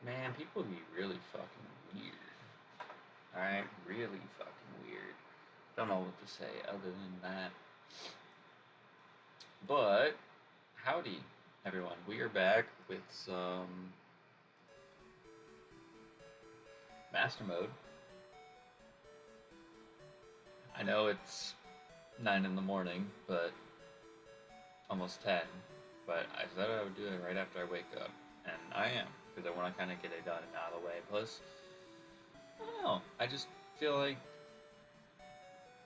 Man, people be really fucking weird. Alright? Really fucking weird. Don't know what to say other than that. But, howdy, everyone. We are back with some Mastermode. I know it's 9 in the morning, but almost 10. But I said I would do it right after I wake up. And I am, because I want to kind of get it done and out of the way. Plus, I don't know, I just feel like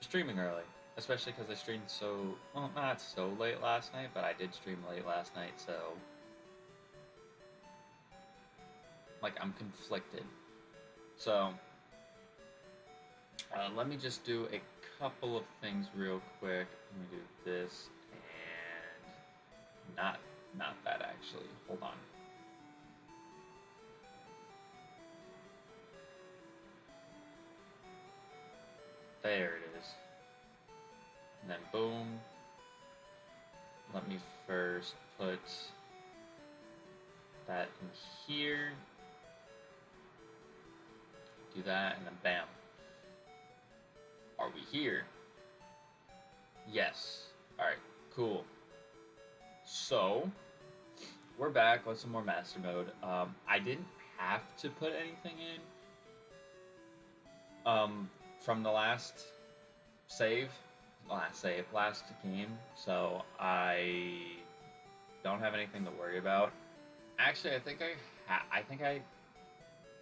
streaming early. Especially because I streamed well, not so late last night, but I did stream late last night, so... like, I'm conflicted. So, let me just do a couple of things real quick. Let me do this, and... not that, actually. Hold on. There it is. And then boom. Let me first put that in here. Do that, and then bam. Are we here? Yes. Alright, cool. So, we're back with some more Mastermode. I didn't have to put anything in from the last game, so I don't have anything to worry about. Actually,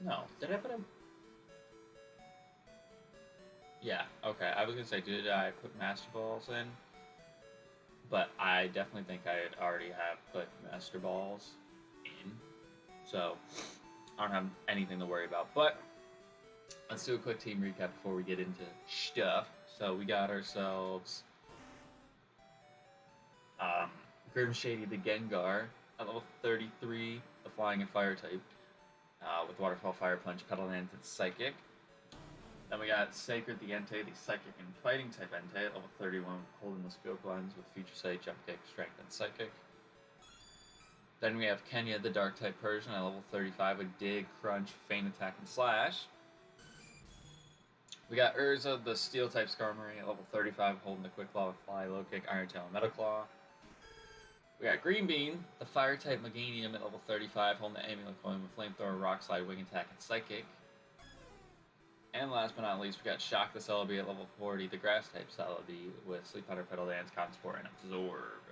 no, did I put a... yeah, okay, I was gonna say, did I put Master Balls in? But I definitely think I already have put Master Balls in, so I don't have anything to worry about. But let's do a quick team recap before we get into stuff. So we got ourselves Grim Shady the Gengar at level 33, the Flying and Fire type, with Waterfall, Fire Punch, Petal Dance, and Psychic. Then we got Sacred the Entei, the Psychic and Fighting type Entei at level 31, holding the Skill Lines with Future Sight, Jump Kick, Strength, and Psychic. Then we have Kenya the Dark type Persian at level 35 with Dig, Crunch, Feint Attack, and Slash. We got Urza the Steel type Skarmory at level 35, holding the Quick Claw, Fly, Low Kick, Iron Tail, and Metal Claw. We got Green Bean, the Fire type Meganium at level 35, holding the Amulet Coin with Flamethrower, Rock Slide, Wing Attack, and Psychic. And last but not least, we got Shock the Celebi at level 40, the Grass type Celebi with Sleep Powder, Petal Dance, Cotton Spore, and Absorb.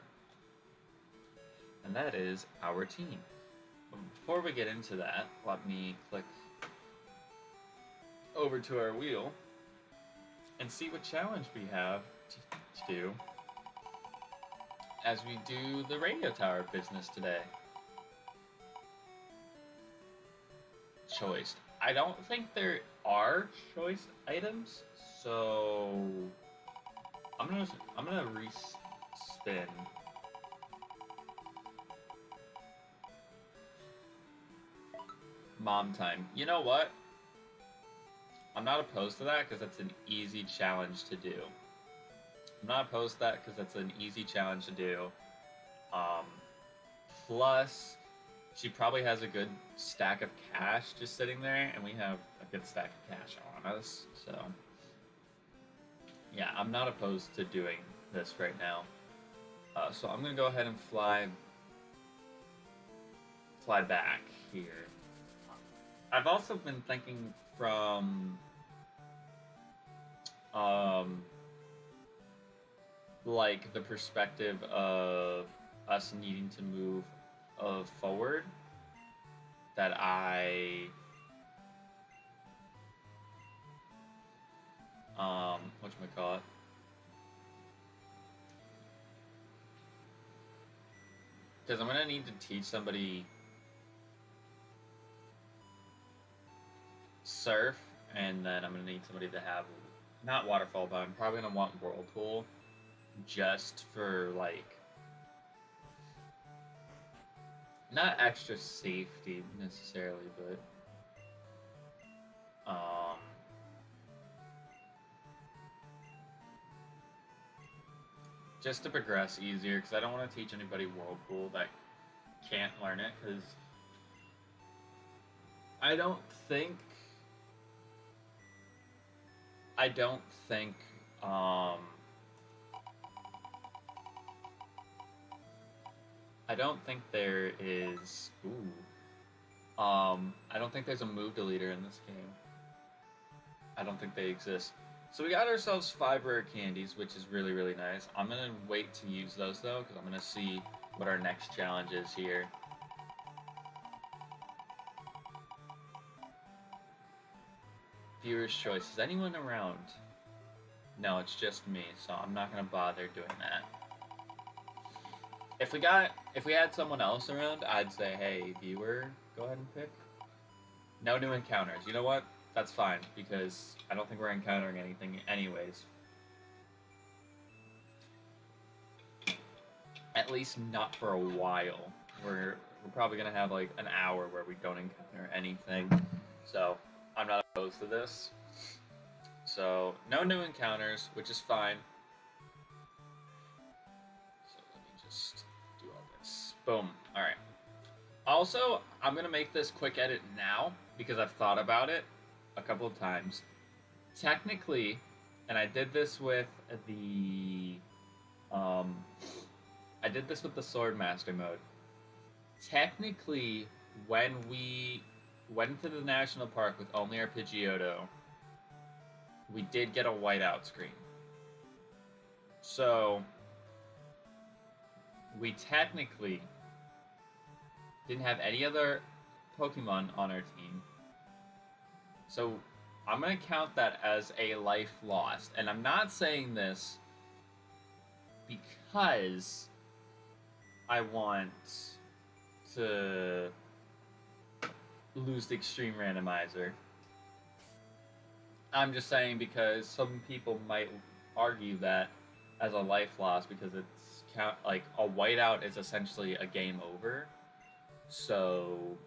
And that is our team. But before we get into that, let me click over to our wheel and see what challenge we have to do as we do the radio tower business today. Choice. I don't think there are choice items, so I'm gonna re-spin. Mom time. You know what? I'm not opposed to that because that's an easy challenge to do. Plus, she probably has a good stack of cash just sitting there, and we have a good stack of cash on us, so... yeah, I'm not opposed to doing this right now. So I'm gonna go ahead and fly back here. I've also been thinking from... like, the perspective of us needing to move forward, that whatchamacallit, because I'm gonna need to teach somebody Surf, and then I'm gonna need somebody to have, not Waterfall, but I'm probably gonna want Whirlpool, just for, like, not extra safety necessarily, but just to progress easier, because I don't want to teach anybody Whirlpool that can't learn it, because I don't think. I don't think. I don't think there is. Ooh. I don't think there's a move deleter in this game. I don't think they exist. So we got ourselves 5 rare candies, which is really, really nice. I'm gonna wait to use those though, because I'm gonna see what our next challenge is here. Viewer's choice. Is anyone around? No, it's just me, so I'm not gonna bother doing that. If we had someone else around, I'd say, hey, viewer, go ahead and pick. No new encounters. You know what? That's fine, because I don't think we're encountering anything anyways. At least not for a while. We're probably gonna have like an hour where we don't encounter anything. So I'm not opposed to this. So no new encounters, which is fine. So let me just do all this. Boom. Alright. Also, I'm gonna make this quick edit now because I've thought about it a couple of times. Technically, and I did this with the sword master mode. Technically, when we went to the national park with only our Pidgeotto, we did get a whiteout screen. So we technically didn't have any other Pokemon on our team. So I'm going to count that as a life lost. And I'm not saying this because I want to lose the extreme randomizer. I'm just saying because some people might argue that as a life loss because it's like a whiteout is essentially a game over. So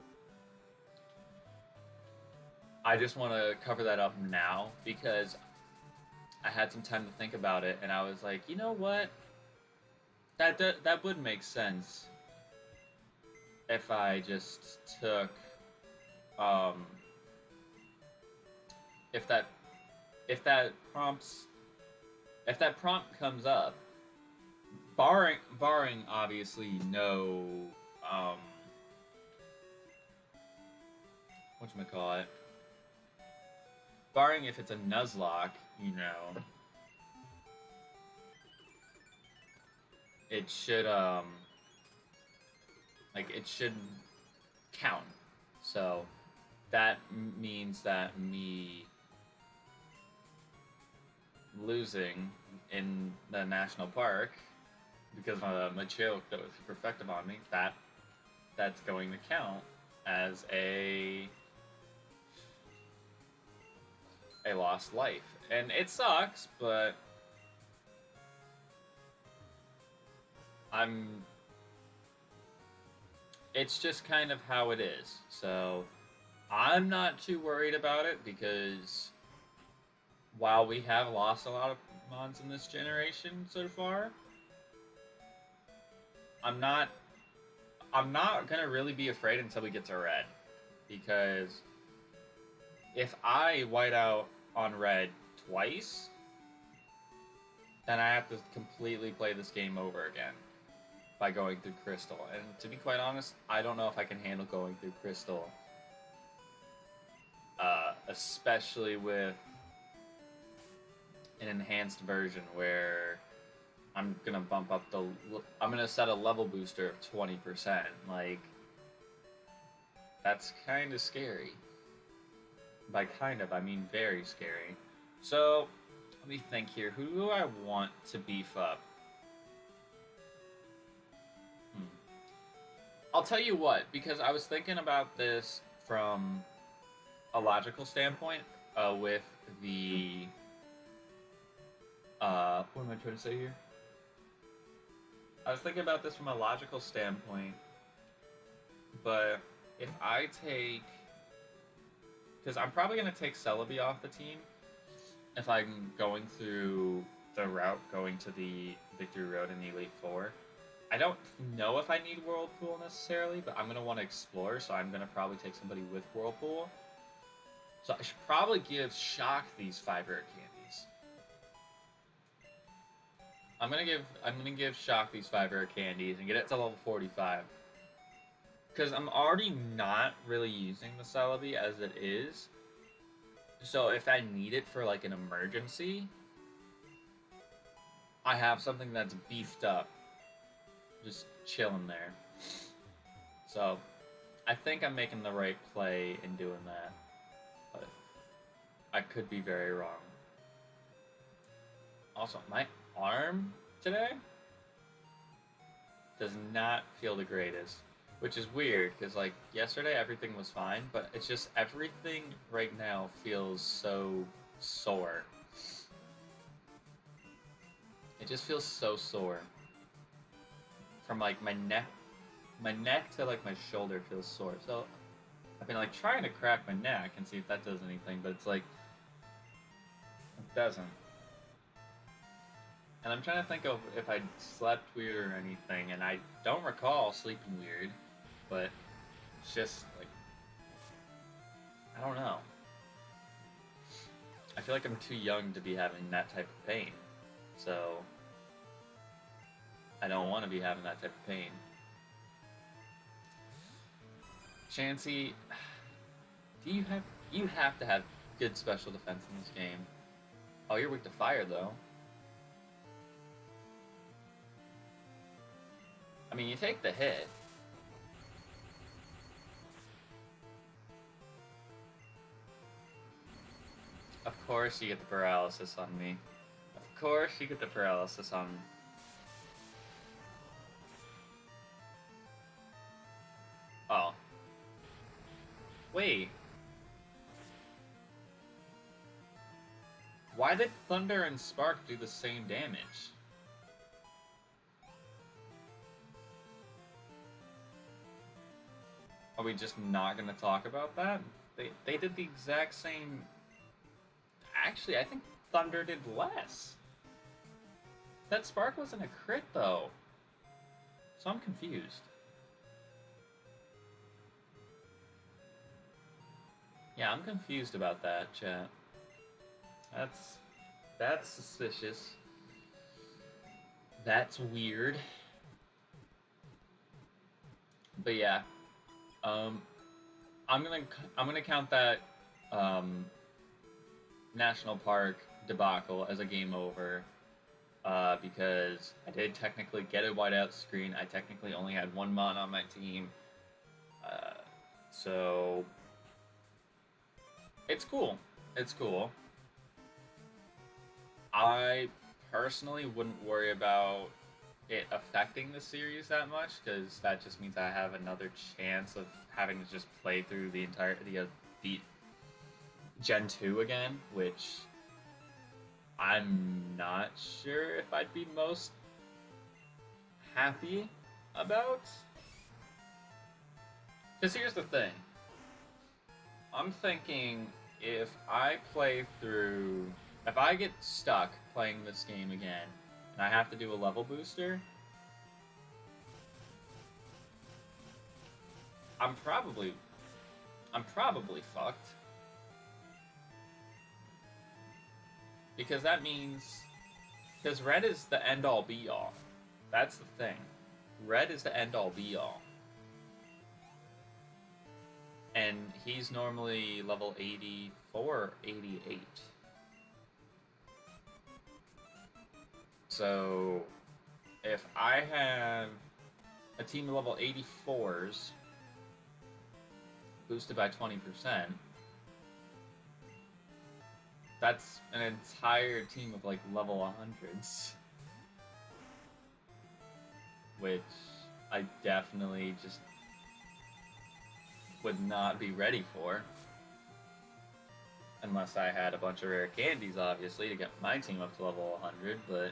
I just want to cover that up now because I had some time to think about it and I was like, you know what? That would make sense if I just took if that prompt comes up, barring obviously no whatchamacallit, barring if it's a nuzlocke, you know, it should it should count. So that means that me losing in the national park because of a joke that was super effective on me, that's going to count as a lost life. And it sucks, but it's just kind of how it is. So I'm not too worried about it because while we have lost a lot of mons in this generation so far, I'm not gonna really be afraid until we get to red, because if I white out on red twice, then I have to completely play this game over again by going through Crystal. And to be quite honest, I don't know if I can handle going through Crystal, especially with an enhanced version where I'm gonna I'm gonna set a level booster of 20%. Like, that's kind of scary. By kind of, I mean very scary. So, let me think here. Who do I want to beef up? I'll tell you what, because I was thinking about this from a logical standpoint, with the... what am I trying to say here? I was thinking about this from a logical standpoint, but if I take... Because I'm probably going to take Celebi off the team if I'm going through the route going to the Victory Road in the Elite Four. I don't know if I need Whirlpool necessarily, but I'm going to want to explore, so I'm going to probably take somebody with Whirlpool. So I should probably give Shock these 5 rare candies. I'm gonna give Shock these 5 rare candies and get it to level 45. Because I'm already not really using the Celebi as it is. So if I need it for like an emergency, I have something that's beefed up. Just chilling there. So I think I'm making the right play in doing that. But I could be very wrong. Also, my arm today does not feel the greatest, which is weird because like yesterday everything was fine, but it's just everything right now feels so sore. It just feels so sore. From like my neck to like my shoulder feels sore. So I've been like trying to crack my neck and see if that does anything, but it's like it doesn't. And I'm trying to think of if I slept weird or anything, and I don't recall sleeping weird, but it's just like, I don't know. I feel like I'm too young to be having that type of pain, so I don't want to be having that type of pain. Chansey, you have to have good special defense in this game. Oh, you're weak to fire though. I mean, you take the hit. Of course you get the paralysis on me. Of course you get the paralysis on me. Oh. Wait. Why did Thunder and Spark do the same damage? Are we just not going to talk about that? They did the exact same... Actually, I think Thunder did less. That Spark wasn't a crit, though. So I'm confused. Yeah, I'm confused about that, chat. That's suspicious. That's weird. But yeah. I'm gonna count that national park debacle as a game over, because I did technically get a whiteout screen. I technically only had 1 mon on my team, so it's cool. It's cool. I personally wouldn't worry about it affecting the series that much, because that just means I have another chance of having to just play through the beat Gen 2 again, which I'm not sure if I'd be most happy about. Because here's the thing. I'm thinking if I get stuck playing this game again, and I have to do a level booster, I'm probably fucked. Because that means... Because red is the end-all be-all. That's the thing. Red is the end-all be-all. And he's normally level 84 or 88. So, if I have a team of level 84s boosted by 20%, that's an entire team of like level 100s. Which I definitely just would not be ready for. Unless I had a bunch of rare candies, obviously, to get my team up to level 100, but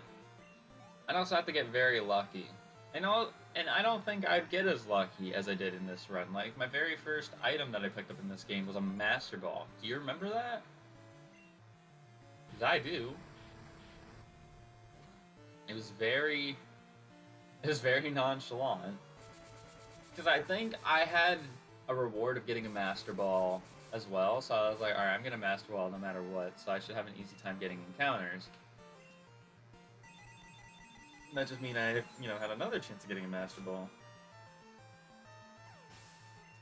I'd also have to get very lucky. And I don't think I'd get as lucky as I did in this run. Like, my very first item that I picked up in this game was a Master Ball. Do you remember that? Because I do. It was very, It was very nonchalant. Because I think I had a reward of getting a Master Ball as well, so I was like, alright, I'm gonna Master Ball no matter what, so I should have an easy time getting encounters. That just means I, had another chance of getting a Master Ball.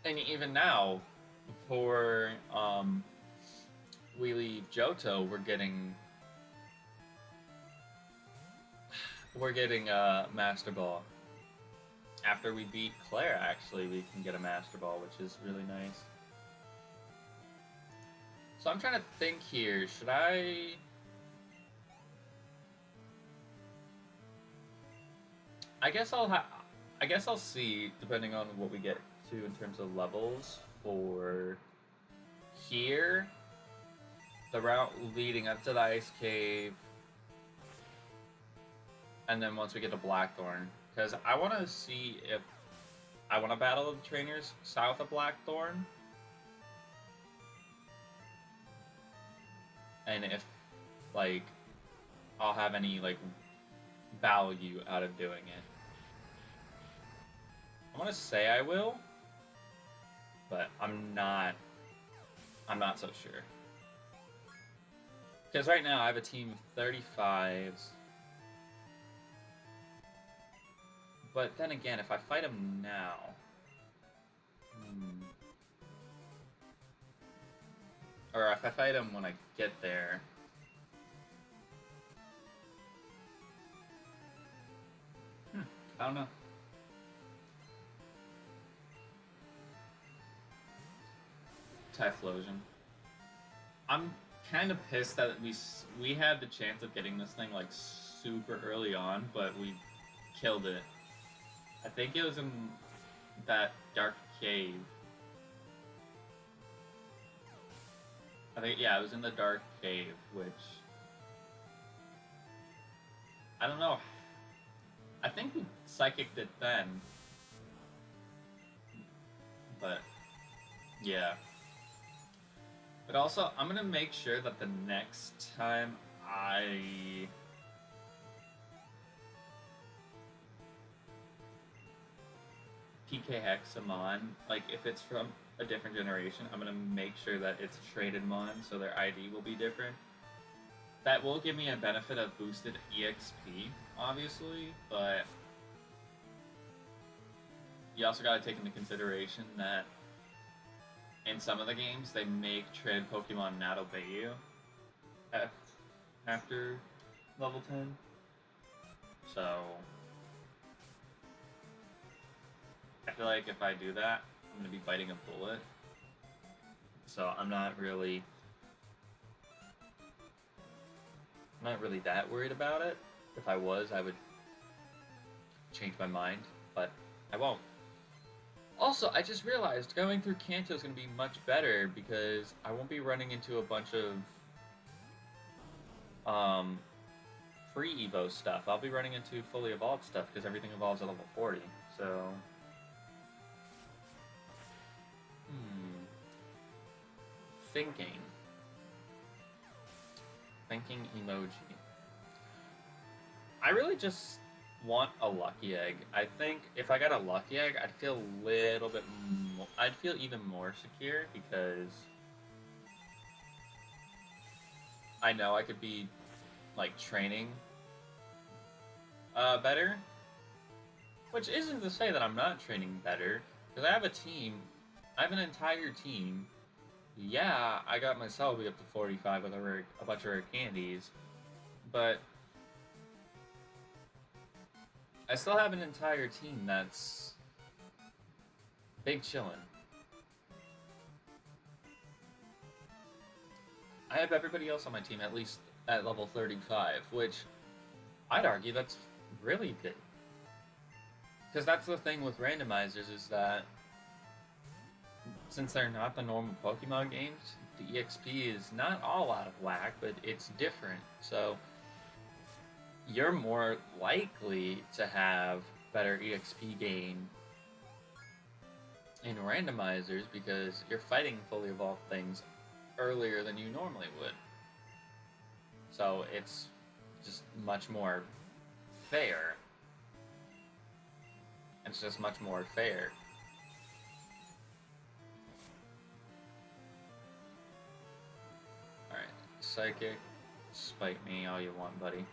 And even now, before we leave Johto, we're getting a Master Ball. After we beat Claire, actually, we can get a Master Ball, which is really nice. So I'm trying to think here. Should I... I guess I'll see, depending on what we get to in terms of levels for here. The route leading up to the Ice Cave. And then once we get to Blackthorn. Because I want to see if I want to battle the trainers south of Blackthorn. And if, like, I'll have any, like, value out of doing it. I want to say I will, but I'm not so sure. Because right now I have a team of 35s. But then again, if I fight him now... Or if I fight him when I get there... I don't know. Typhlosion. I'm kind of pissed that we had the chance of getting this thing like super early on, but we killed it. I think it was in that dark cave. Yeah, it was in the dark cave, which... I don't know. I think we psychicked it then. But, yeah. But also, I'm gonna make sure that the next time I... PK Hex a Mon, like if it's from a different generation, I'm gonna make sure that it's a traded Mon, so their ID will be different. That will give me a benefit of boosted EXP, obviously, but you also gotta take into consideration that in some of the games, they make traded Pokemon not obey you after level 10. So I feel like if I do that, I'm going to be biting a bullet. So I'm not really that worried about it. If I was, I would change my mind, but I won't. Also, I just realized going through Kanto is going to be much better because I won't be running into a bunch of free Evo stuff. I'll be running into fully evolved stuff because everything evolves at level 40. So, thinking emoji. I really just want a lucky egg. I think if I got a lucky egg, I'd feel a little bit more, I'd feel even more secure because I know I could be like training better, which isn't to say that I'm not training better because I have a team. I have an entire team. Yeah, I got my Celebi up to 45 with a bunch of rare candies, but I still have an entire team that's big chillin'. I have everybody else on my team at least at level 35, which I'd argue that's really good. Because that's the thing with randomizers is that since they're not the normal Pokemon games, the EXP is not all out of whack, but it's different. So you're more likely to have better EXP gain in randomizers because you're fighting fully evolved things earlier than you normally would. So it's just much more fair. It's just much more fair. Alright, Psychic, spite me all you want, buddy.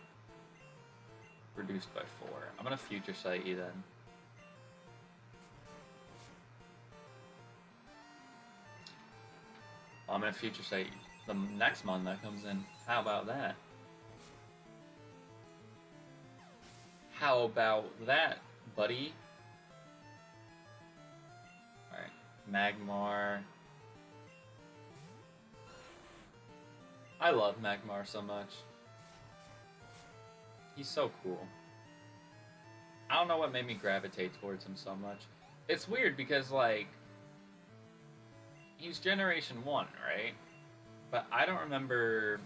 Reduced by 4. I'm gonna Future Sight you then. I'm gonna Future Sight the next mon that comes in. How about that? How about that, buddy? Alright, Magmar. I love Magmar so much. He's so cool. I don't know what made me gravitate towards him so much. It's weird because, like, he's Generation 1, right? But I don't remember...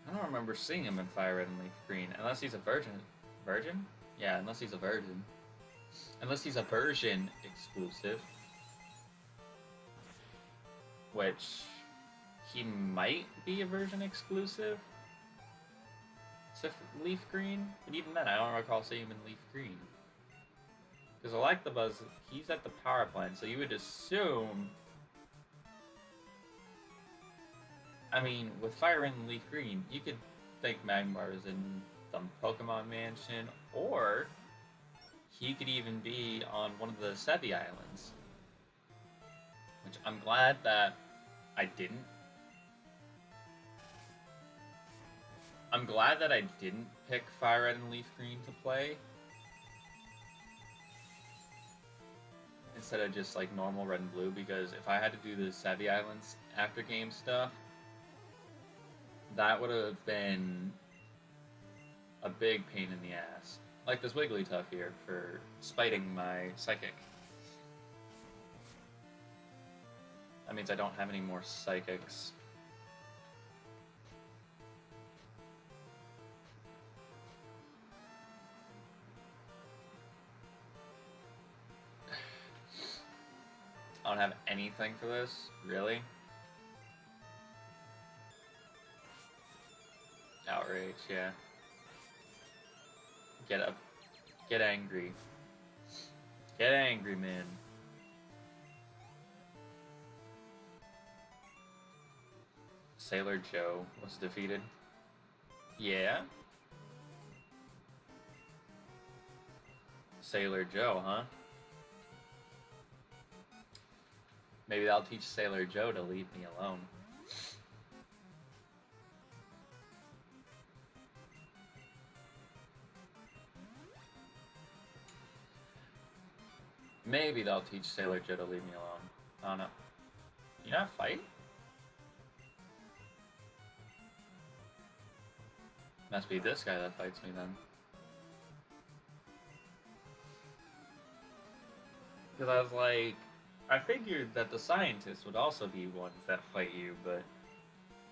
I don't remember seeing him in Fire Red and Leaf Green, unless he's a virgin. Virgin? Yeah, unless he's a virgin. Unless he's a version exclusive. Which... he might be a version exclusive to Leaf Green, but even then, I don't recall seeing him in Leaf Green. Because Electabuzz, he's at the power plant, so you would assume... I mean, with Fire Red and Leaf Green, you could think Magmar is in some Pokemon Mansion, or he could even be on one of the Sevi Islands. Which I'm glad that I didn't. I'm glad that I didn't pick Fire Red and Leaf Green to play. Instead of just like normal Red and Blue, because if I had to do the Sevi Islands after game stuff, that would have been a big pain in the ass. Like this Wigglytuff here for spiting my Psychic. That means I don't have any more Psychics. I don't have anything for this, really? Outrage, yeah. Get up. Get angry. Get angry, man. Sailor Joe was defeated. Yeah? Sailor Joe, huh? Maybe I'll teach Sailor Joe to leave me alone. Maybe they'll teach Sailor Joe to leave me alone. I don't know. You not fight? Must be this guy that fights me then. Because I was like, I figured that the scientists would also be ones that fight you, but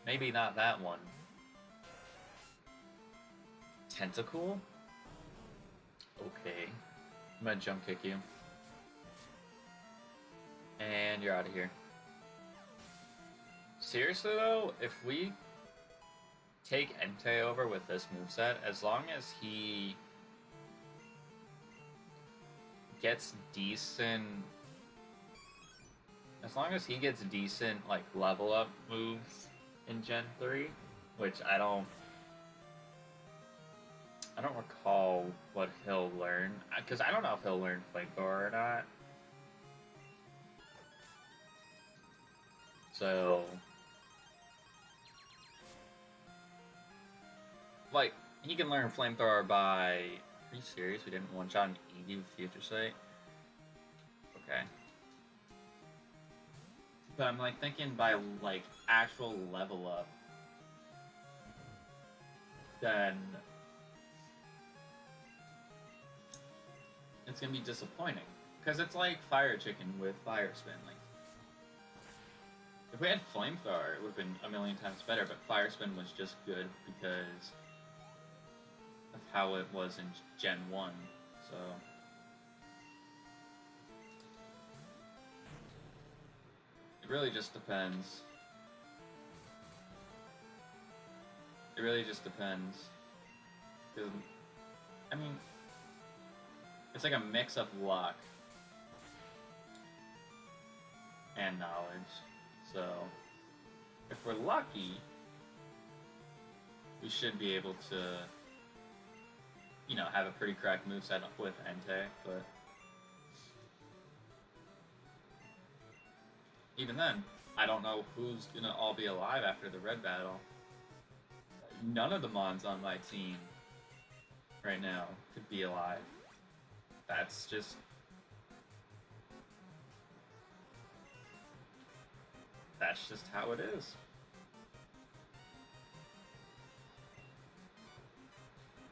maybe not that one. Tentacle? Okay. I'm gonna jump kick you. And you're out of here. Seriously though, if we take Entei over with this moveset, as long as he gets decent... As long as he gets decent, like, level up moves in Gen 3, which I don't recall what he'll learn, because I don't know if he'll learn Flamethrower or not. So, like, he can learn Flamethrower by... Are you serious? We didn't one-shot an Eevee with Future Sight? Okay. But I'm, like, thinking by, like, actual level up, then it's gonna be disappointing. Because it's like Fire Chicken with Fire Spin. Like, if we had Flamethrower, it would have been a million times better, but Fire Spin was just good because of how it was in Gen 1, so... It really just depends. It really just depends. I mean, it's like a mix of luck and knowledge. So, if we're lucky, we should be able to, you know, have a pretty cracked moveset with Entei, but even then, I don't know who's gonna all be alive after the red battle. None of the Mons on my team right now could be alive. That's just... that's just how it is.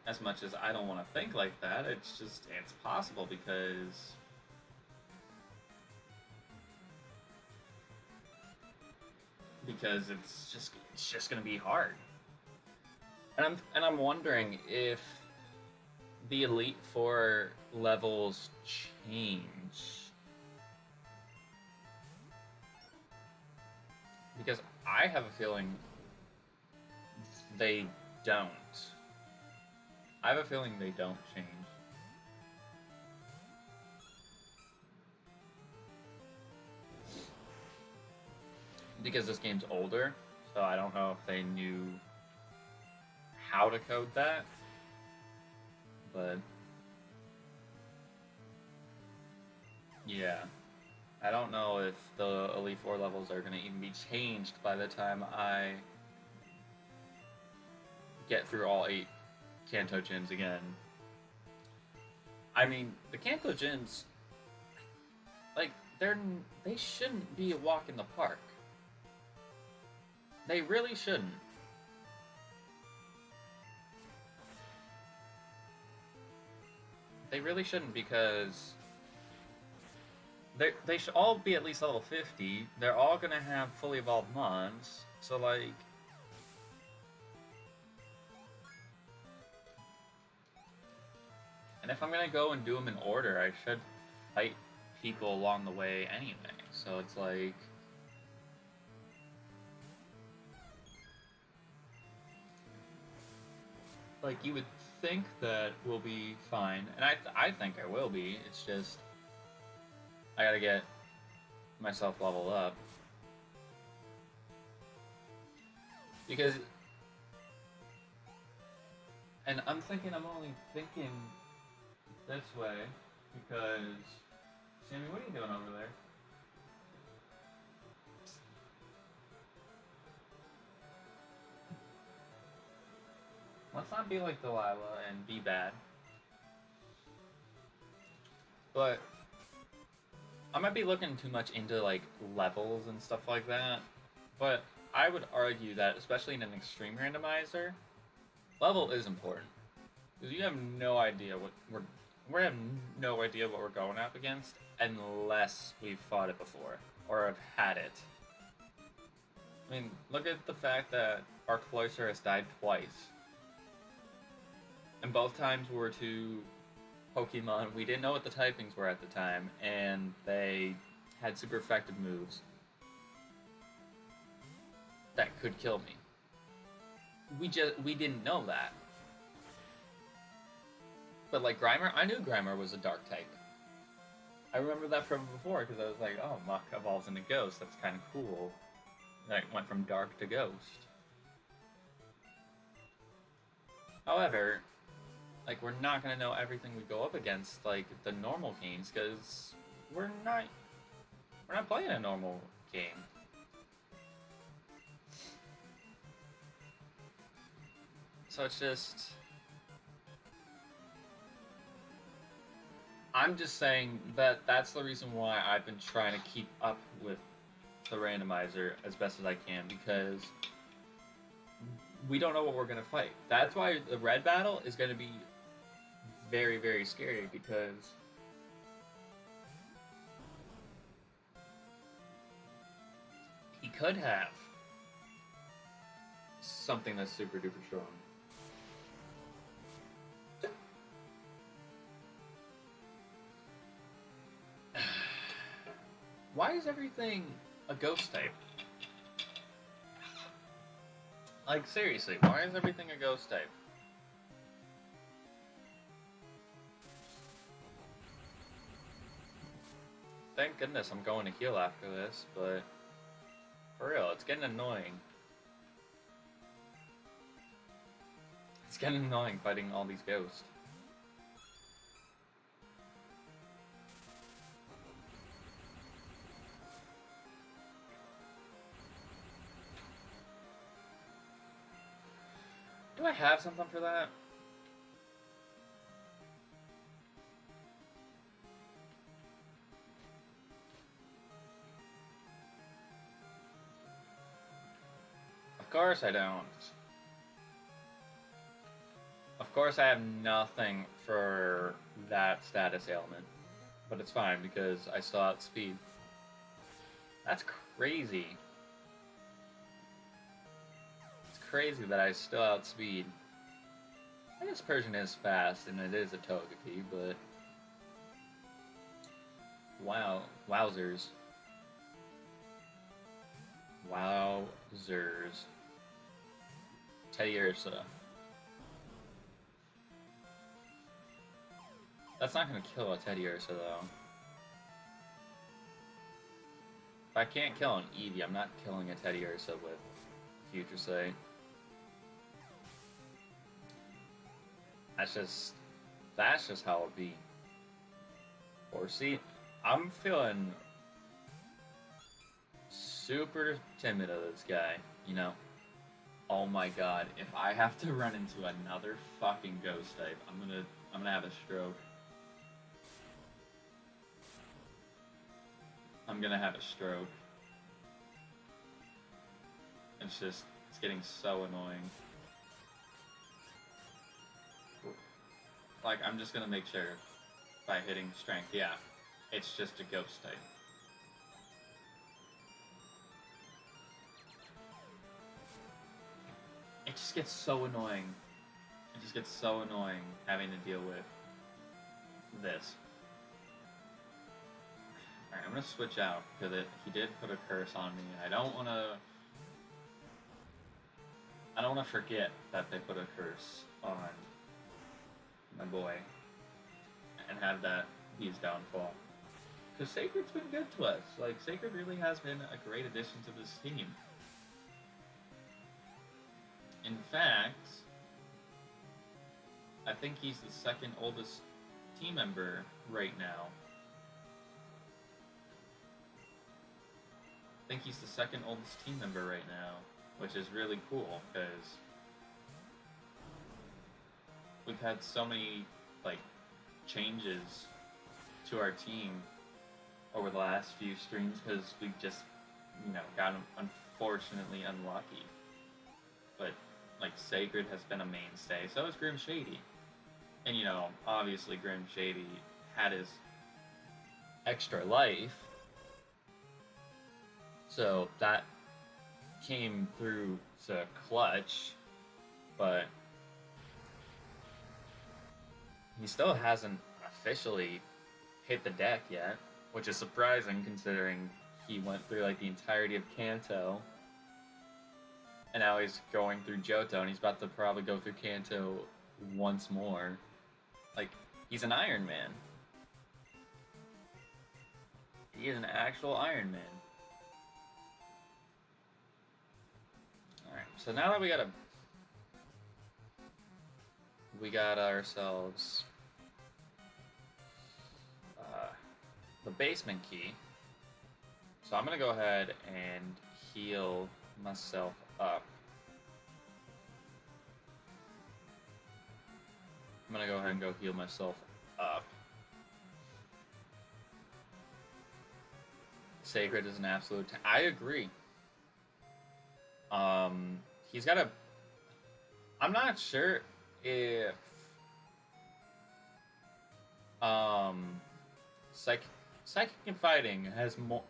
As much as I don't want to think like that, it's just, it's possible because it's just gonna be hard. And I'm wondering if the Elite Four levels change, because I have a feeling they don't. I have a feeling they don't change. Because this game's older, so I don't know if they knew how to code that. But yeah, I don't know if the Elite Four levels are going to even be changed by the time I get through all 8 Kanto gyms again. I mean, the Kanto gyms, like, they shouldn't be a walk in the park. They really shouldn't. They really shouldn't, because they should all be at least level 50. They're all gonna have fully evolved Mons, so like... and if I'm gonna go and do them in order, I should fight people along the way anyway, so it's like... like, you would think that we'll be fine, and I think I will be. It's just I gotta get myself leveled up, because, and I'm only thinking this way because, Sammy, what are you doing over there? Let's not be like Delilah and be bad. But I might be looking too much into like levels and stuff like that. But I would argue that, especially in an extreme randomizer, level is important. Because you have no idea what we have no idea what we're going up against unless we've fought it before or have had it. I mean, look at the fact that our Cloyster has died twice. And both times were to Pokemon we didn't know what the typings were at the time, and they had super effective moves that could kill me. We didn't know that. But like Grimer, I knew Grimer was a dark type. I remember that from before, because I was like, oh, Muck evolves into Ghost, that's kind of cool. And it went from dark to Ghost. However, like, we're not going to know everything we go up against, like, the normal games, because we're not playing a normal game. So it's just... I'm just saying that that's the reason why I've been trying to keep up with the randomizer as best as I can, because we don't know what we're going to fight. That's why the red battle is going to be very, very scary, because he could have something that's super duper strong. Why is everything a ghost type? Like, seriously, why is everything a ghost type? Thank goodness I'm going to heal after this, but for real, it's getting annoying. It's getting annoying fighting all these ghosts. Do I have something for that? Of course I don't. Of course I have nothing for that status ailment. But it's fine because I still outspeed. That's crazy. It's crazy that I still outspeed. I guess Persian is fast and it is a Togepi, but wow, wowzers. Wowzers. Teddy Ursa. That's not gonna kill a Teddy Ursa though. If I can't kill an Eevee, I'm not killing a Teddy Ursa with Future Sight. That's just how it be. Or see, I'm feeling super timid of this guy, you know? Oh my god, if I have to run into another fucking ghost type, I'm gonna have a stroke. I'm gonna have a stroke. It's getting so annoying. Like, I'm just gonna make sure by hitting strength, yeah, it's just a ghost type. It just gets so annoying. It just gets so annoying having to deal with this. Alright, I'm gonna switch out, because he did put a curse on me. I don't wanna forget that they put a curse on my boy, and have that be his downfall. Because Sacred's been good to us. Like, Sacred really has been a great addition to this team. In fact, I think he's the second oldest team member right now. I think he's the second oldest team member right now, which is really cool, because we've had so many, like, changes to our team over the last few streams, because we've just, you know, gotten unfortunately unlucky. But, like, Sacred has been a mainstay, so is Grim Shady. And, you know, obviously Grim Shady had his extra life, so that came through to clutch, but he still hasn't officially hit the deck yet, which is surprising considering he went through like the entirety of Kanto, and now he's going through Johto, and he's about to probably go through Kanto once more. Like, he's an Iron Man. He is an actual Iron Man. Alright, so now that we got ourselves the basement key. So I'm gonna go ahead and heal myself up. I'm gonna go ahead and go heal myself up. Sacred is an absolute... I agree. He's got a... I'm not sure if... Psychic and Fighting has more...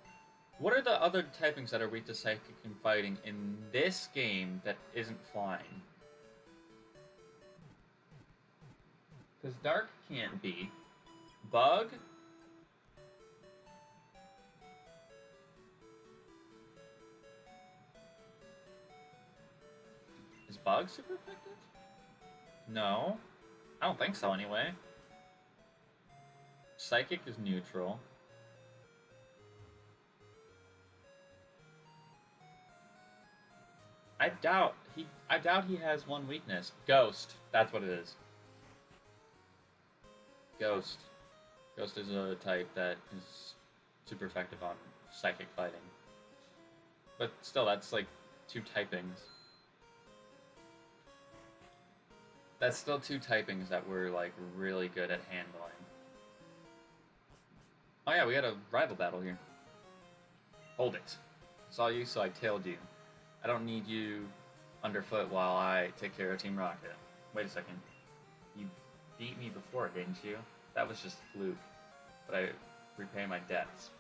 What are the other typings that are weak to Psychic and Fighting in this game that isn't flying? Because Dark can't be. Bug? Is Bug super effective? No. I don't think so anyway. Psychic is neutral. I doubt he has one weakness. Ghost. That's what it is. Ghost. Ghost is a type that is super effective on psychic fighting. But still, that's like 2 typings. That's still 2 typings that we're like really good at handling. Oh yeah, we had a rival battle here. Hold it. Saw you, so I tailed you. I don't need you underfoot while I take care of Team Rocket. Wait a second. You beat me before, didn't you? That was just fluke. But I repay my debts.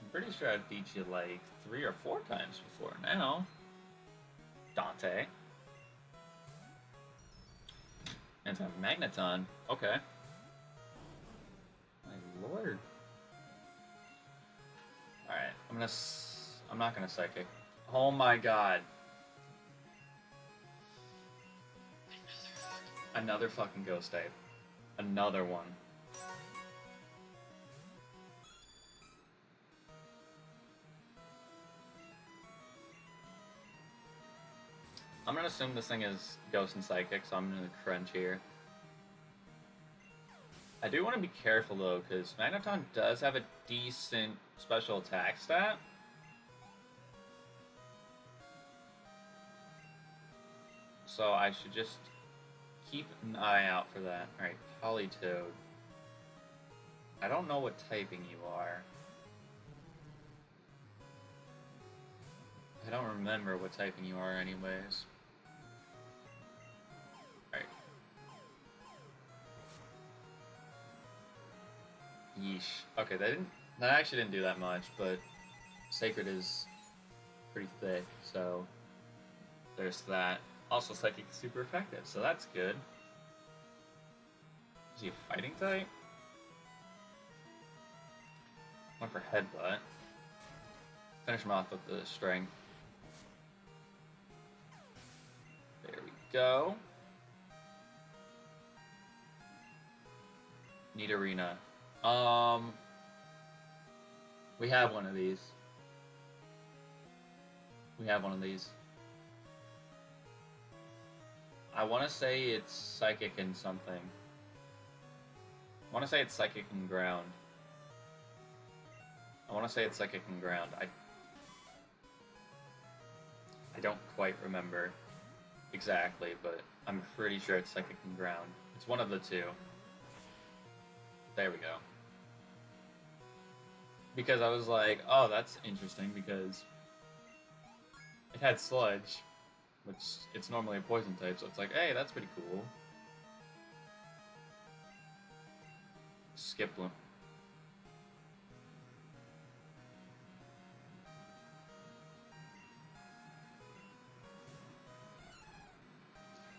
I'm pretty sure I've beat you like 3 or 4 times before now. Dante. Anti-Magneton. Okay. My lord. Alright, I'm not gonna Psychic. Oh my god. Another fucking Ghost type. Another one. I'm gonna assume this thing is Ghost and Psychic, so I'm gonna crunch here. I do want to be careful though, because Magneton does have a decent special attack stat. So I should just keep an eye out for that. Alright, Politoed. I don't know what typing you are. I don't remember what typing you are anyways. Alright. Yeesh. Okay, that actually didn't do that much, but Sacred is pretty thick, so there's that. Also, Psychic is super effective, so that's good. Is he a fighting type? Went for Headbutt. Finish him off with the Strength. There we go. Need Arena. We have one of these. We have one of these. I want to say it's Psychic and something. I want to say it's Psychic and Ground. I want to say it's Psychic and Ground. I don't quite remember exactly, but I'm pretty sure it's Psychic and Ground. It's one of the 2. There we go. Because I was like, oh, that's interesting because it had Sludge, which it's normally a poison type, so it's like, hey, that's pretty cool. Skiploom.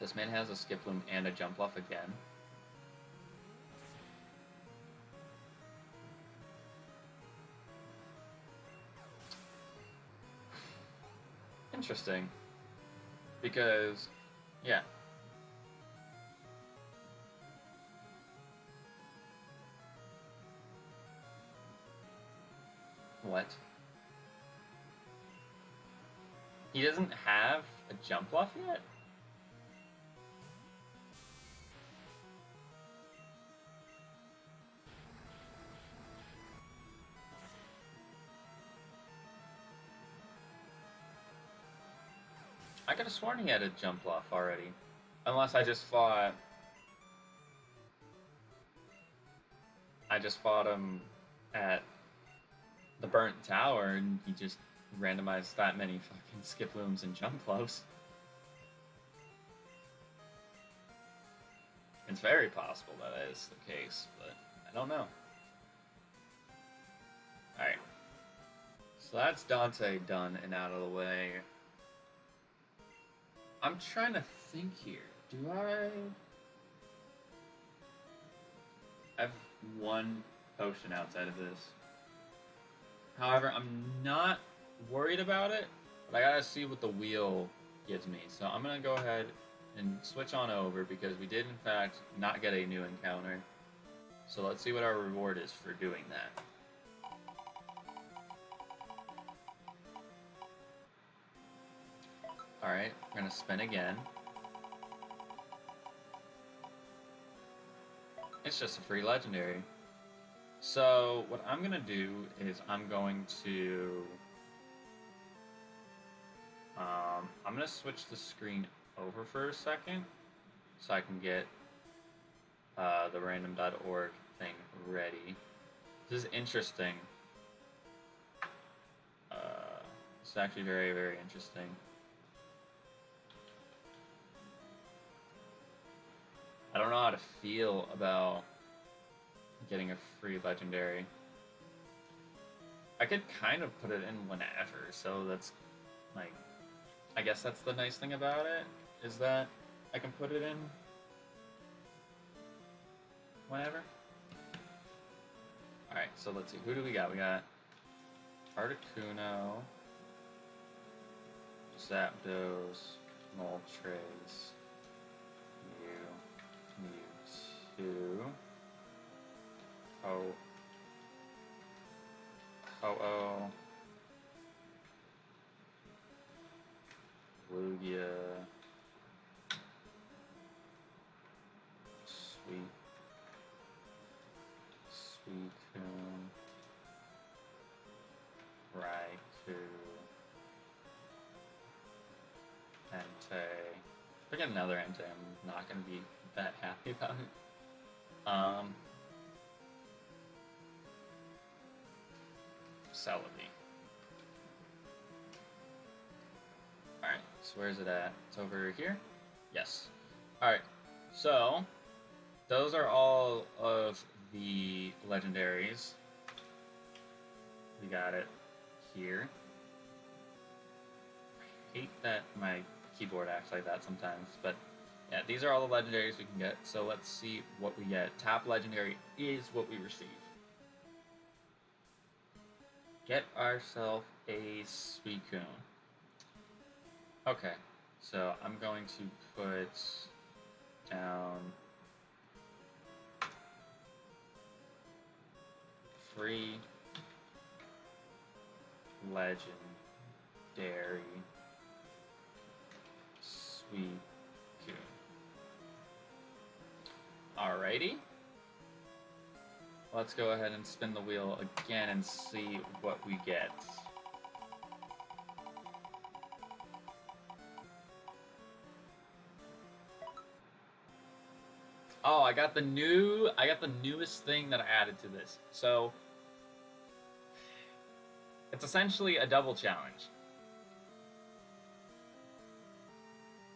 This man has a Skiploom and a Jumpluff again. Interesting. Because, yeah. What? He doesn't have a Jumpluff yet? I could have sworn he had a Jumpluff already. Unless I just fought him at the Burnt Tower and he just randomized that many fucking Skiplooms and Jumpluffs. It's very possible that is the case, but I don't know. Alright. So that's Dante done and out of the way. I'm trying to think here. Do I have one potion outside of this? However, I'm not worried about it, but I gotta see what the wheel gives me. So I'm gonna go ahead and switch on over because we did in fact not get a new encounter. So let's see what our reward is for doing that. Alright, we're gonna spin again. It's just a free legendary. So what I'm gonna do is I'm going to I'm gonna switch the screen over for a second so I can get the random.org thing ready. This is interesting. It's actually very, very interesting. I don't know how to feel about getting a free legendary. I could kind of put it in whenever, so that's like, I guess that's the nice thing about it, is that I can put it in whenever. Alright, so let's see, who do we got? We got Articuno, Zapdos, Moltres, Mewtwo, Ho-Oh, Lugia, Suicune, Raikou, Entei. If I get another Entei, I'm not going to be that happy about it. Celebi. Alright, so where is it at? It's over here? Yes. Alright, so those are all of the legendaries. We got it here. I hate that my keyboard acts like that sometimes, but yeah, these are all the legendaries we can get, so let's see what we get. Top legendary is what we receive. Get ourselves a Suicune. Okay, so I'm going to put down free legendary Suicune. Alrighty. Let's go ahead and spin the wheel again and see what we get. Oh, I got the newest thing that I added to this. So it's essentially a double challenge.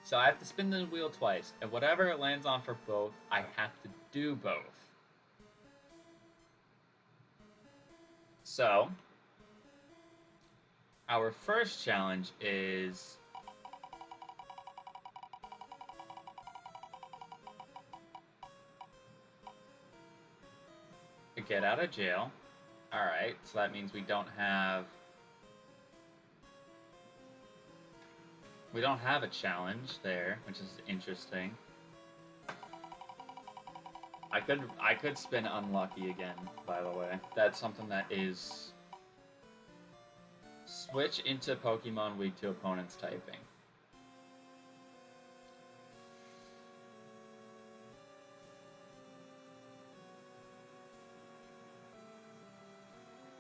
So I have to spin the wheel twice, and whatever it lands on for both, I have to do both. So, our first challenge is to get out of jail. Alright, so that means we don't have a challenge there, which is interesting. I could spin unlucky again, by the way. That's something that is switch into Pokemon weak to opponent's typing.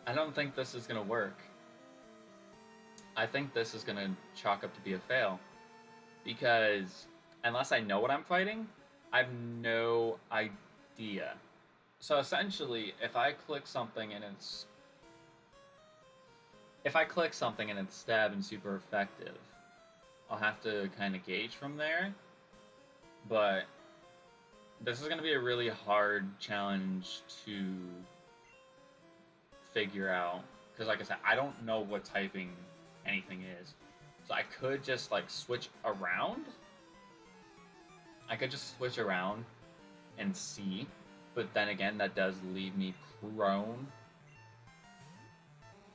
I don't think this is gonna work. I think this is gonna chalk up to be a fail. Because unless I know what I'm fighting, I have no idea. So essentially, if I click something and it's stab and super effective, I'll have to kind of gauge from there. But this is going to be a really hard challenge to figure out. Because like I said, I don't know what typing anything is. So I could just like switch around. I could just switch around and see. But then again, that does leave me prone.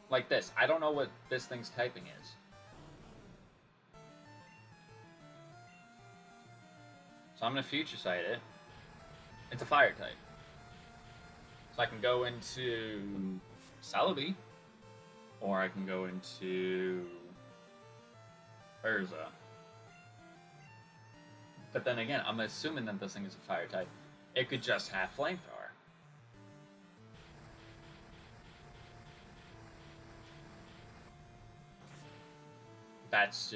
Like this. I don't know what this thing's typing is. So I'm going to future sight it. It's a fire type. So I can go into Celebi. Or I can go into Urza. But then again, I'm assuming that this thing is a fire type. It could just have flamethrower. That's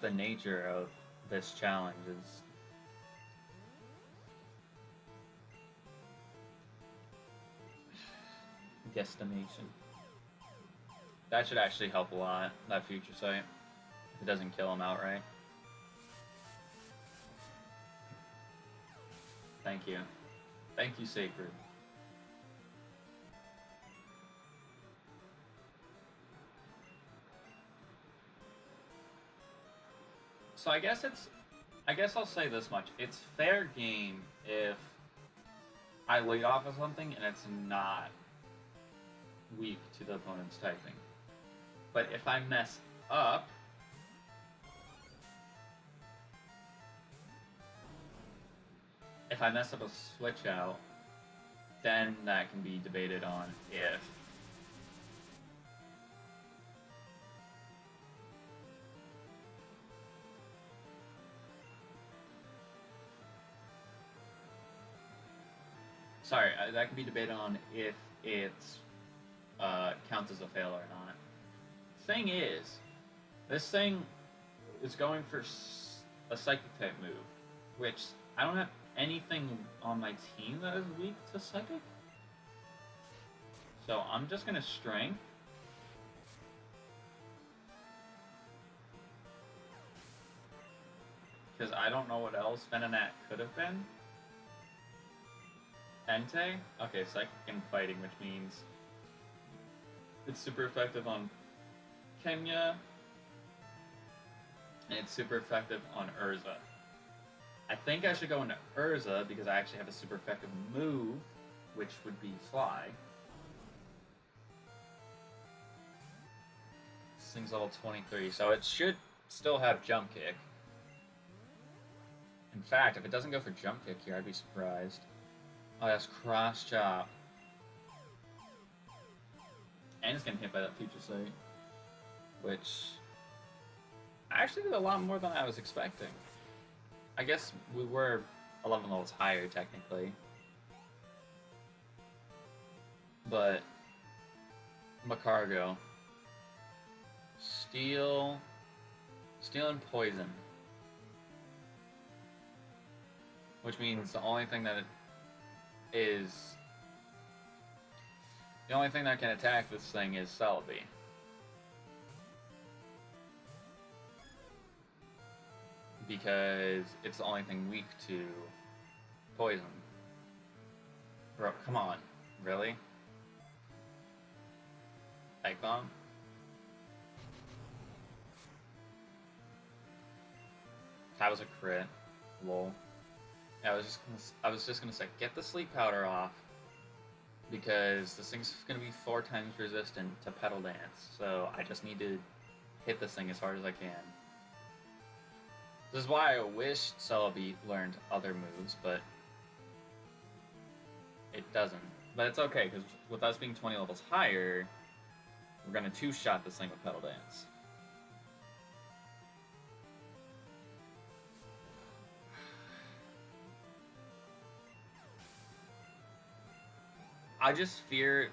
the nature of this challenge is guesstimation. That should actually help a lot, that future sight. If it doesn't kill him outright. Thank you. Thank you, Sacred. So I guess I'll say this much. It's fair game if I lead off with something and it's not weak to the opponent's typing. But if I mess up, a switch out, then that can be debated on if that can be debated on if it counts as a fail or not. Thing is, this thing is going for a psychic type move, which I don't have anything on my team that is weak to psychic. So I'm just gonna strength. Because I don't know what else Venonat could have been. Entei? Okay, psychic and fighting, which means it's super effective on Kenya, and it's super effective on Urza. I think I should go into Urza because I actually have a super effective move, which would be Fly. This thing's level 23, so it should still have Jump Kick. In fact, if it doesn't go for Jump Kick here, I'd be surprised. Oh, that's Cross Chop. And it's getting hit by that future sight, which actually did a lot more than I was expecting. I guess we were 11 levels higher, technically. But Macargo. Steel and Poison. Which means the only thing that can attack this thing is Celebi. Because it's the only thing weak to poison. Bro, come on. Really? Egg Bomb? That was a crit. Lol. Yeah, I was just gonna say, get the sleep powder off. Because this thing's gonna be 4 times resistant to Petal Dance. So I just need to hit this thing as hard as I can. This is why I wish Celebi learned other moves, but it doesn't. But it's okay, because with us being 20 levels higher, we're gonna 2-shot this thing with Petal Dance. I just fear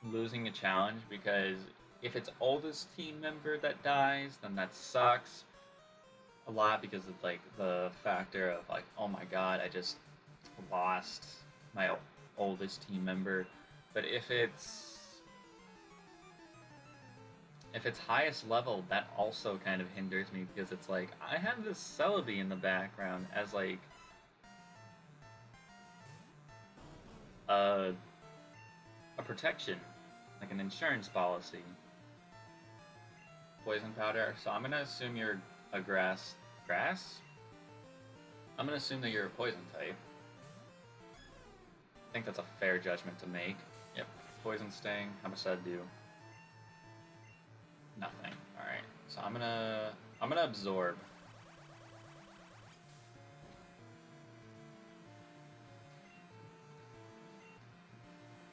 losing a challenge because if it's oldest team member that dies, then that sucks a lot because of like the factor of like, oh my god, I just lost my oldest team member. But if it's highest level, that also kind of hinders me because it's like I have this Celebi in the background as like a protection, like an insurance policy. Poison powder. So I'm gonna assume you're a grass. I'm gonna assume that you're a poison type. I think that's a fair judgment to make. Yep. Poison sting. How much does that do? Nothing. All right. So I'm gonna absorb.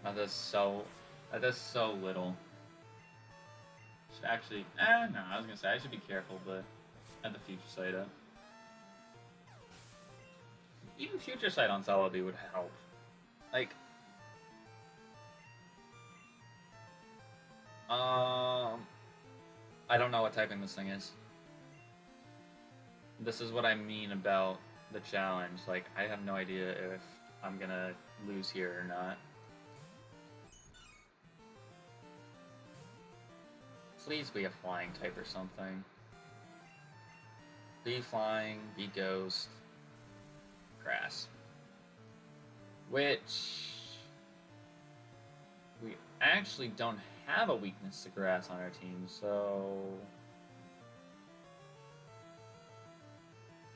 That does so little. Should actually, no, I was gonna say I should be careful, but I have the future sight up. even Future Sight on Celebi would help. Like, I don't know what typing this thing is. This is what I mean about the challenge. Like, I have no idea if I'm gonna lose here or not. Please be a flying type or something. Be flying, be ghost, grass. Which we actually don't have a weakness to grass on our team, so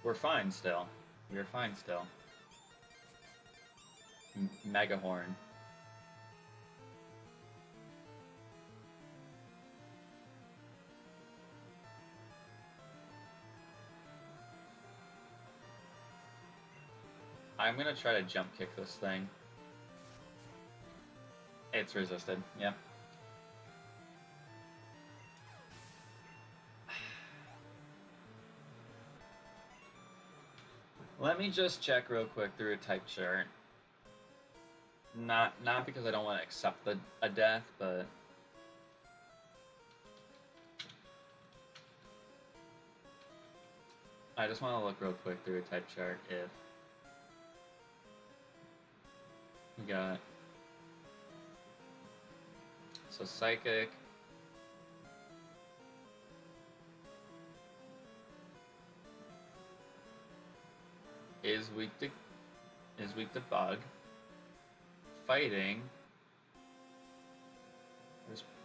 we're fine still. We're fine still. Megahorn. I'm gonna try to jump kick this thing. It's resisted, yeah. Let me just check real quick through a type chart. Not because I don't want to accept a death, but I just want to look real quick through a type chart if we got so psychic. Is weak to bug. Fighting.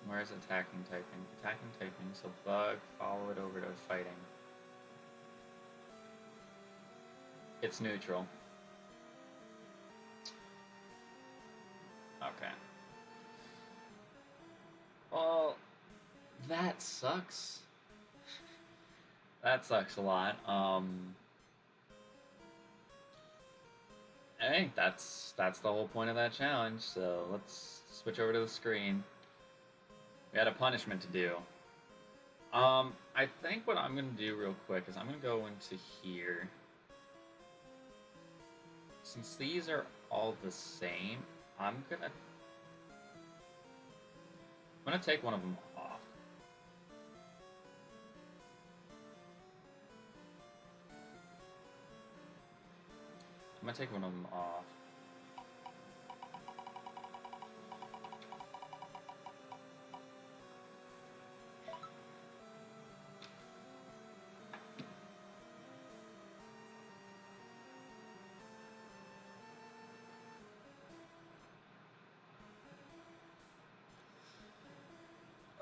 Where's attacking typing? Attacking typing, so bug, follow it over to fighting. It's neutral. Okay. Well, that sucks. That sucks a lot. I think that's the whole point of that challenge, so let's switch over to the screen. We had a punishment to do. I think what I'm going to do real quick is I'm going to go into here. Since these are all the same, I'm going to take one of them off. I'm going to take one of them off.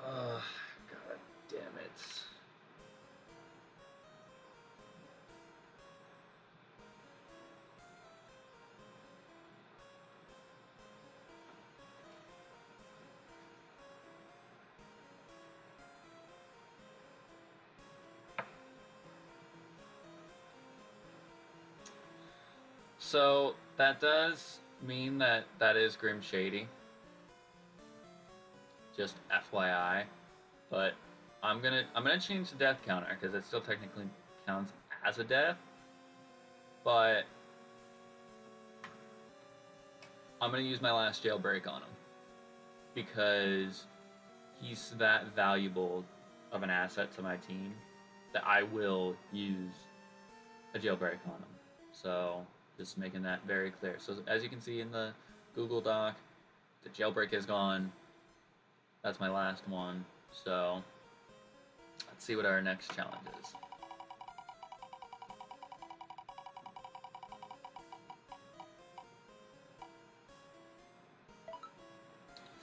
God damn it. So that does mean that is Grim Shady. Just FYI, but I'm gonna change the death counter because it still technically counts as a death, but I'm gonna use my last jailbreak on him because he's that valuable of an asset to my team that I will use a jailbreak on him. So just making that very clear. So as you can see in the Google Doc, the jailbreak is gone. That's my last one. So let's see what our next challenge is.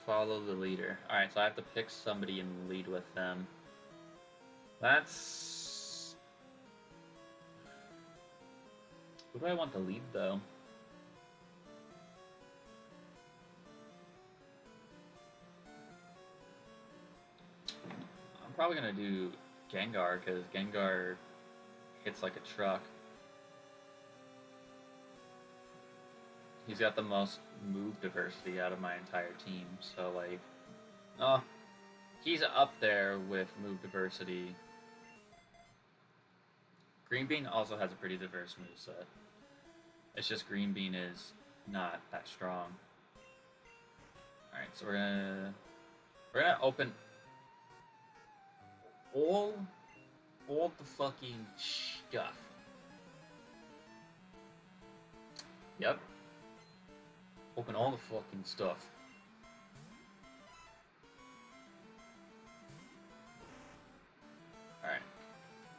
Follow the leader. Alright, so I have to pick somebody and lead with them. That's... Who do I want to lead, though? I'm probably going to do Gengar, because Gengar hits like a truck. He's got the most move diversity out of my entire team, so like, he's up there with move diversity. Green Bean also has a pretty diverse moveset. It's just green bean is not that strong. All right, so we're gonna open all the fucking stuff. Yep. Open all the fucking stuff. Alright.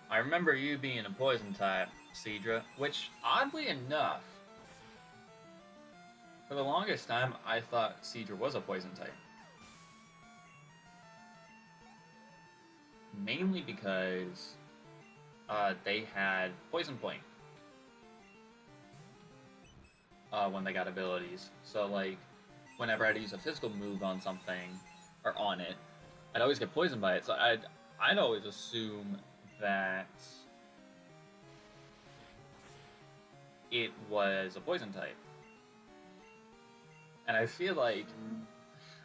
I remember you being a poison type, Cedra, which, oddly enough, for the longest time, I thought Cedra was a poison type. Mainly because they had Poison Point when they got abilities. So, like, whenever I'd use a physical move on something, or on it, I'd always get poisoned by it. So I'd always assume that it was a poison type. And I feel like,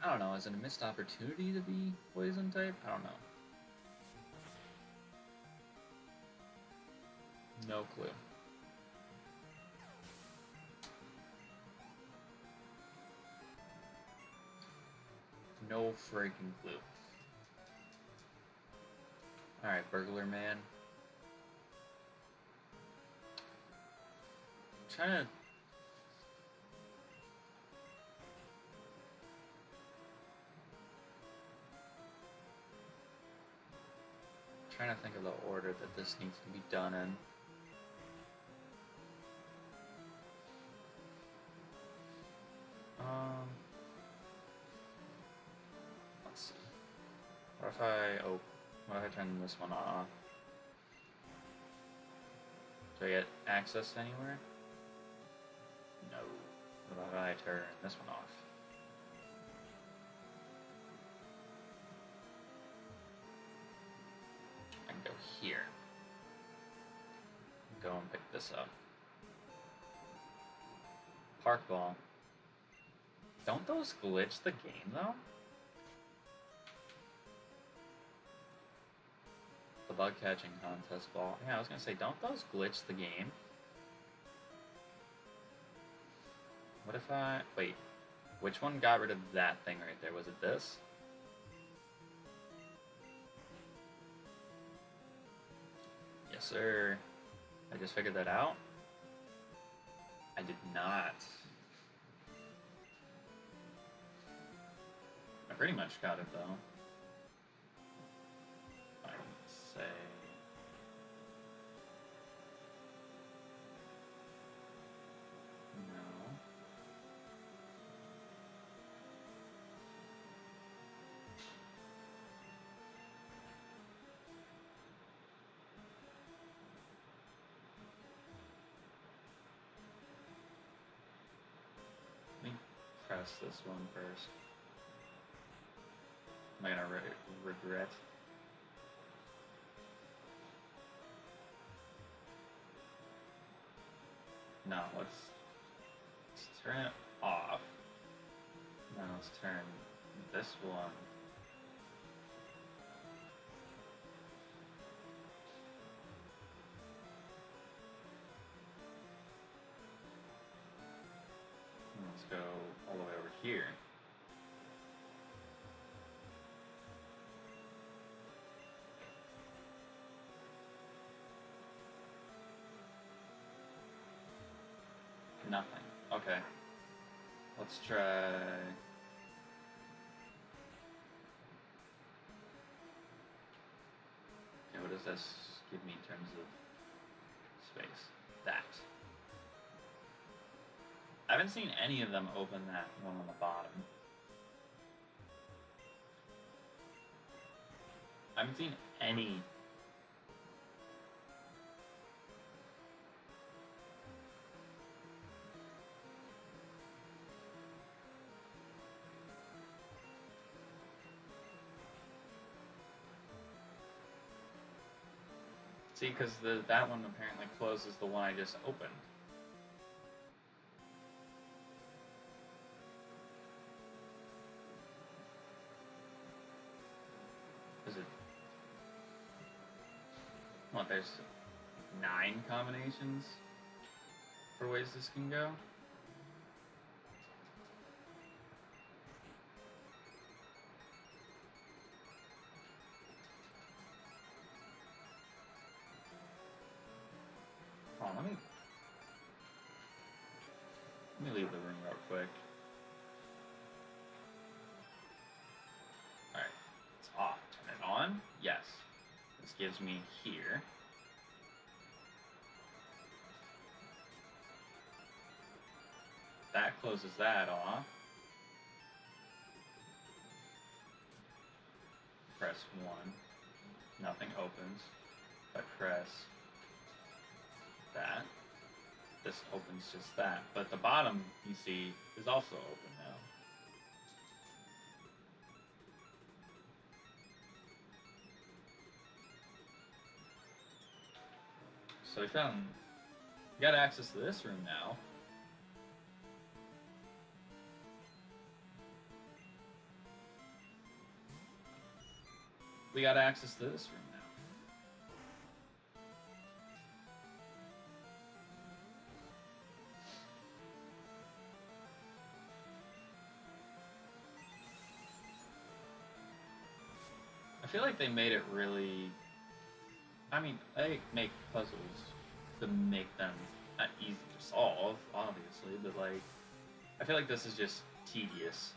I don't know, is it a missed opportunity to be poison type? I don't know. No clue. No freaking clue. Alright, Burglar Man. I'm trying to think of the order that this needs to be done in. Let's see. What if I turn this one off? Do I get access anywhere? No. What if I turn this one off? I can go here. Go and pick this up. Park ball. Don't those glitch the game, though? The bug catching contest ball. Yeah, I was gonna say, don't those glitch the game? What if I... Wait. Which one got rid of that thing right there? Was it this? Yes, sir. I just figured that out. I did not. I pretty much got it, though. I would say... No. Let me press this one first. Am I gonna regret? No, let's turn it off. Now let's turn this one. And let's go all the way over here. Nothing. Okay. Let's try... Okay, what does this give me in terms of space? That. I haven't seen any of them open that one on the bottom. I haven't seen any. See, because that one apparently closes the one I just opened. Is it? What, there's 9 combinations? for ways this can go. Hold on, let me leave the room real quick. Alright, it's off. Turn it on. Yes. This gives me here. That closes that off. Press 1. Nothing opens. If I press that, this opens just that. But the bottom, you see, is also open now. So we got access to this room now. We got access to this room now. I feel like they made it really... I mean, they make puzzles to make them not easy to solve, obviously, but like, I feel like this is just tedious.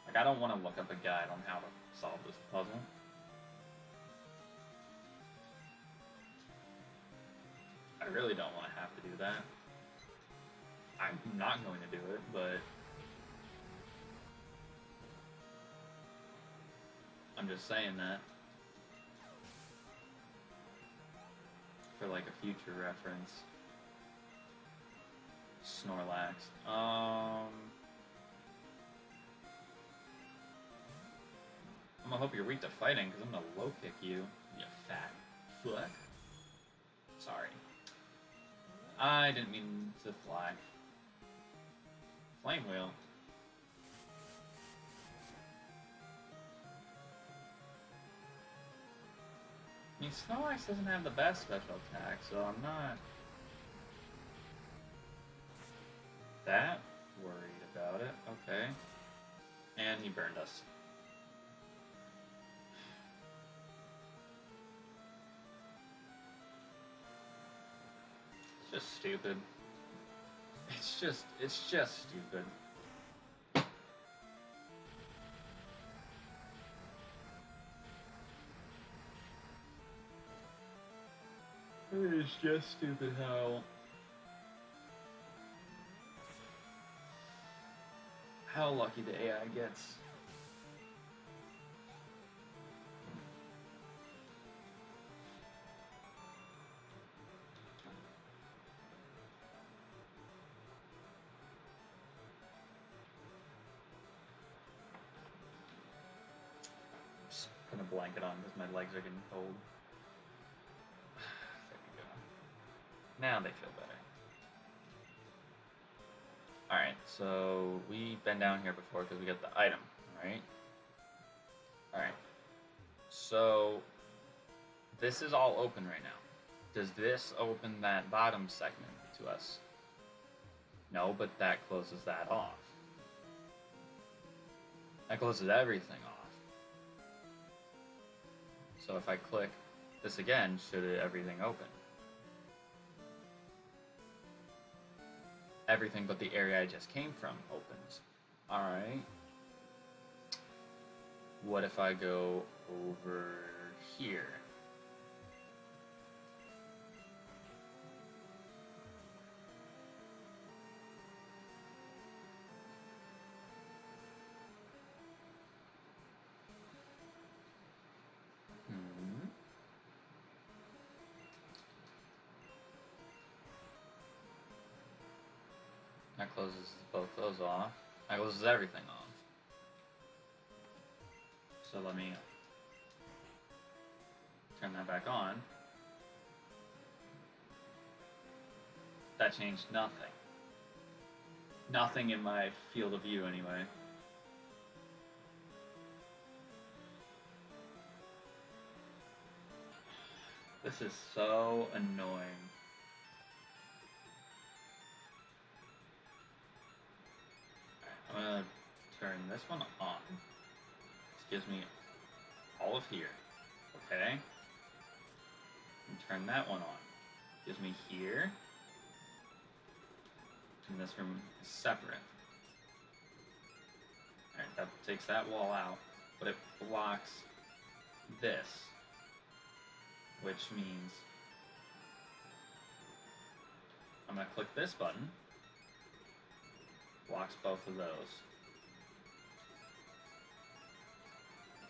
Like, I don't want to look up a guide on how to solve this puzzle. I really don't want to have to do that. I'm not going to do it, but I'm just saying that for like a future reference. Snorlax. I'm gonna hope you're weak to fighting, because I'm gonna low kick you, you fat fuck. Sorry. I didn't mean to fly. Flame wheel. I mean, Snorlax doesn't have the best special attack, so I'm not that worried about it. Okay. And he burned us. It's just stupid. It's just stupid. It's just stupid how lucky the AI gets. Just put a blanket on because my legs are getting cold. Now they feel better. Alright, so we've been down here before because we got the item, right? Alright. So this is all open right now. Does this open that bottom segment to us? No, but that closes that off. That closes everything off. So if I click this again, should everything open? Everything but the area I just came from opens. Alright. What if I go over here? That closes both those off. That closes everything off. So let me turn that back on. That changed nothing. Nothing in my field of view anyway. This is so annoying. gives me all of here. Okay? And turn that one on. Gives me here. And this room is separate. Alright, that takes that wall out, but it blocks this. Which means I'm going to click this button. Blocks both of those.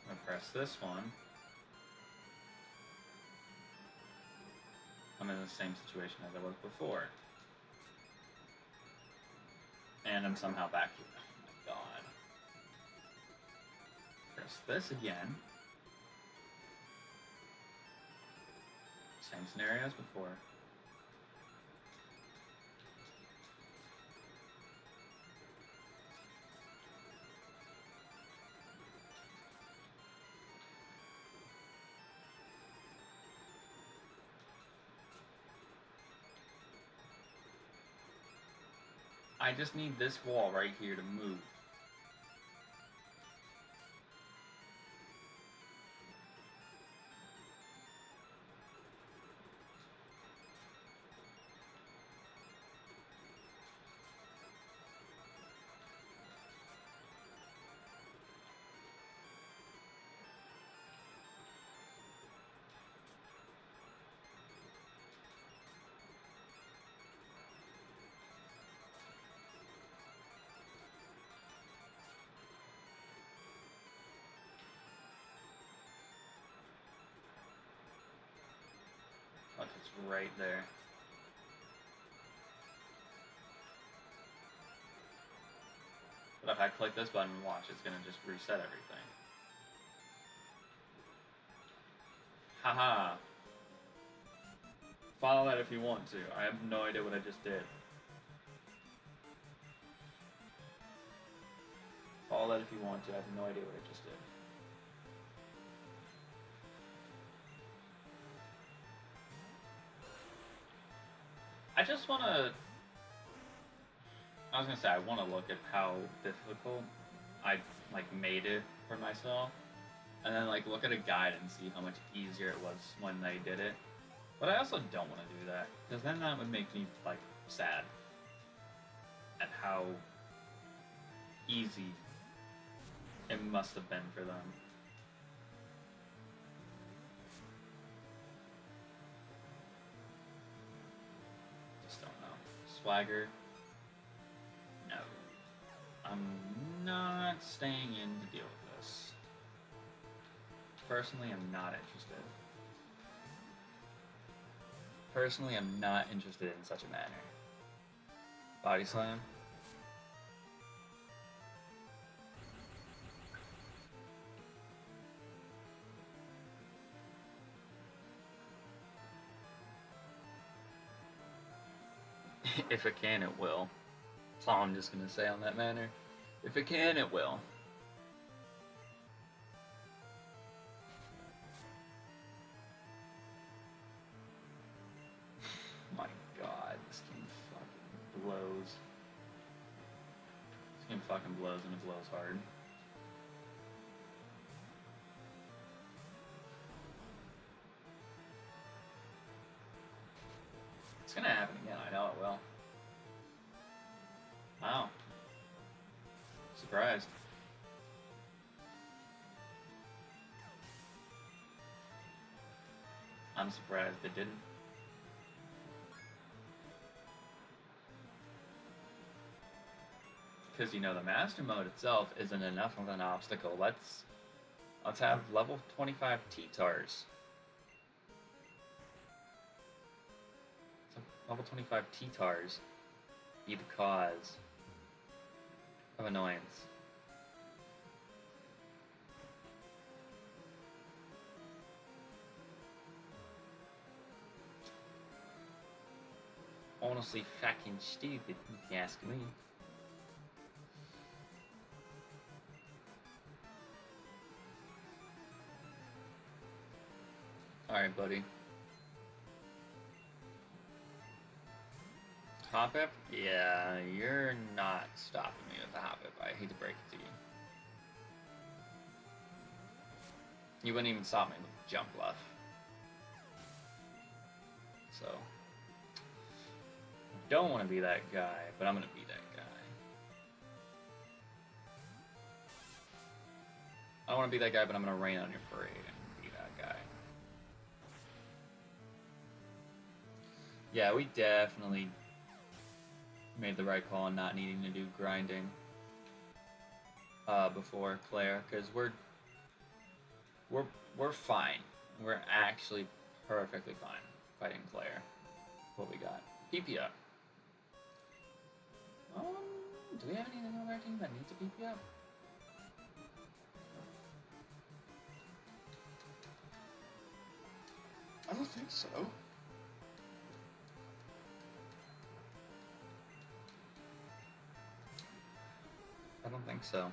I'm going to press this one. I'm in the same situation as I was before. And I'm somehow back here. Oh my god. Press this again. Same scenario as before. I just need this wall right here to move. Look, it's right there. But if I click this button and watch, it's gonna just reset everything. Haha. Follow that if you want to. I have no idea what I just did. Follow that if you want to. I have no idea what I just did. I just want to... I was going to say, I want to look at how difficult I, made it for myself. And then, look at a guide and see how much easier it was when they did it. But I also don't want to do that. Because then that would make me, sad. At how easy it must have been for them. Swagger. No. I'm not staying in to deal with this. Personally, I'm not interested. Personally, I'm not interested in such a manner. Body slam. If it can, it will. That's all I'm just gonna say on that matter. If it can, it will. My god, this game fucking blows. This game fucking blows, and it blows hard. It's gonna happen again, I know it will. Wow. Surprised. I'm surprised it didn't. Because, the master mode itself isn't enough of an obstacle. Let's have level 25 T-Tars. Level 25 T-Tars be the cause of annoyance. Honestly fucking stupid, if you ask me. Alright, buddy. Hop up? Yeah, you're not stopping me with the hop up. I hate to break it to you. You wouldn't even stop me with jump left. So, I don't want to be that guy, but I'm going to be that guy. I don't want to be that guy, but I'm going to rain on your parade and be that guy. Yeah, we definitely made the right call on not needing to do grinding before Claire, because we're fine. We're actually perfectly fine fighting Claire. What we got? PP up. Do we have anything on our team that needs a PP up? I don't think so. I don't think so.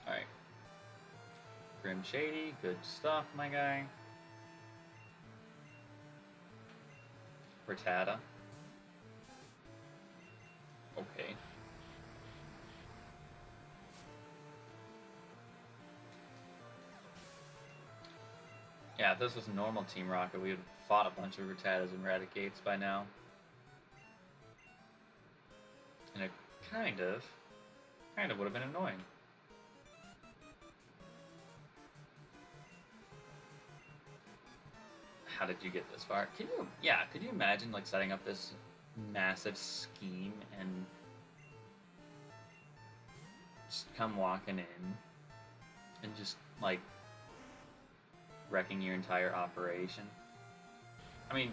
Alright. Grim Shady, good stuff, my guy. Rattata. Okay. Yeah, if this was normal Team Rocket, we would have fought a bunch of Rattatas and Raticates by now. And it kind of would have been annoying. How did you get this far? Could you imagine like setting up this massive scheme and just come walking in and just like wrecking your entire operation? I mean,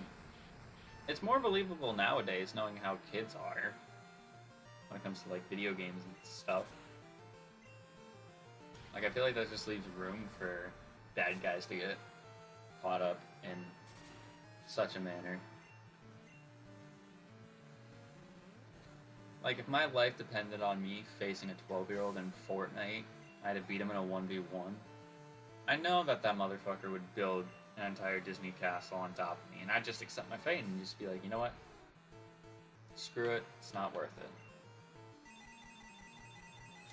it's more believable nowadays knowing how kids are when it comes to like video games and stuff. Like, I feel like that just leaves room for bad guys to get caught up in such a manner. Like, if my life depended on me facing a 12-year-old in Fortnite, I had to beat him in a 1v1. I know that motherfucker would build an entire Disney castle on top of me, and I'd just accept my fate and just be like, you know what? Screw it, it's not worth it.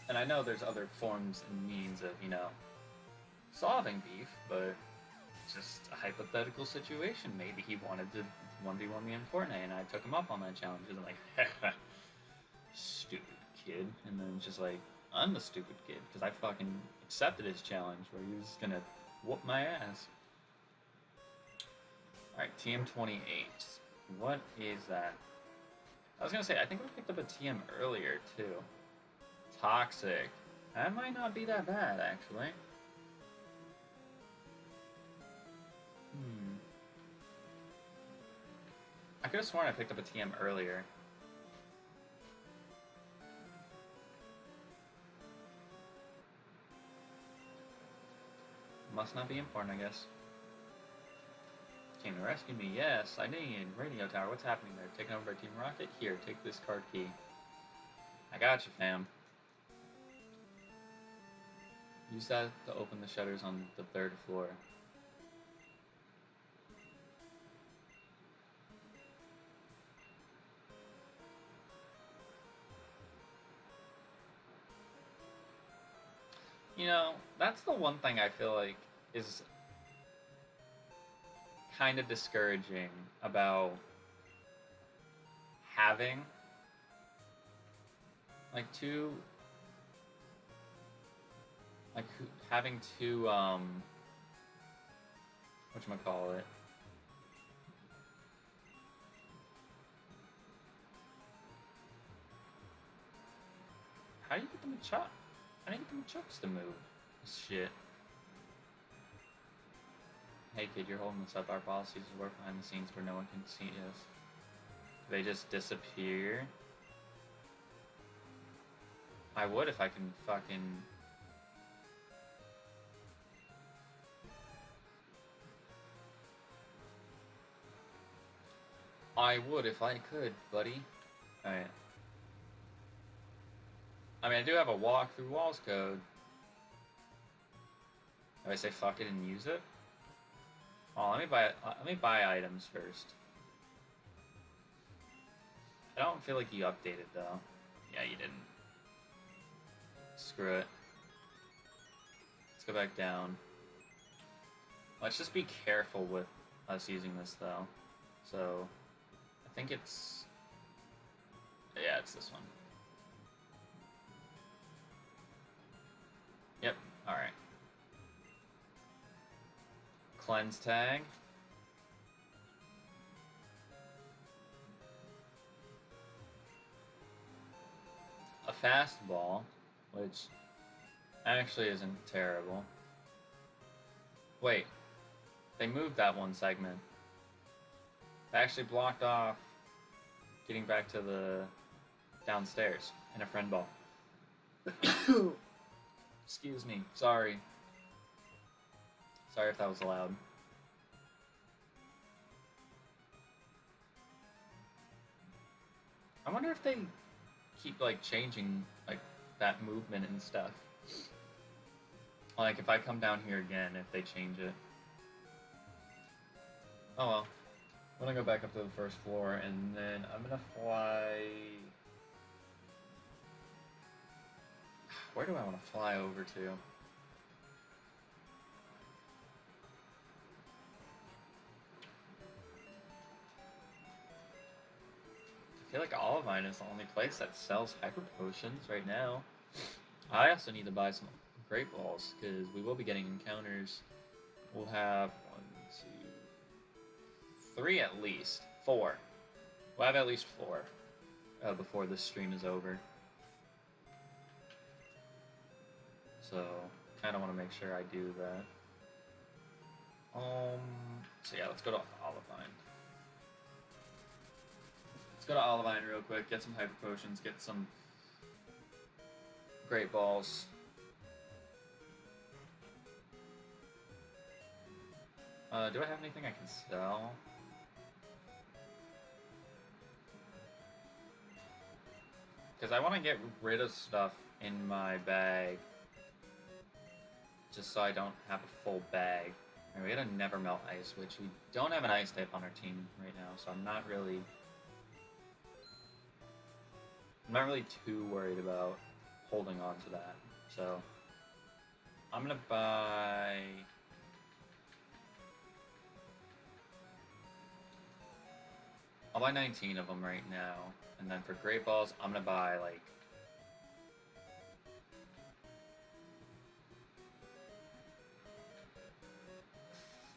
And I know there's other forms and means of, you know, solving beef, but it's just a hypothetical situation. Maybe he wanted to 1v1 me in Fortnite, and I took him up on that challenge, and I'm like, stupid kid. And then it's just like, I'm the stupid kid, because I fucking accepted his challenge, where he was gonna whoop my ass. Alright, TM28. What is that? I was gonna say, I think we picked up a TM earlier, too. Toxic. That might not be that bad, actually. I could have sworn I picked up a TM earlier. Must not be important, I guess. Came to rescue me, yes, I need. Radio tower, what's happening there? Taken over by Team Rocket? Here, take this card key. I got you, fam. Use that to open the shutters on the 3rd floor. You know, that's the one thing I feel like is kind of discouraging about having like two whatchamacallit, how do you get them to chop? How do you get them chucks to move? Shit. Hey kid, you're holding this up. Our policies work behind the scenes where no one can see us. They just disappear. I would if I can fucking... I would if I could, buddy. Alright. I mean, I do have a walk through walls code. Do I say fuck it and use it? Oh, let me buy items first. I don't feel like you updated though. Yeah, you didn't. Screw it. Let's go back down. Let's just be careful with us using this though. So, I think it's... Yeah, it's this one. Yep, alright. Cleanse tag. A fastball, which actually isn't terrible. Wait, they moved that one segment. They actually blocked off getting back to the downstairs in a friend ball. Excuse me, sorry. Sorry if that was loud. I wonder if they keep like changing like that movement and stuff. Like if I come down here again, if they change it. Oh well. I'm gonna go back up to the first floor and then I'm gonna fly. Where do I want to fly over to? I feel like Olivine is the only place that sells hyper potions right now. I also need to buy some great balls because we will be getting encounters. We'll have 1, 2, 3 at least. 4. We'll have at least 4 before this stream is over. So, kind of want to make sure I do that. So yeah, let's go to Olivine. Let's go to Olivine real quick, get some hyper potions, get some great balls. Do I have anything I can sell? Because I want to get rid of stuff in my bag, just so I don't have a full bag. Right, we got a never melt ice, which we don't have an ice type on our team right now, so I'm not really too worried about holding on to that. So I'm gonna buy I'll buy 19 of them right now, and then for great balls I'm gonna buy like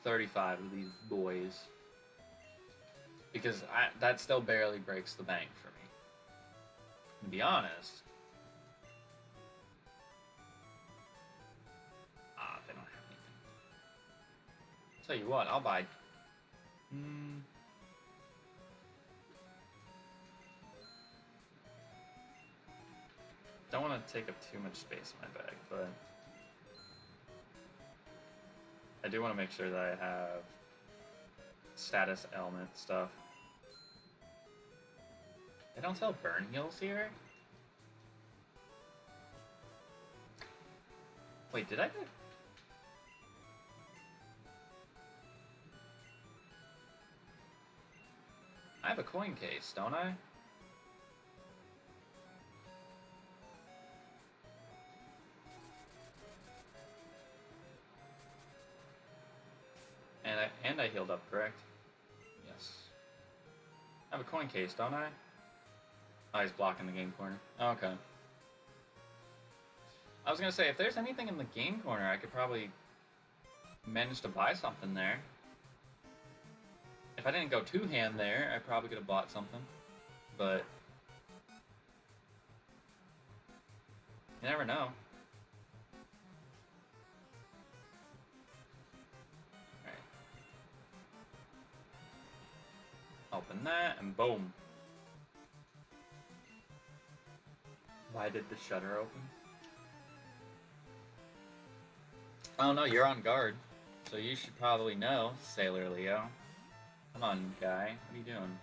35 of these boys, because that still barely breaks the bank for me. To be honest, they don't have anything. Tell you what, I'll buy. Don't want to take up too much space in my bag, but I do want to make sure that I have status element stuff. They don't sell burn heals here? Wait, did I get... I have a coin case, don't I? And I healed up, correct? Yes. I have a coin case, don't I? Oh, he's blocking the game corner. Oh, okay. I was gonna say, if there's anything in the game corner, I could probably manage to buy something there. If I didn't go two-hand there, I probably could have bought something. But you never know. Open that, and boom. Why did the shutter open? Oh no, you're on guard. So you should probably know, Sailor Leo. Come on, guy. What are you doing?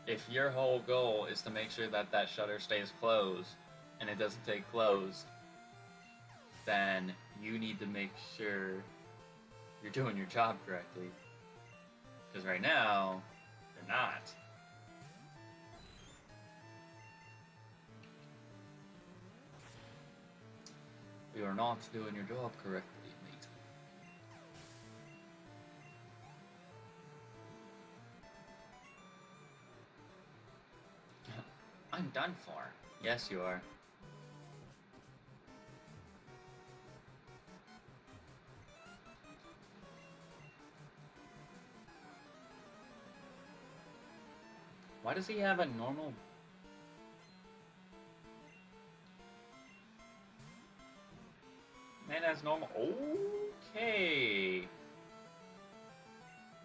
If your whole goal is to make sure that that shutter stays closed, and it doesn't take closed, then you need to make sure you're doing your job correctly. Because right now, you're not. You are not doing your job correctly, mate. I'm done for. Yes, you are. Why does he have a normal... Man has normal... Okay.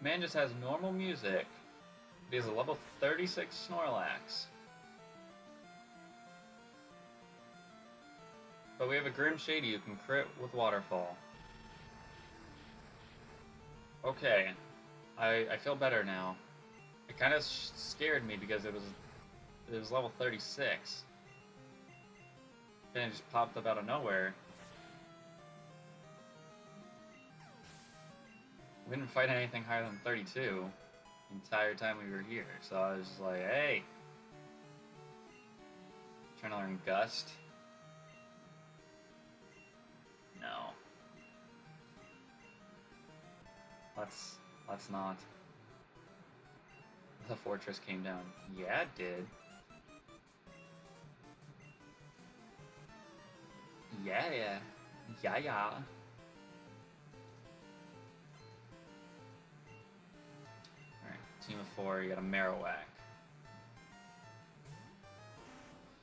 Man just has normal music. He has a level 36 Snorlax. But we have a Grim Shady who can crit with Waterfall. Okay. I feel better now. It kind of scared me because it was level 36. Then it just popped up out of nowhere. We didn't fight anything higher than 32 the entire time we were here, so I was just like, hey. Trying to learn Gust. No. Let's not. The fortress came down. Yeah, it did. Yeah. Alright, team of 4, you got a Marowak.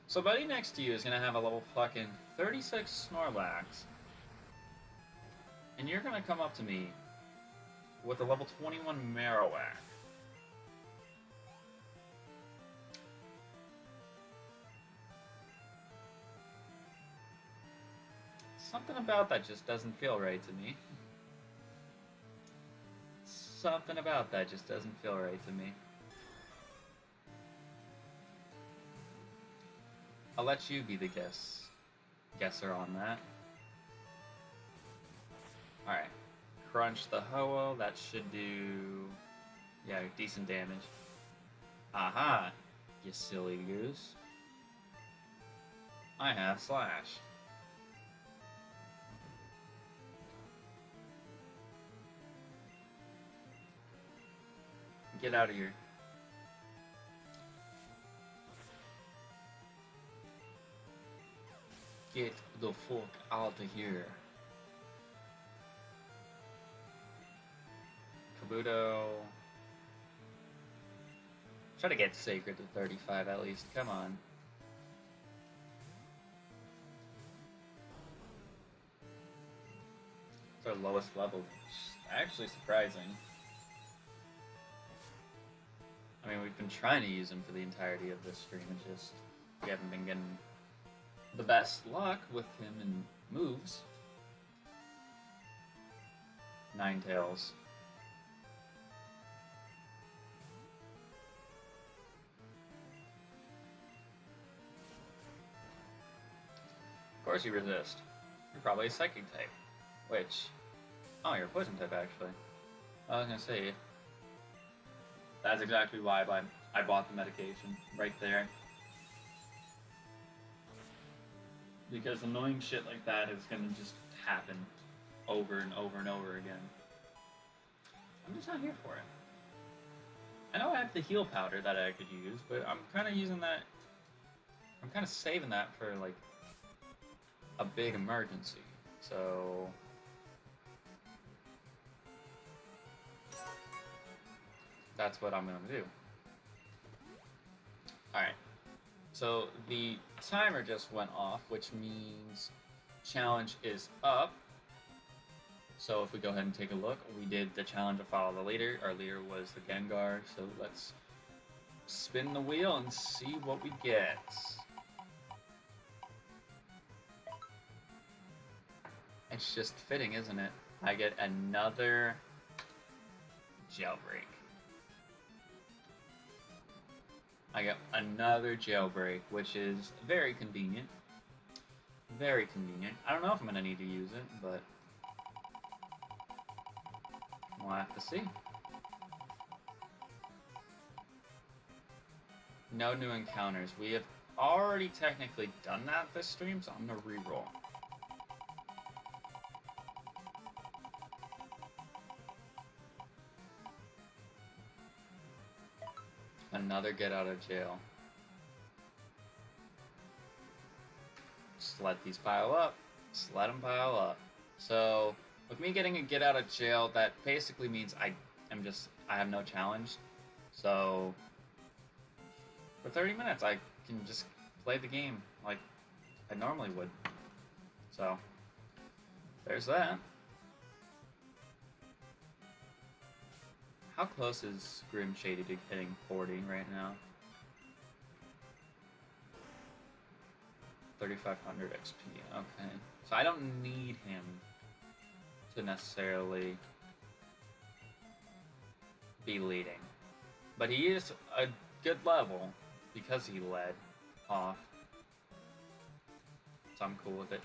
So buddy next to you is gonna have a level fucking 36 Snorlax. And you're gonna come up to me with a level 21 Marowak. Something about that just doesn't feel right to me. Something about that just doesn't feel right to me. I'll let you be the guesser on that. Alright. Crunch the Ho-Oh, that should do... yeah, decent damage. Aha! You silly goose. I have Slash. Get out of here. Get the fuck out of here. Kabuto. Try to get Sacred to 35 at least. Come on. It's our lowest level. Actually surprising. I mean, we've been trying to use him for the entirety of this stream, it's just we haven't been getting the best luck with him and moves. Ninetales. Of course you resist. You're probably a Psychic type. Which... oh, you're a Poison type, actually. I was gonna say... that's exactly why I bought the medication, right there. Because annoying shit like that is gonna just happen over and over and over again. I'm just not here for it. I know I have the heal powder that I could use, but I'm kind of using that... I'm kind of saving that for, like, a big emergency. So... that's what I'm going to do. Alright. So the timer just went off, which means challenge is up. So if we go ahead and take a look, we did the challenge of follow the leader. Our leader was the Gengar, so let's spin the wheel and see what we get. It's just fitting, isn't it? I get another jailbreak. I got another jailbreak, which is very convenient Very convenient. I don't know if I'm gonna need to use it, but we'll have to see. No new encounters. We have already technically done that this stream, so I'm gonna reroll. Another get out of jail. Just let these pile up. Just let them pile up. So, with me getting a get out of jail, that basically means I have no challenge. So, for 30 minutes, I can just play the game like I normally would. So, there's that. How close is Grim Shady to hitting 40 right now? 3,500 XP, okay. So I don't need him to necessarily be leading. But he is a good level because he led off. So I'm cool with it.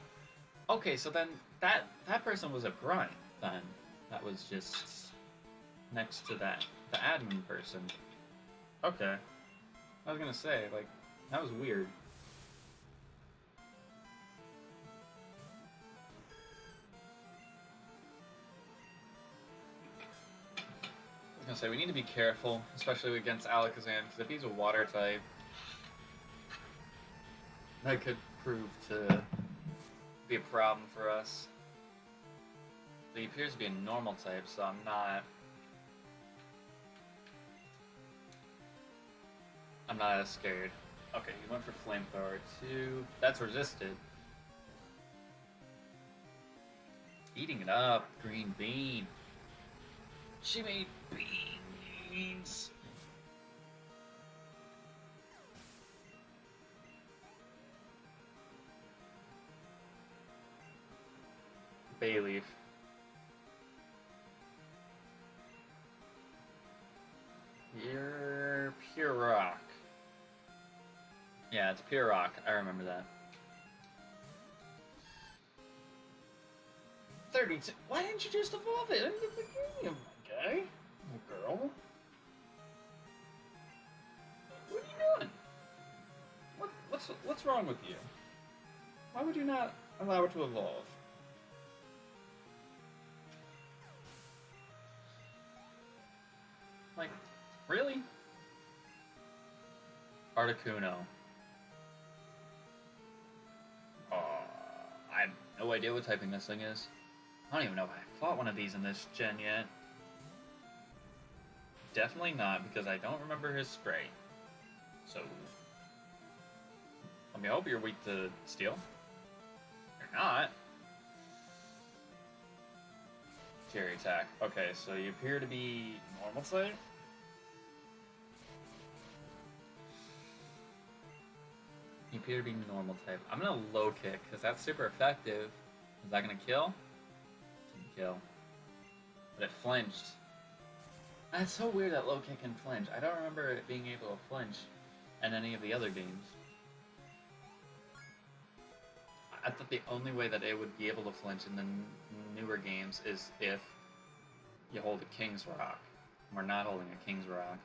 Okay, so then that person was a grunt then. That was just next to that, the admin person. Okay. I was gonna say, like, that was weird. I was gonna say, we need to be careful, especially against Alakazam, because if he's a water type, that could prove to be a problem for us. But he appears to be a normal type, so I'm not as scared. Okay, he went for Flamethrower too. That's resisted. Eating it up, Green Bean. She made beans. Bayleaf. You're pure rock. Yeah, it's pure rock. I remember that. 32. Why didn't you just evolve it into the game, guy? Girl. What are you doing? What's wrong with you? Why would you not allow it to evolve? Like, really? Articuno. I have no idea what typing this thing is. I don't even know if I fought one of these in this gen yet. Definitely not, because I don't remember his spray. So, let me hope you're weak to steel. You're not. Fairy attack. Okay, so you appear to be normal type? You appear to be normal type. I'm gonna low kick, because that's super effective. Is that gonna kill? Didn't kill. But it flinched. That's so weird that low kick can flinch. I don't remember it being able to flinch in any of the other games. I thought the only way that it would be able to flinch in the newer games is if you hold a King's Rock. We're not holding a King's Rock.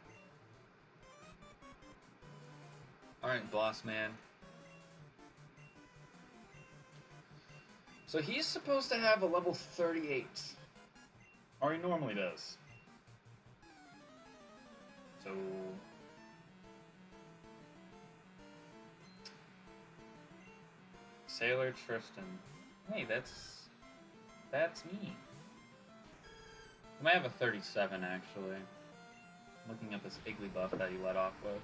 Alright, Boss Man. So he's supposed to have a level 38. Or he normally does. So... Sailor Tristan. Hey, that's me. I might have a 37, actually. Looking at this Igglybuff that he let off with.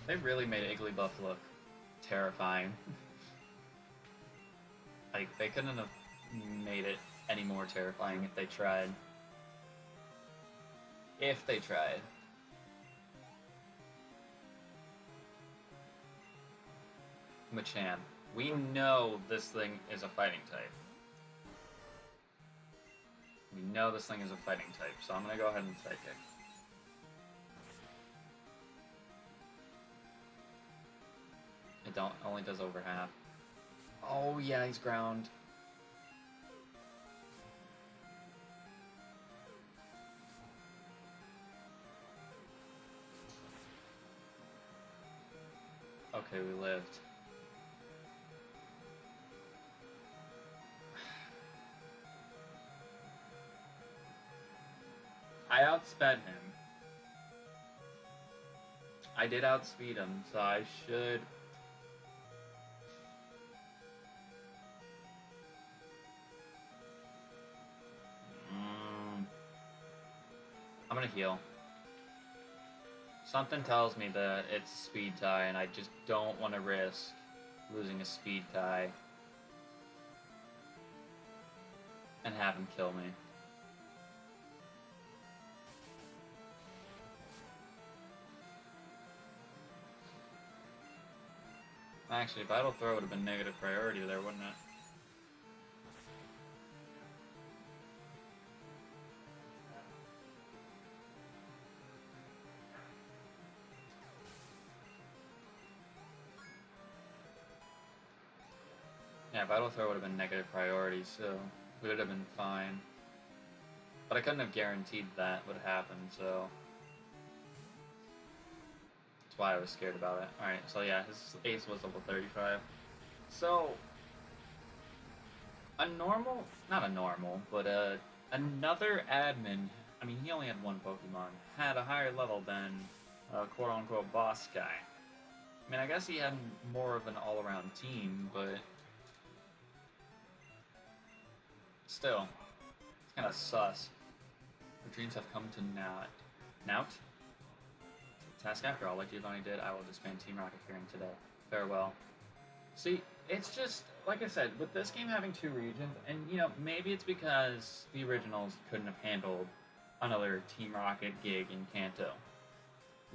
They really made Igglybuff look terrifying. Like, they couldn't have made it any more terrifying if they tried. If they tried. Machamp. We know this thing is a fighting type. We know this thing is a fighting type, so I'm gonna go ahead and Psychic. It only does over half. Oh yeah, he's ground. Okay, we lived. I outsped him. I did outspeed him, so I should... I'm gonna heal. Something tells me that it's a speed tie, and I just don't want to risk losing a speed tie and have him kill me. Actually, Vital Throw would have been negative priority there, wouldn't it? Yeah, Vital Throw would have been negative priority, so we would have been fine. But I couldn't have guaranteed that would happen, so... That's why I was scared about it. Alright, so yeah, his ace was level 35. So... another admin, I mean, he only had one Pokemon, had a higher level than a quote-unquote boss guy. I mean, I guess he had more of an all-around team, but... Still, it's kind of sus. Your dreams have come to Nout? Task after all, like Giovanni did, I will disband Team Rocket fearing today. Farewell. See, it's just, like I said, with this game having 2 regions, and, you know, maybe it's because the originals couldn't have handled another Team Rocket gig in Kanto.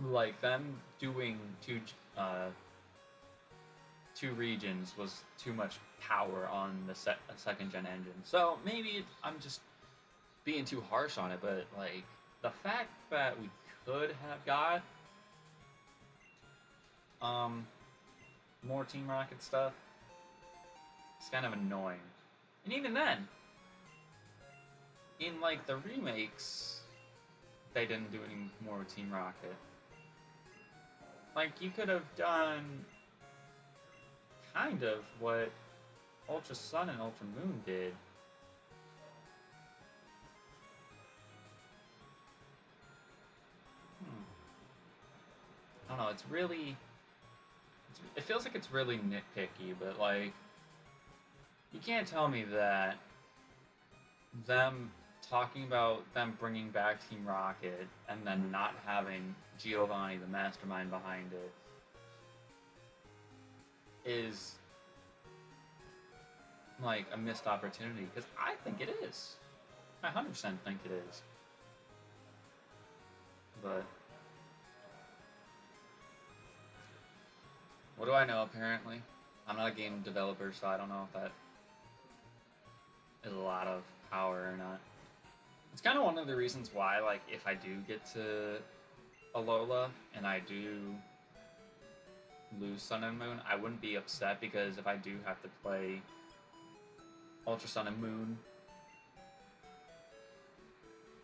Like, them doing two regions was too much power on the second-gen engine. So, maybe I'm just being too harsh on it, but, like, the fact that we could have got more Team Rocket stuff, it's kind of annoying. And even then, in, like, the remakes, they didn't do any more Team Rocket. Like, you could have done kind of what Ultra Sun and Ultra Moon did. I don't know, it's really... It feels like it's really nitpicky, but, like... You can't tell me that them talking about them bringing back Team Rocket and then not having Giovanni, the mastermind behind it, is like a missed opportunity, because I think it is. I 100% think it is. But what do I know, apparently? I'm not a game developer, so I don't know if that is a lot of power or not. It's kind of one of the reasons why, like, if I do get to Alola and I do lose Sun and Moon, I wouldn't be upset, because if I do have to play Ultra Sun and Moon,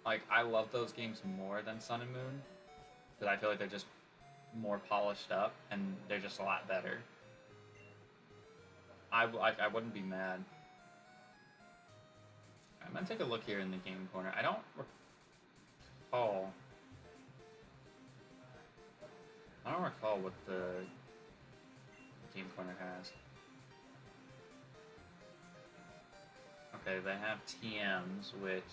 like, I love those games more than Sun and Moon, because I feel like they're just more polished up and they're just a lot better. I wouldn't be mad. I'm gonna take a look here in the game corner. I don't recall what the game corner has. Okay, they have TMs, which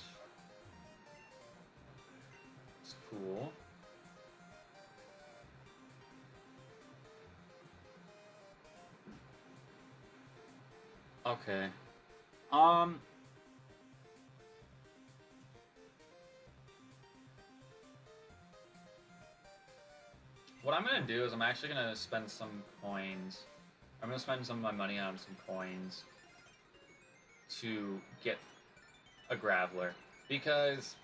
is cool. Okay. What I'm gonna do is I'm actually gonna spend some coins. I'm gonna spend some of my money on some coins to get a Graveler. Because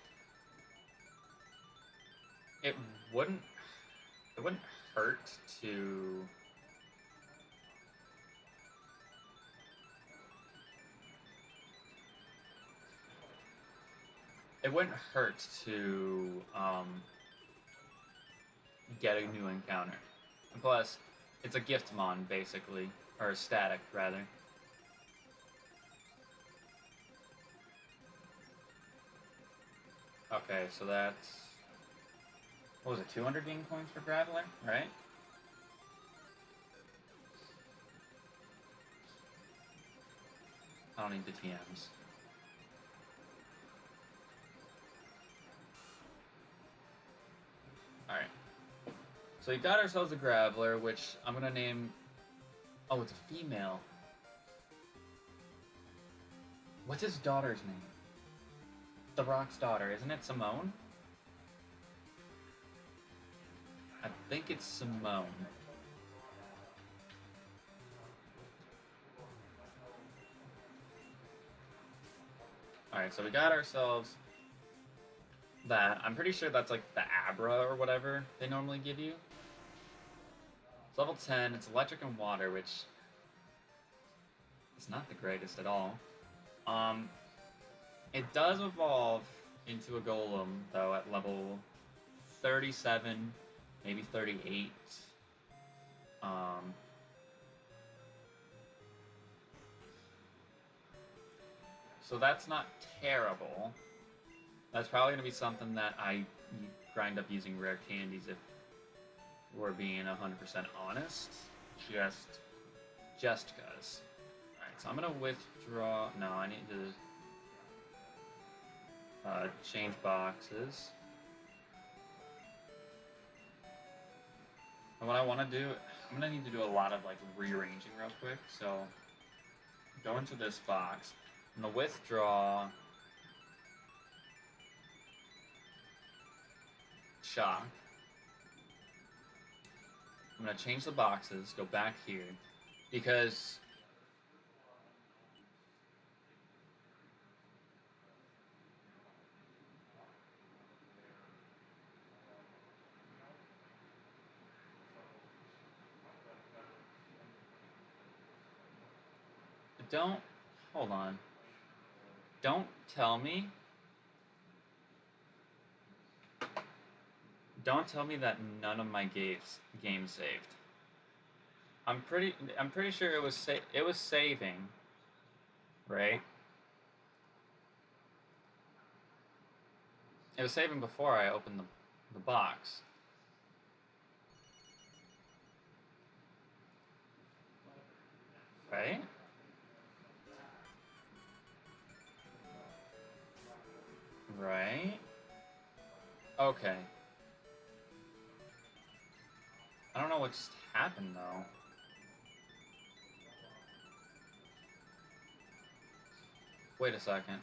it wouldn't hurt to get a new encounter. And plus, it's a gift mon, basically. Or a static, rather. Okay, so that's... What was it, 200 game points for Graveler, right? I don't need the TMs. Alright. So we got ourselves a Graveler, which I'm gonna name... Oh, it's a female. What's his daughter's name? The Rock's daughter, isn't it Simone? I think it's Simone. Alright, so we got ourselves that. I'm pretty sure that's like the Abra or whatever they normally give you. It's level 10, it's electric and water, which is not the greatest at all. It does evolve into a Golem, though, at level 37, maybe 38. So that's not terrible. That's probably going to be something that I grind up using rare candies if we're being 100% honest. Just cuz. Alright, so I'm going to withdraw... No, I need to change boxes. And what I want to do... I'm going to need to do a lot of like rearranging real quick. So, go into this box. I'm going to withdraw... Shock. I'm going to change the boxes, go back here, because hold on. Don't tell me that none of my games saved. I'm pretty sure it was saving, right? It was saving before I opened the box. Right? Right? Okay. I don't know what just happened, though. Wait a second.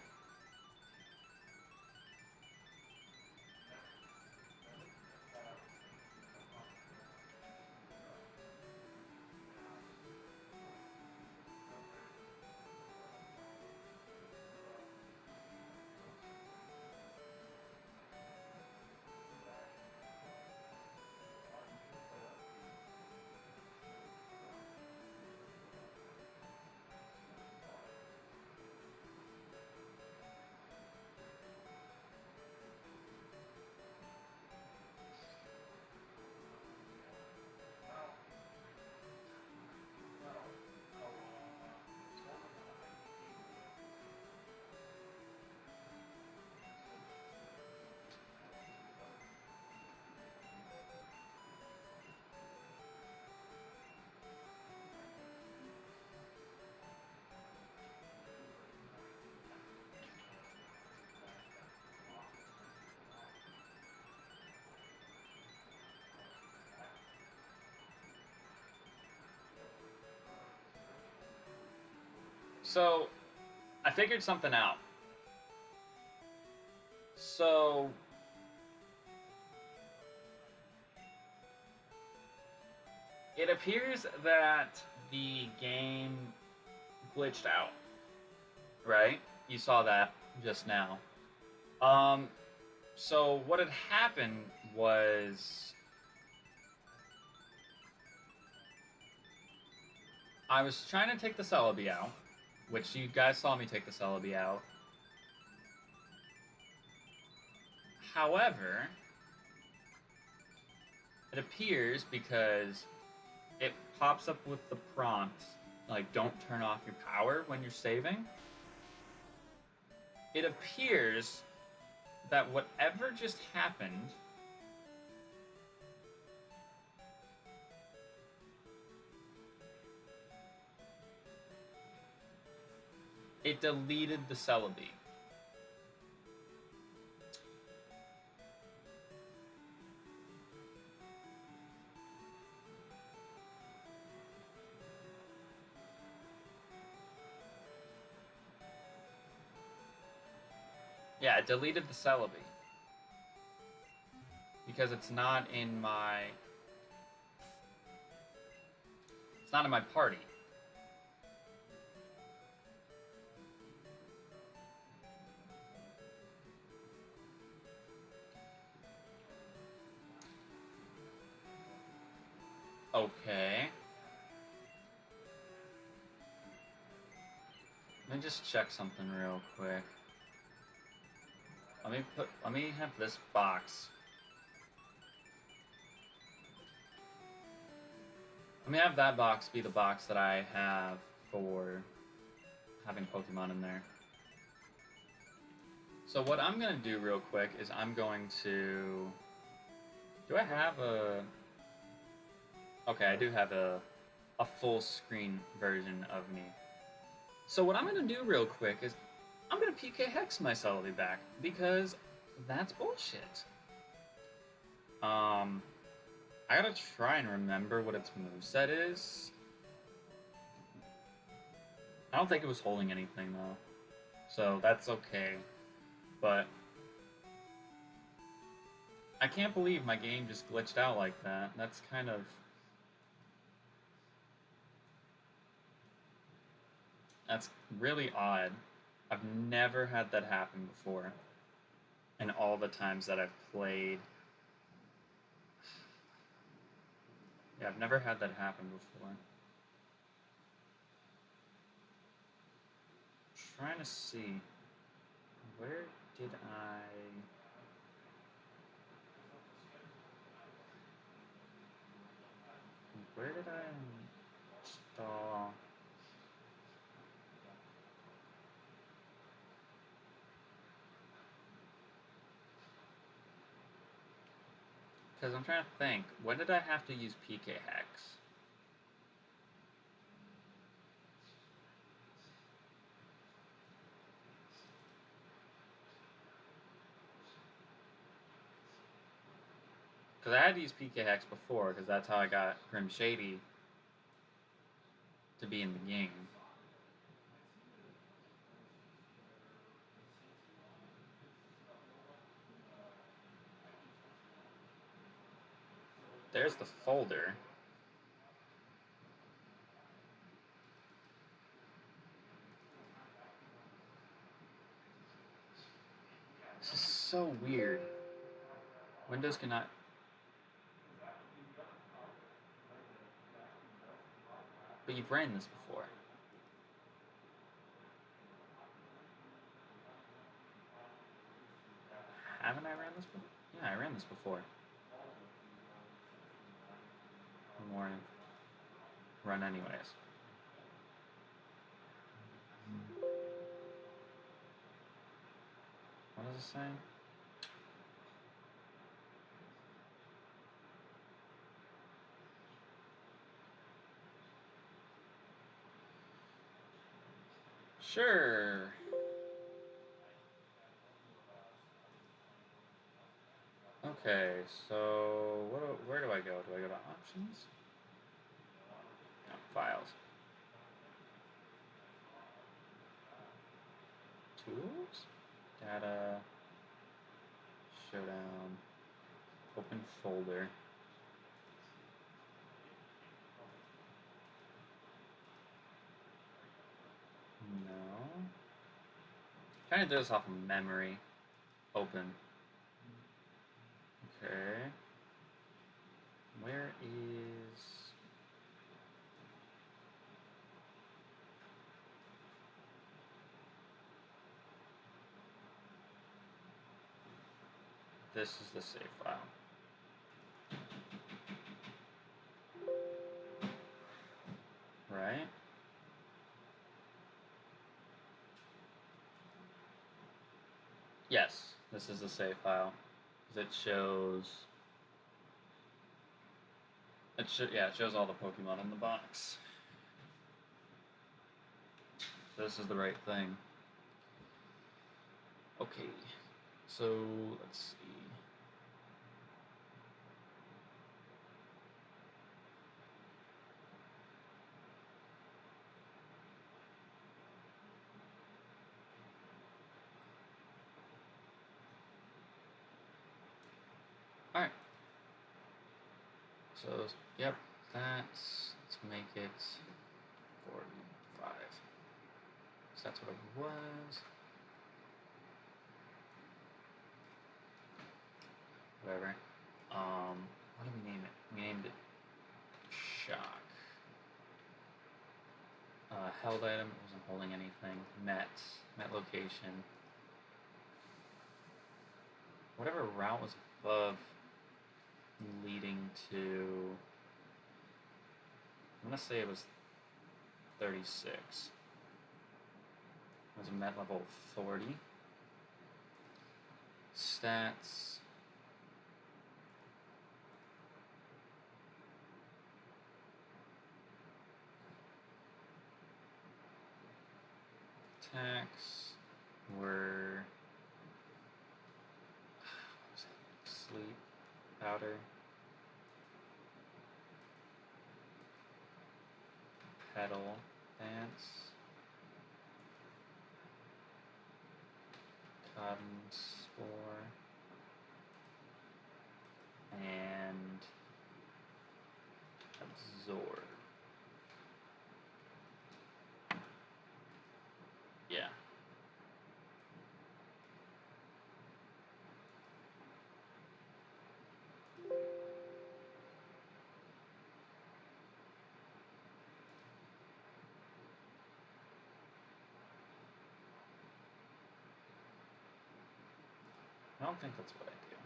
So, I figured something out. So, it appears that the game glitched out, right? You saw that just now. So what had happened was I was trying to take the Celebi out, which you guys saw me take the Celebi out. However, it appears because it pops up with the prompt, like, don't turn off your power when you're saving. It appears that whatever just happened it deleted the Celebi. Yeah, it deleted the Celebi. Because it's not in my... It's not in my party. Okay. Let me just check something real quick. Let me have this box. Let me have that box be the box that I have for having Pokemon in there. So what I'm gonna do real quick is I'm going to... Do I have a... Okay, I do have a full screen version of me. So what I'm gonna do real quick is I'm gonna PK Hex my Celebi back, because that's bullshit. I gotta try and remember what its moveset is. I don't think it was holding anything though, so that's okay. But I can't believe my game just glitched out like that. That's kind of... That's really odd. I've never had that happen before. In all the times that I've played. Yeah, I've never had that happen before. I'm trying to see. Where did I... Where did I install... Because I'm trying to think, when did I have to use PK Hex? Because I had to use PK Hex before, because that's how I got Grim Shady to be in the game. There's the folder. This is so weird. Windows cannot... But you've ran this before. Haven't I ran this before? Yeah, I ran this before. More run anyways. What does it say? Sure. Okay, so where do I go? Do I go to options? No, files. Tools? Data. Showdown. Open folder. No. Trying to do this off of memory. Open. Okay. Where is... This is the save file. Right? Yes, this is the save file. It shows... It shows all the Pokemon in the box. This is the right thing. Okay, so let's see. Alright. So, yep, let's make it 45. So that's what it was. Whatever. What did we name it? We named it Shock. Held item, wasn't holding anything. Met location. Whatever route was above leading to... I'm gonna say it was 36. It was a Met level 40. Stats... Attacks were sleep, powder, pedal, dance, cotton spore, and absorb. Yeah. I don't think that's what I do.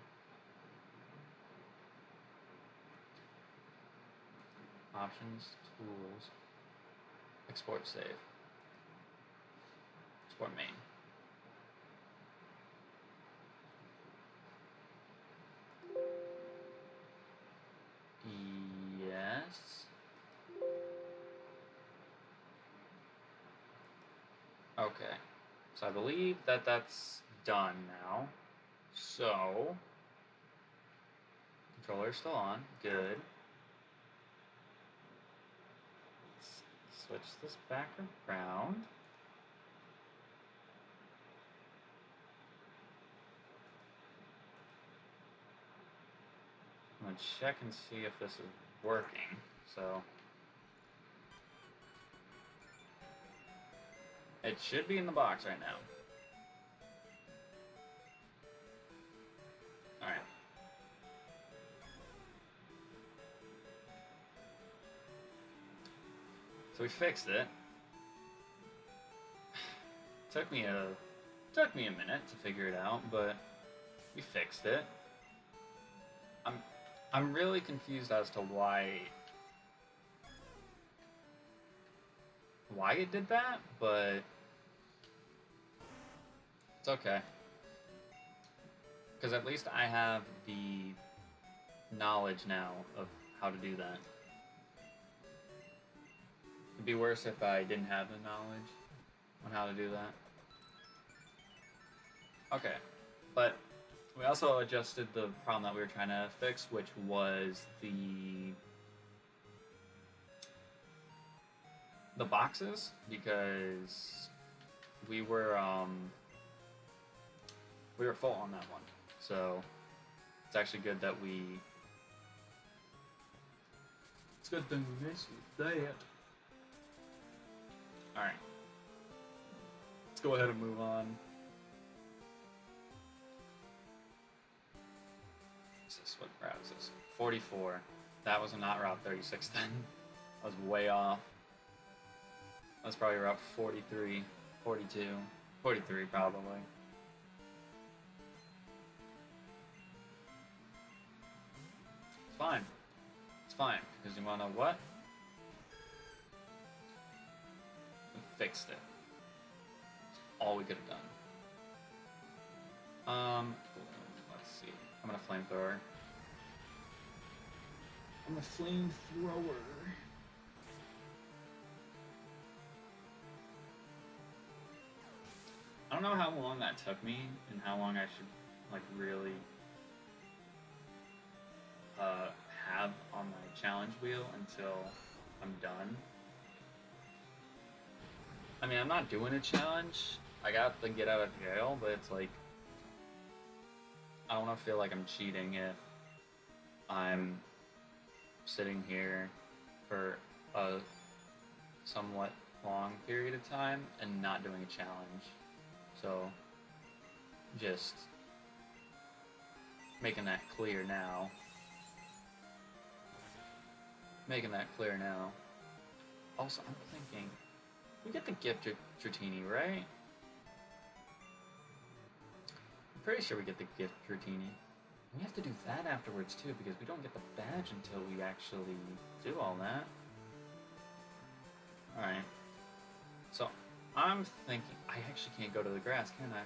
Options, tools, export save, export main. Yes. Okay. So I believe that that's done now. So, controller's still on. Good. Let's switch this back around. I'm gonna check and see if this is working. So, it should be in the box right now. Alright. So we fixed it. Took me a minute to figure it out, but we fixed it. I'm really confused as to why it did that, but it's okay. Because at least I have the knowledge now of how to do that. It'd be worse if I didn't have the knowledge on how to do that. Okay, but we also adjusted the problem that we were trying to fix, which was the boxes, because we were full on that one. So it's actually good that it's good thing we missed that. Alright. Let's go ahead and move on. this? What route is this? 44. That was not Route 36 then. I was way off. That's probably Route 43, 42, 43 probably. It's fine. It's fine, because you wanna know what? We fixed it. It's all we could have done. Let's see. I'm gonna flamethrower. I'm a flamethrower. I don't know how long that took me and how long I should like really have on my challenge wheel until I'm done. I mean, I'm not doing a challenge. I got the get out of jail, but it's like I don't want to feel like I'm cheating if I'm sitting here for a somewhat long period of time and not doing a challenge. So, just making that clear now. Making that clear now. Also, I'm thinking, we get the gift Dratini, right? I'm pretty sure we get the gift Dratini. We have to do that afterwards too, because we don't get the badge until we actually do all that. Alright. So, I'm thinking, I actually can't go to the grass, can I?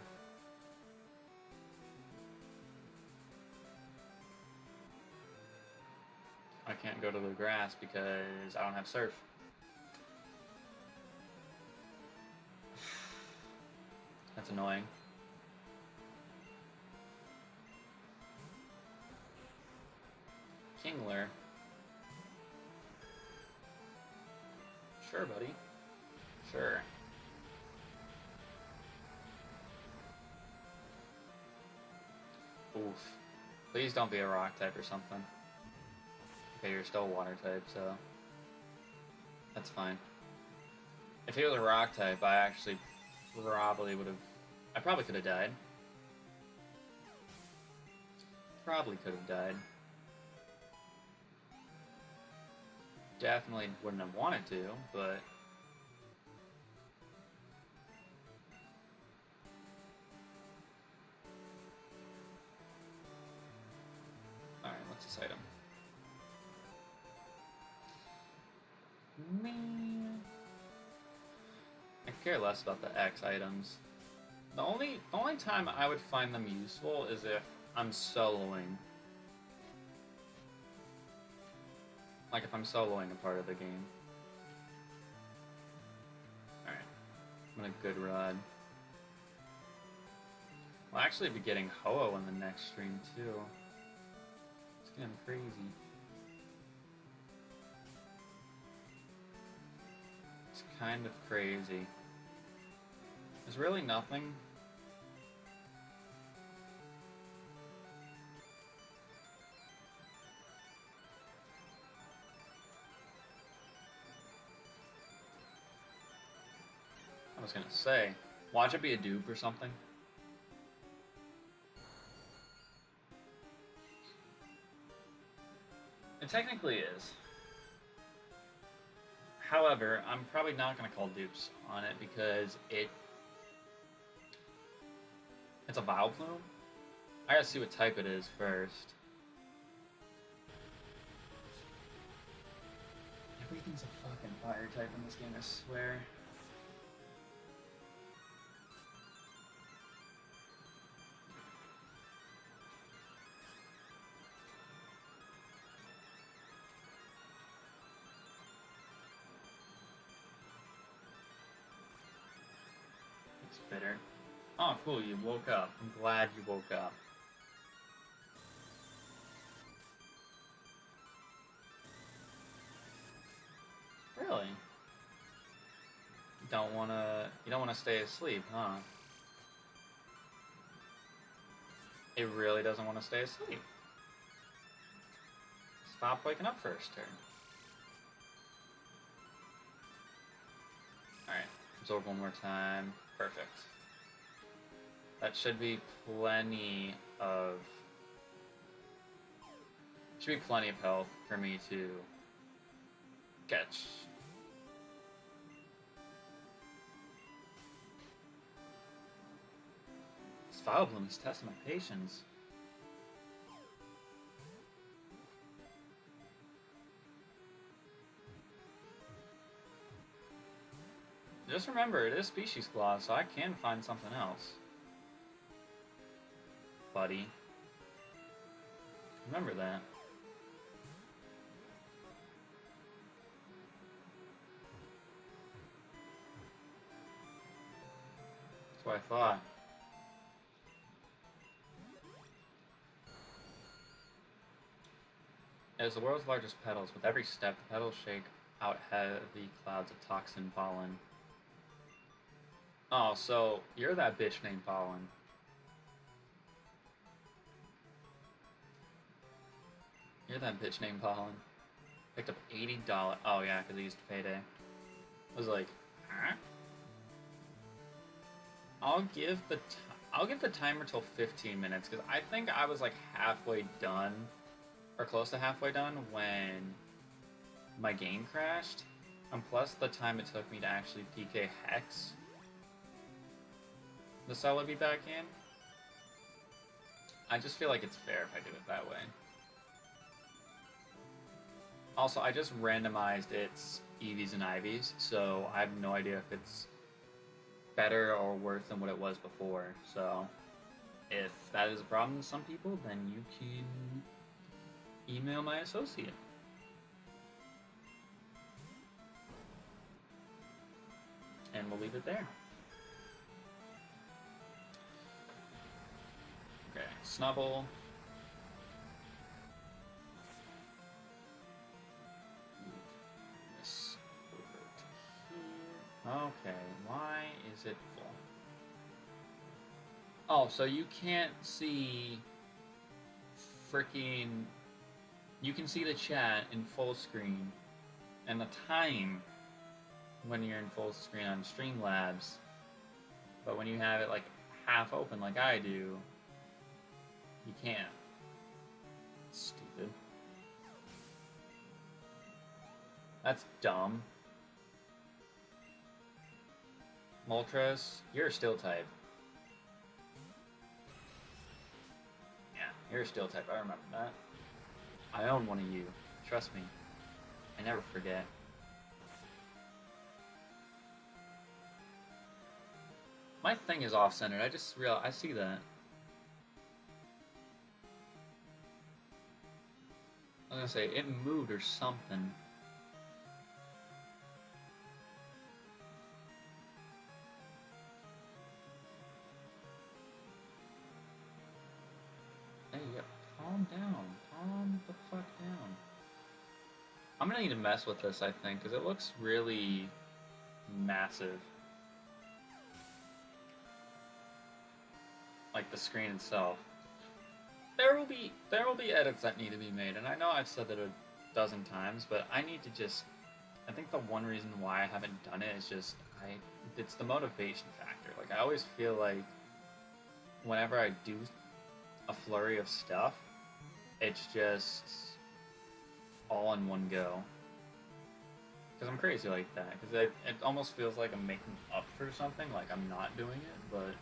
I can't go to the grass because I don't have surf. That's annoying. Kingler. Sure, buddy. Sure. Oof. Please don't be a rock type or something. Okay, you're still a water type, so that's fine. If he was a rock type, I actually probably would have... I probably could have died. Probably could have died. Definitely wouldn't have wanted to, but... Alright, what's this item? Man. I care less about the X items. The only time I would find them useful is if I'm soloing. Like if I'm soloing a part of the game. Alright. I'm gonna good rod. We'll actually be getting Ho-Oh in the next stream too. It's getting crazy. It's kind of crazy. There's really nothing. I was gonna say, watch it be a dupe or something. It technically is. However, I'm probably not gonna call dupes on it because it's a Vileplume. I gotta see what type it is first. Everything's a fucking fire type in this game, I swear. It's bitter. Oh, cool, you woke up. I'm glad you woke up. Really? You don't wanna stay asleep, huh? It really doesn't want to stay asleep. Stop waking up first turn. Alright, absorb one more time. Perfect. That should be plenty of Should be plenty of health for me to catch. This File Bloom is testing my patience. Just remember, it is species clause, so I can find something else. Buddy. Remember that. That's what I thought. As the world's largest petals, with every step, the petals shake out heavy clouds of toxin pollen. Oh, so you're that bitch named Pollen. You're that bitch named Pollen. Picked up $80. Oh yeah, because I used payday. I was like, huh? I'll give the timer till 15 minutes because I think I was like halfway done, or close to halfway done when my game crashed, and plus the time it took me to actually PK Hex the Celebi back in. I just feel like it's fair if I do it that way. Also, I just randomized its EVs and IVs, so I have no idea if it's better or worse than what it was before. So, if that is a problem to some people, then you can email my associate. And we'll leave it there. Okay, Snubble. This over to here. Okay, why is it full? Oh, so you can't see freaking... You can see the chat in full screen and the time when you're in full screen on Streamlabs, but when you have it like half open like I do, you can't. Stupid. That's dumb. Moltres, you're a steel type. Yeah, you're a steel type, I remember that. I own one of you. Trust me. I never forget. My thing is off-centered. I just realized. I see that. I was gonna say, it moved or something. Hey, yep. Calm down. Calm the fuck down. I'm gonna need to mess with this, I think, because it looks really massive. Like the screen itself. There will be edits that need to be made, and I know I've said that a dozen times, but I need to just... I think the one reason why I haven't done it is just it's the motivation factor. Like, I always feel like whenever I do a flurry of stuff, it's just all in one go. Because I'm crazy like that. Because it almost feels like I'm making up for something, like I'm not doing it, but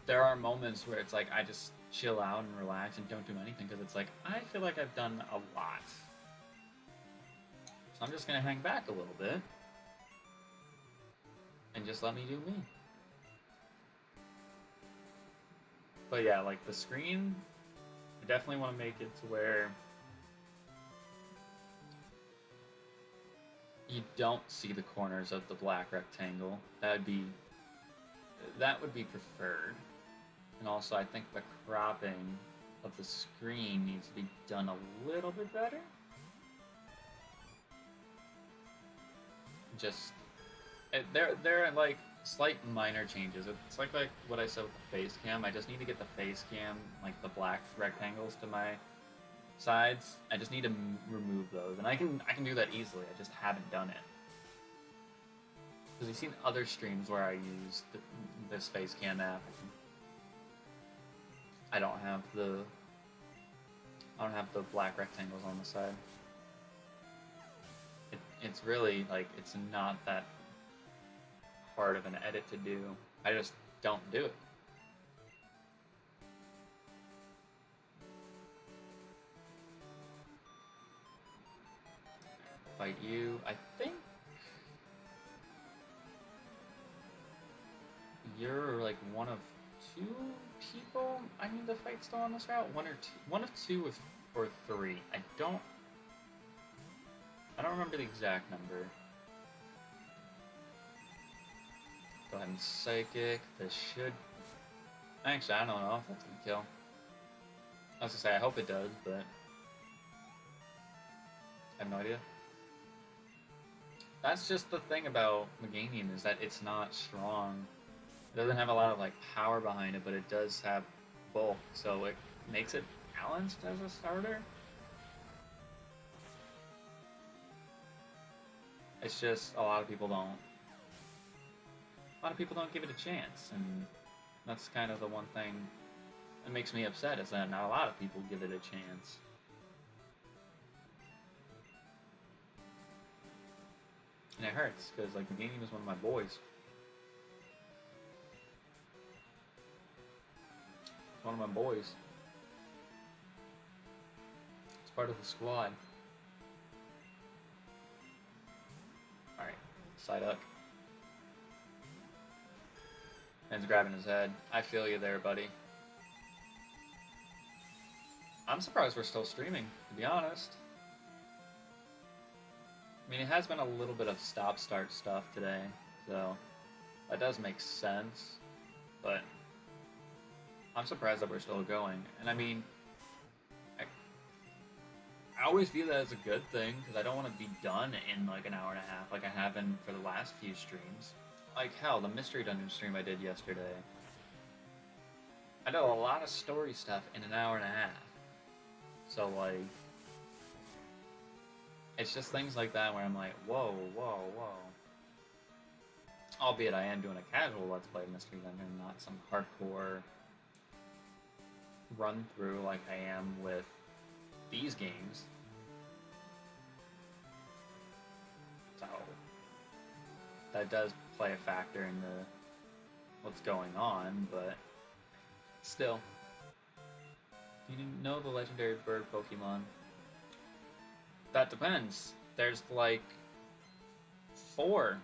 there are moments where it's like I just chill out and relax and don't do anything because it's like I feel like I've done a lot. So I'm just going to hang back a little bit and just let me do me. But yeah, like the screen, I definitely want to make it to where you don't see the corners of the black rectangle. That would be preferred. And also, I think the cropping of the screen needs to be done a little bit better. Just, they're like slight minor changes. It's like what I said with the face cam. I just need to get the face cam, like the black rectangles to my sides. I just need to remove those, and I can do that easily. I just haven't done it. Because you've seen other streams where I use this face cam app. I don't have the I don't have the black rectangles on the side. It's really, like, it's not that hard of an edit to do. I just don't do it. Fight you. I think you're like one of 2 people I need to fight still on this route. One of two or 3. I don't remember the exact number. Go ahead and psychic. This should. Actually, I don't know if that's gonna kill. I was gonna say I hope it does, but I have no idea. That's just the thing about Meganium, is that it's not strong. It doesn't have a lot of like power behind it, but it does have bulk, so it makes it balanced as a starter. It's just a lot of people don't give it a chance, and that's kind of the one thing that makes me upset, is that not a lot of people give it a chance. And it hurts, because like Meganium is one of my boys. It's one of my boys. It's part of the squad. Alright, side up. Man's grabbing his head. I feel you there, buddy. I'm surprised we're still streaming, to be honest. I mean, it has been a little bit of stop-start stuff today, so that does make sense, but I'm surprised that we're still going. And I mean, I always view that as a good thing, because I don't want to be done in like an hour and a half like I have been for the last few streams. Like hell, the Mystery Dungeon stream I did yesterday, I did a lot of story stuff in an hour and a half. So like, it's just things like that where I'm like, whoa, whoa, whoa. Albeit I am doing a casual Let's Play Mystery Dungeon, not some hardcore run through like I am with these games. So that does play a factor into what's going on, but still. You know the legendary bird Pokemon? That depends. There's like 4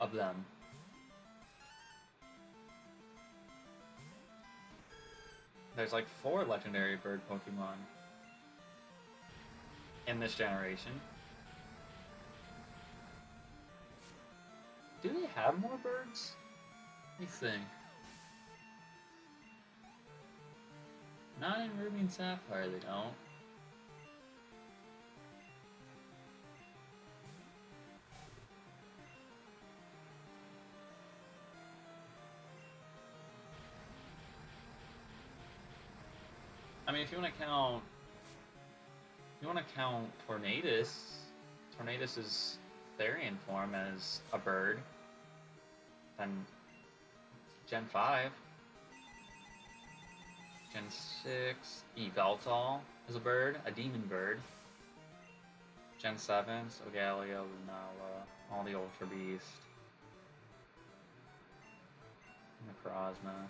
of them. There's like 4 legendary bird Pokemon in this generation. Do they have more birds? Let me think. Not in Ruby and Sapphire, they don't. I mean, if you want to count Tornadus' Therian form as a bird, then Gen 5. Gen 6, Yveltal is a bird, a demon bird. Gen 7, Solgaleo, Lunala, all the Ultra Beast. Necrozma.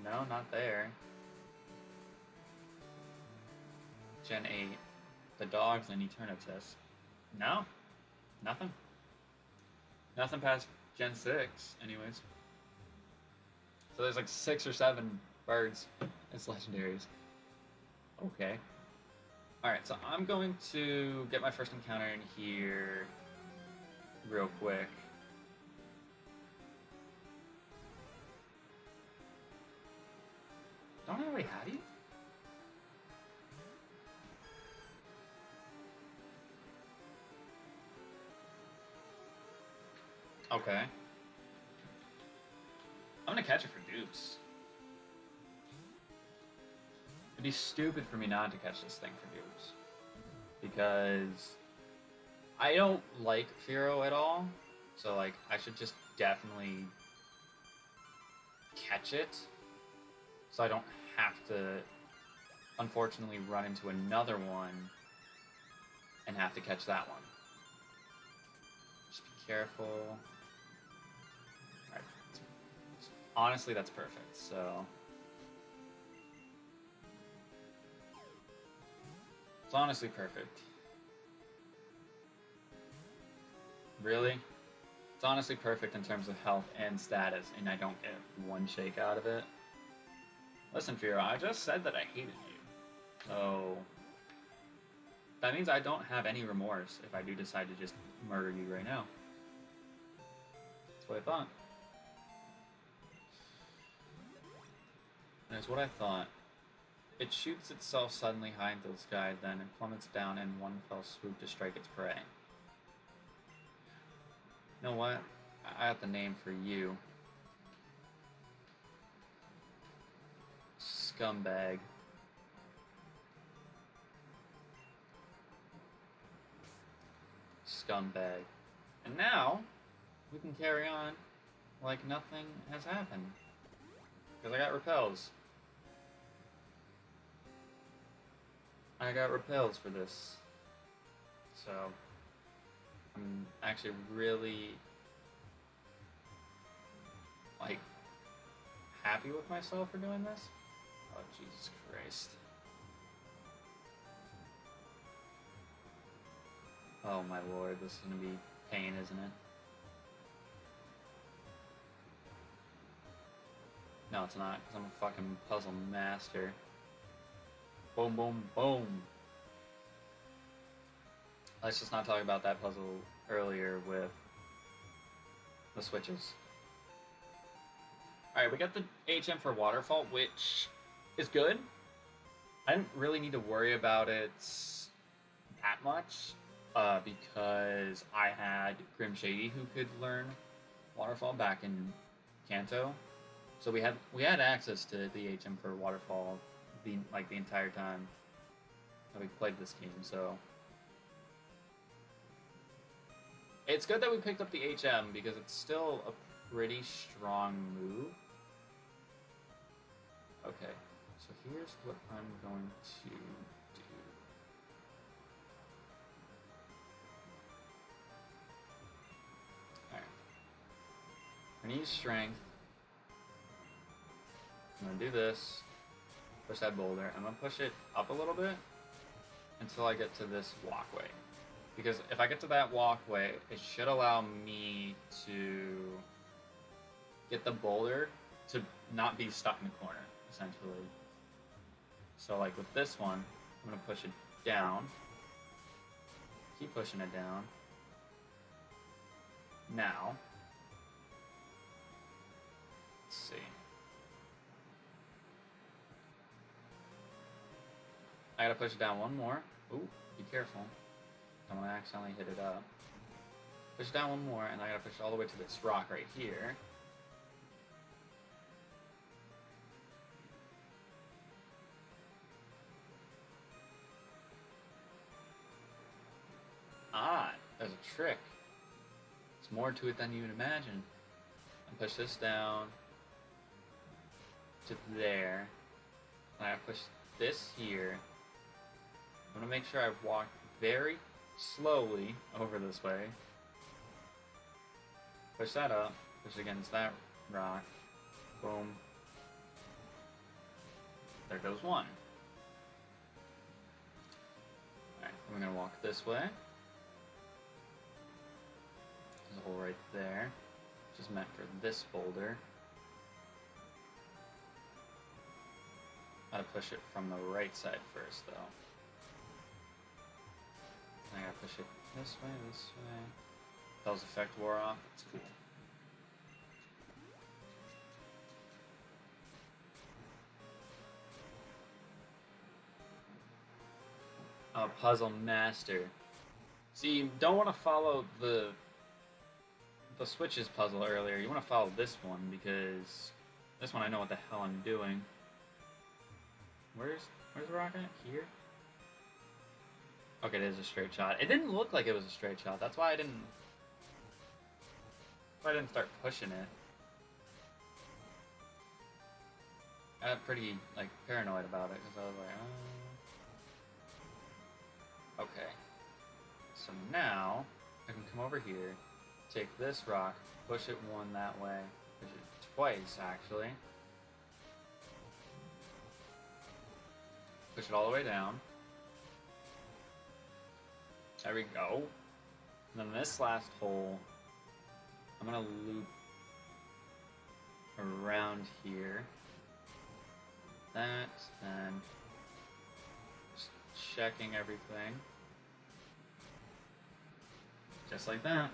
No, not there. Gen 8, the dogs and Eternatus. No, nothing. Nothing past Gen 6, anyways. So there's like 6 or 7 birds as legendaries. Okay. Alright, so I'm going to get my first encounter in here real quick. Don't I already have you? Okay. I'm gonna catch it for dupes. It'd be stupid for me not to catch this thing for dupes. Because I don't like Fearow at all. So like, I should just definitely catch it. So I don't have to unfortunately run into another one and have to catch that one. Just be careful. Alright. Honestly, that's perfect, so... It's honestly perfect. Really? It's honestly perfect in terms of health and status, and I don't get one shake out of it. Listen, Firo, I just said that I hated you. So... that means I don't have any remorse if I do decide to just murder you right now. That's what I thought. That's what I thought. It shoots itself suddenly high into the sky, then it plummets down in one fell swoop to strike its prey. You know what? I have the name for you. Scumbag. Scumbag. And now, we can carry on like nothing has happened. Because I got repels. I got repels for this. So, I'm actually really, like, happy with myself for doing this. Oh, Jesus Christ. Oh my lord, this is gonna be pain, isn't it? No, it's not, because I'm a fucking puzzle master. Boom, boom, boom. Let's just not talk about that puzzle earlier with the switches. Alright, we got the HM for Waterfall, which is good. I didn't really need to worry about it that much, because I had Grim Shady who could learn Waterfall back in Kanto. So we had access to the HM for Waterfall the entire time that we played this game, so it's good that we picked up the HM because it's still a pretty strong move. Okay, so here's what I'm going to do. Alright. I'm gonna use strength. I'm gonna do this. Push that boulder. I'm gonna push it up a little bit until I get to this walkway. Because if I get to that walkway, it should allow me to get the boulder to not be stuck in the corner, essentially. So like with this one, I'm gonna push it down. Keep pushing it down. Now, let's see. I gotta push it down one more. Ooh, be careful. I'm gonna accidentally hit it up. Push it down one more, and I gotta push it all the way to this rock right here. Ah, there's a trick. There's more to it than you would imagine. And push this down to there. And I push this here. I'm gonna make sure I walk very slowly over this way. Push that up. Push against that rock. Boom. There goes one. Alright, we're gonna walk this way. There's a hole right there, which is meant for this boulder. Gotta push it from the right side first, though. I gotta push it this way, this way. Bell's effect wore off. That's cool. A puzzle master. See, you don't want to follow the switches puzzle earlier. You want to follow this one because this one I know what the hell I'm doing. Where's the rocket? Here? Okay, it is a straight shot. It didn't look like it was a straight shot. That's why I didn't start pushing it. I got pretty like paranoid about it because I was like, okay. So now I can come over here, take this rock, push it one that way, push it twice actually. Push it all the way down. There we go. And then this last hole, I'm gonna loop around here. That, and just checking everything. Just like that.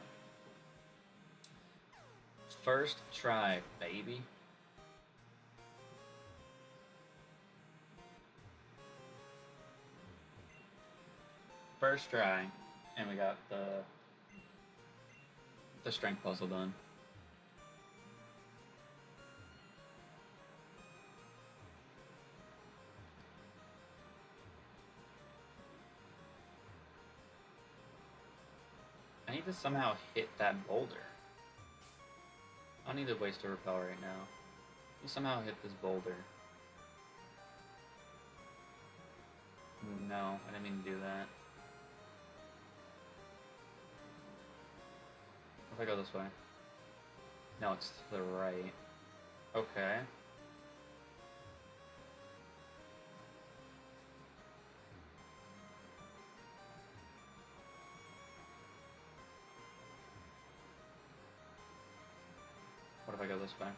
First try, baby. First try, and we got the strength puzzle done. I need to somehow hit that boulder. I don't need to waste a repel right now. You somehow hit this boulder. No, I didn't mean to do that. What if I go this way? No, it's to the right. Okay. What if I go this way?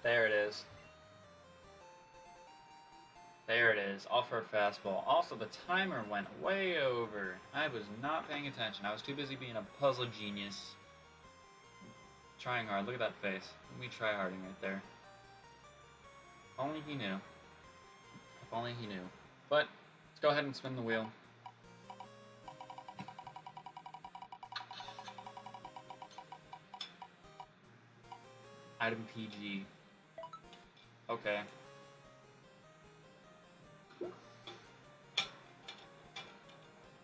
There it is. There it is. Off for a fastball. Also, the timer went way over. I was not paying attention. I was too busy being a puzzle genius. Trying hard. Look at that face. Me try harding right there. If only he knew. If only he knew. But, let's go ahead and spin the wheel. Item PG. Okay.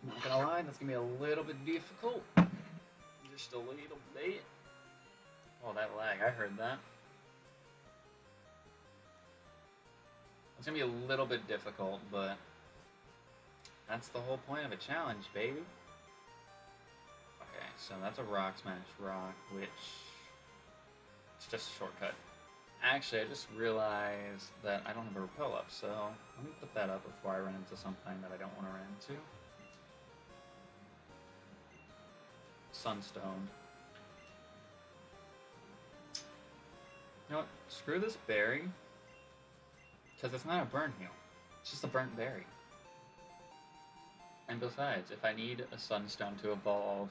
Not gonna lie, that's gonna be a little bit difficult. Just a little bit. Oh, that lag, I heard that. It's gonna be a little bit difficult, but that's the whole point of a challenge, baby. Okay, so that's a rock smash rock, which it's just a shortcut. Actually, I just realized that I don't have a repel up, so let me put that up before I run into something that I don't want to run into. Sunstone. You know what? Screw this berry. Because it's not a burn heal. It's just a burnt berry. And besides, if I need a sunstone to evolve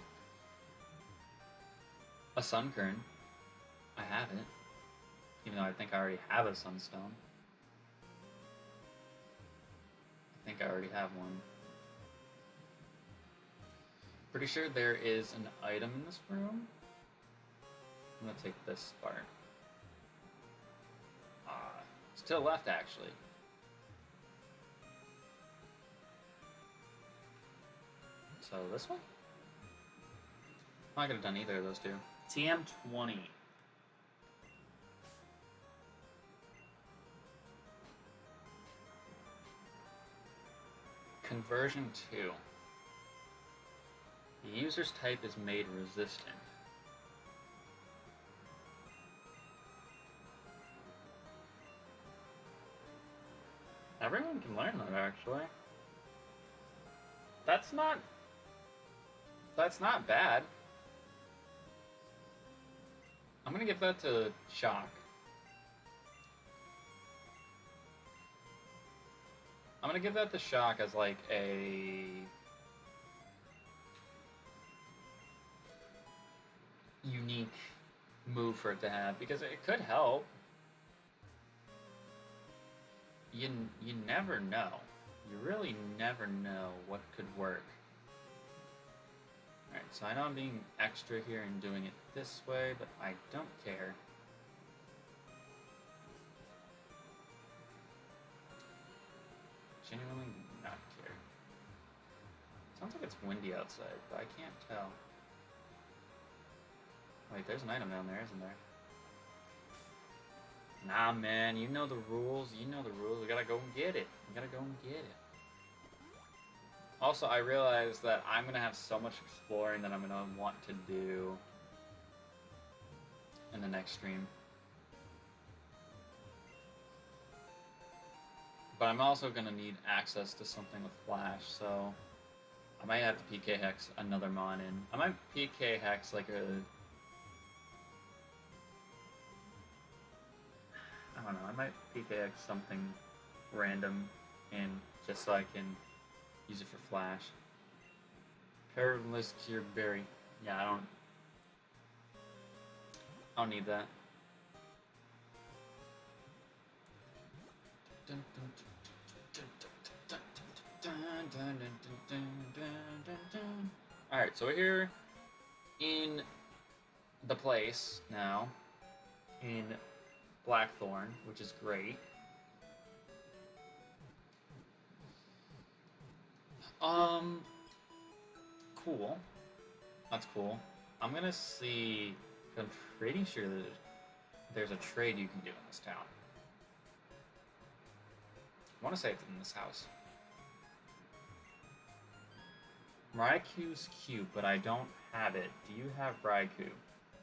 a sunkern, I have it. Even though I think I already have a sunstone. I think I already have one. Pretty sure there is an item in this room. I'm gonna take this spark. It's to the left, actually. So this one? I could have done either of those two. TM20. Conversion 2. The user's type is made resistant. Everyone can learn that, actually. That's not That's not bad. I'm gonna give that to Shock. I'm gonna give that to Shock as like a unique move for it to have, because it could help. You never know. You really never know what could work. Alright, so I know I'm being extra here and doing it this way, but I don't care. Genuinely not care. Sounds like it's windy outside, but I can't tell. Wait, there's an item down there, isn't there? Nah, man, you know the rules. You know the rules. We gotta go and get it. We gotta go and get it. Also, I realize that I'm gonna have so much exploring that I'm gonna want to do in the next stream. But I'm also gonna need access to something with Flash, so I might have to PK Hex another mon in. I might PK Hex like a... I don't know, I might PK Hex something random in just so I can use it for Flash. Perilous Cure Berry. Yeah, I don't need that. Alright, so we're here in the place now, in Blackthorn, which is great. Cool. That's cool. I'm gonna see, I'm pretty sure that there's a trade you can do in this town. I want to say it's in this house. Raiku's cute, but I don't have it. Do you have Raikou?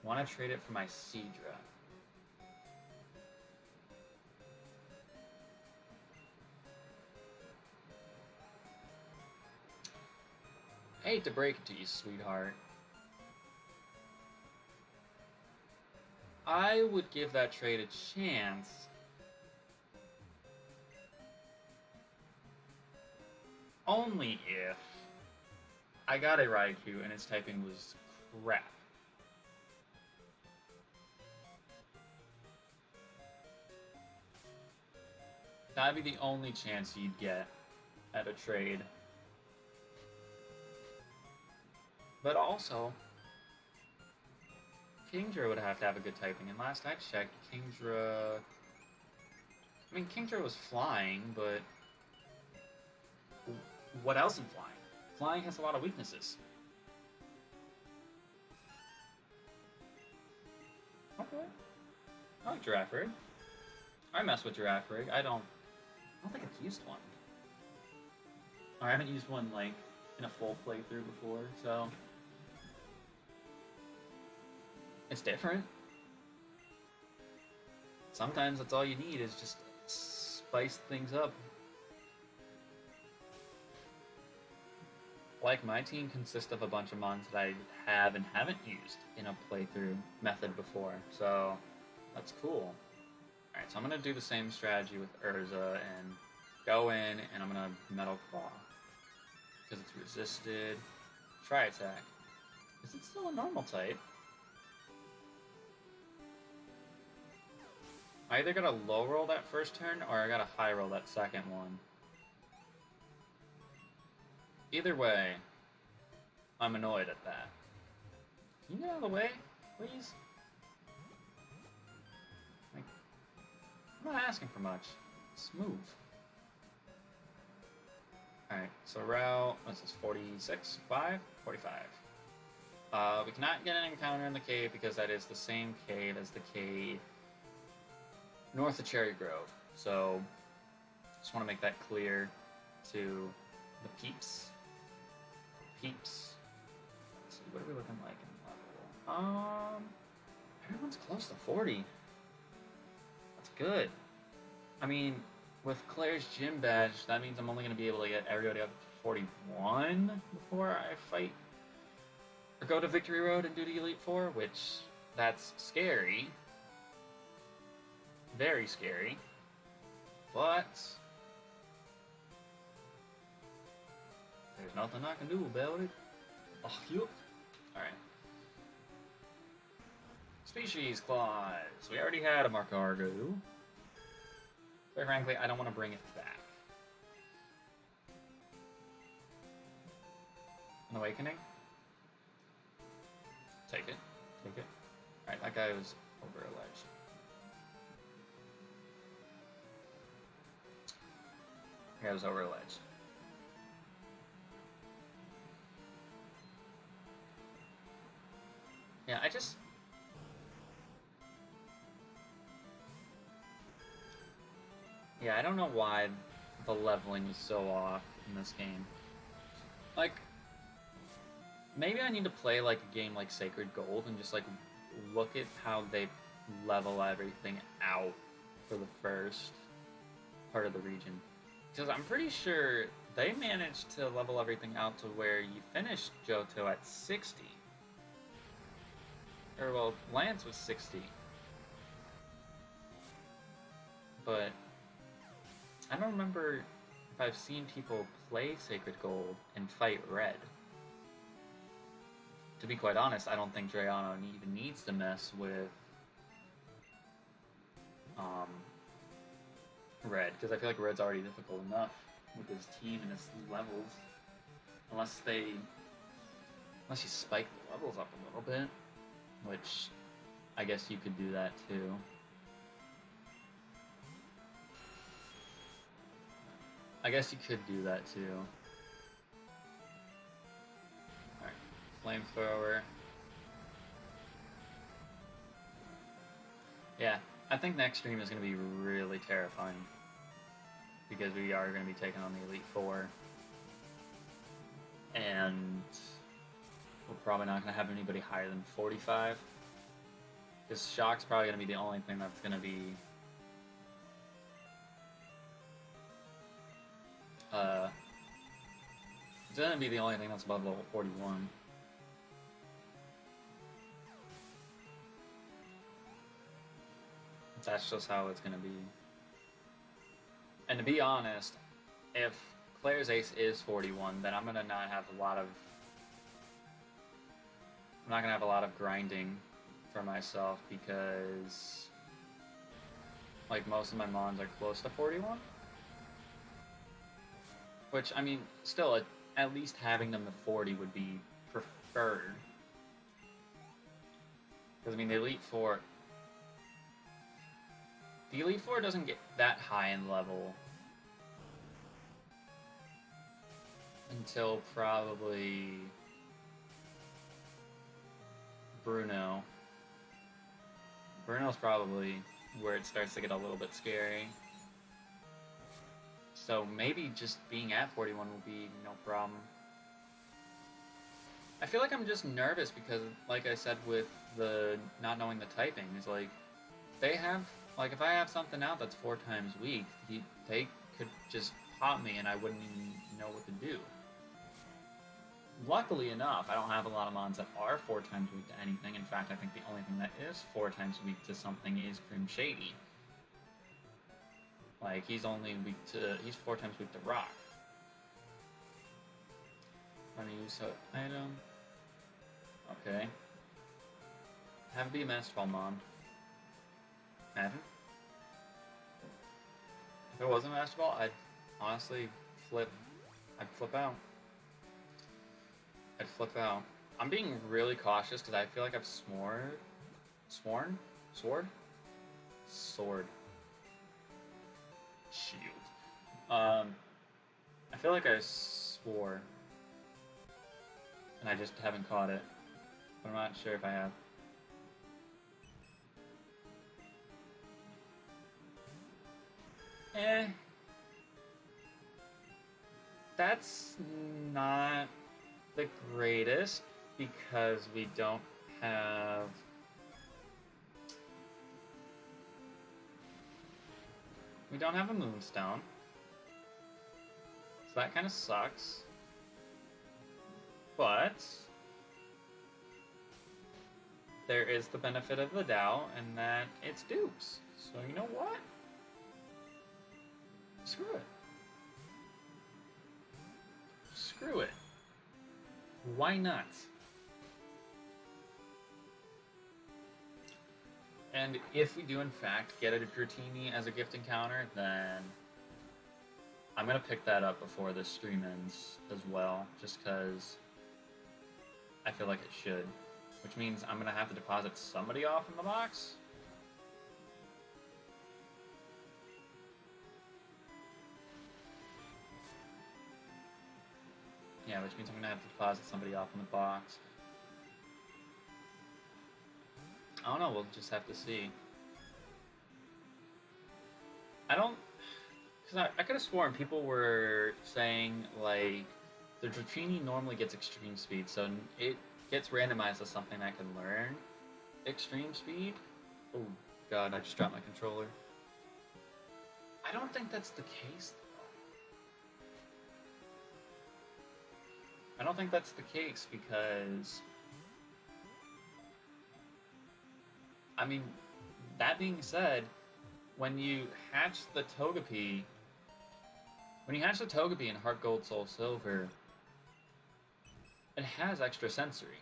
Want to trade it for my Seadra. I hate to break it to you, sweetheart. I would give that trade a chance. Only if I got a Raikou and its typing was crap. That'd be the only chance you'd get at a trade. But also, Kingdra would have to have a good typing, and last I checked, Kingdra... I mean, Kingdra was flying, but... what else in flying? Flying has a lot of weaknesses. Okay. I like Giraffe Rig. I mess with Giraffe Rig. I don't think I've used one. Or I haven't used one, like, in a full playthrough before, so... it's different. Sometimes that's all you need is just spice things up. Like, my team consists of a bunch of mons that I have and haven't used in a playthrough method before, so that's cool. Alright, so I'm going to do the same strategy with Urza and go in and I'm going to Metal Claw. Because it's resisted. Try attack. Is it still a normal type? I either gotta low roll that first turn or I gotta high roll that second one. Either way, I'm annoyed at that. Can you get out of the way, please? Like, I'm not asking for much. Just move. Alright, so route, what's this, 46? 5? 45. We cannot get an encounter in the cave because that is the same cave as the cave north of Cherry Grove. So, just want to make that clear to the peeps. Peeps. Let's see, what are we looking like in level? Everyone's close to 40. That's good. I mean, with Claire's gym badge, that means I'm only going to be able to get everybody up to 41 before I fight go to Victory Road and do the Elite Four, which that's scary. Very scary. But there's nothing I can do about it. Oh, yup. Alright. Species clause. We already had a Markargo. Quite frankly, I don't want to bring it back. An Awakening? Take it. Take it. Alright, that guy was over a ledge. That guy was over a ledge. Yeah, I don't know why the leveling is so off in this game. Like, maybe I need to play like a game like Sacred Gold and just like look at how they level everything out for the first part of the region. Because I'm pretty sure they managed to level everything out to where you finished Johto at 60. Or, well, Lance was 60. But I don't remember if I've seen people play Sacred Gold and fight Red. To be quite honest, I don't think Drayano even needs to mess with Red, because I feel like Red's already difficult enough with his team and his levels. Unless you spike the levels up a little bit, which I guess you could do that too. Alright, Flamethrower. Yeah, I think next stream is going to be really terrifying. Because we are going to be taking on the Elite Four. And we're probably not going to have anybody higher than 45. Because Shock's probably going to be the only thing that's going to be... it's going to be the only thing that's above level 41. That's just how it's going to be. And to be honest, if Claire's Ace is 41, then I'm going to not have a lot of... I'm not going to have a lot of grinding for myself because... like, most of my mons are close to 41. Which, I mean, still, at least having them to 40 would be preferred. Because, I mean, the Elite Four doesn't get that high in level until probably Bruno. Bruno's probably where it starts to get a little bit scary. So maybe just being at 41 will be no problem. I feel like I'm just nervous because, like I said with the not knowing the typing, is like, they have, like if I have something out that's 4 times weak, they could just pop me and I wouldn't even know what to do. Luckily enough, I don't have a lot of mons that are 4 times weak to anything. In fact, I think the only thing that is 4 times weak to something is Grim Shady. Like, he's 4 times weak to rock. I'm gonna use an item. Okay. Have it be a Master Ball Mon. Imagine. If it wasn't Master Ball, I'd honestly flip out. I'm being really cautious because I feel like I've sworn? Sword. Shield. I feel like I swore. And I just haven't caught it. But I'm not sure if I have. That's not the greatest because we don't have... we don't have a Moonstone. So that kind of sucks. But there is the benefit of the doubt, and that it's dupes. So you know what? Screw it. Screw it. Why not? And if we do in fact get a Dratini as a gift encounter, then I'm gonna pick that up before the stream ends as well, just because I feel like it should. Which means I'm gonna have to deposit somebody off in the box. Yeah, which means I'm gonna have to deposit somebody off in the box. I don't know, we'll just have to see. Because I could have sworn people were saying, like, the Dratini normally gets extreme speed, so it gets randomized as something that can learn extreme speed. Oh god, I just dropped my controller. I don't think that's the case, though. I don't think that's the case because... I mean, that being said, when you hatch the Togepi... When you hatch the Togepi in Heart Gold, Soul Silver, it has extra sensory.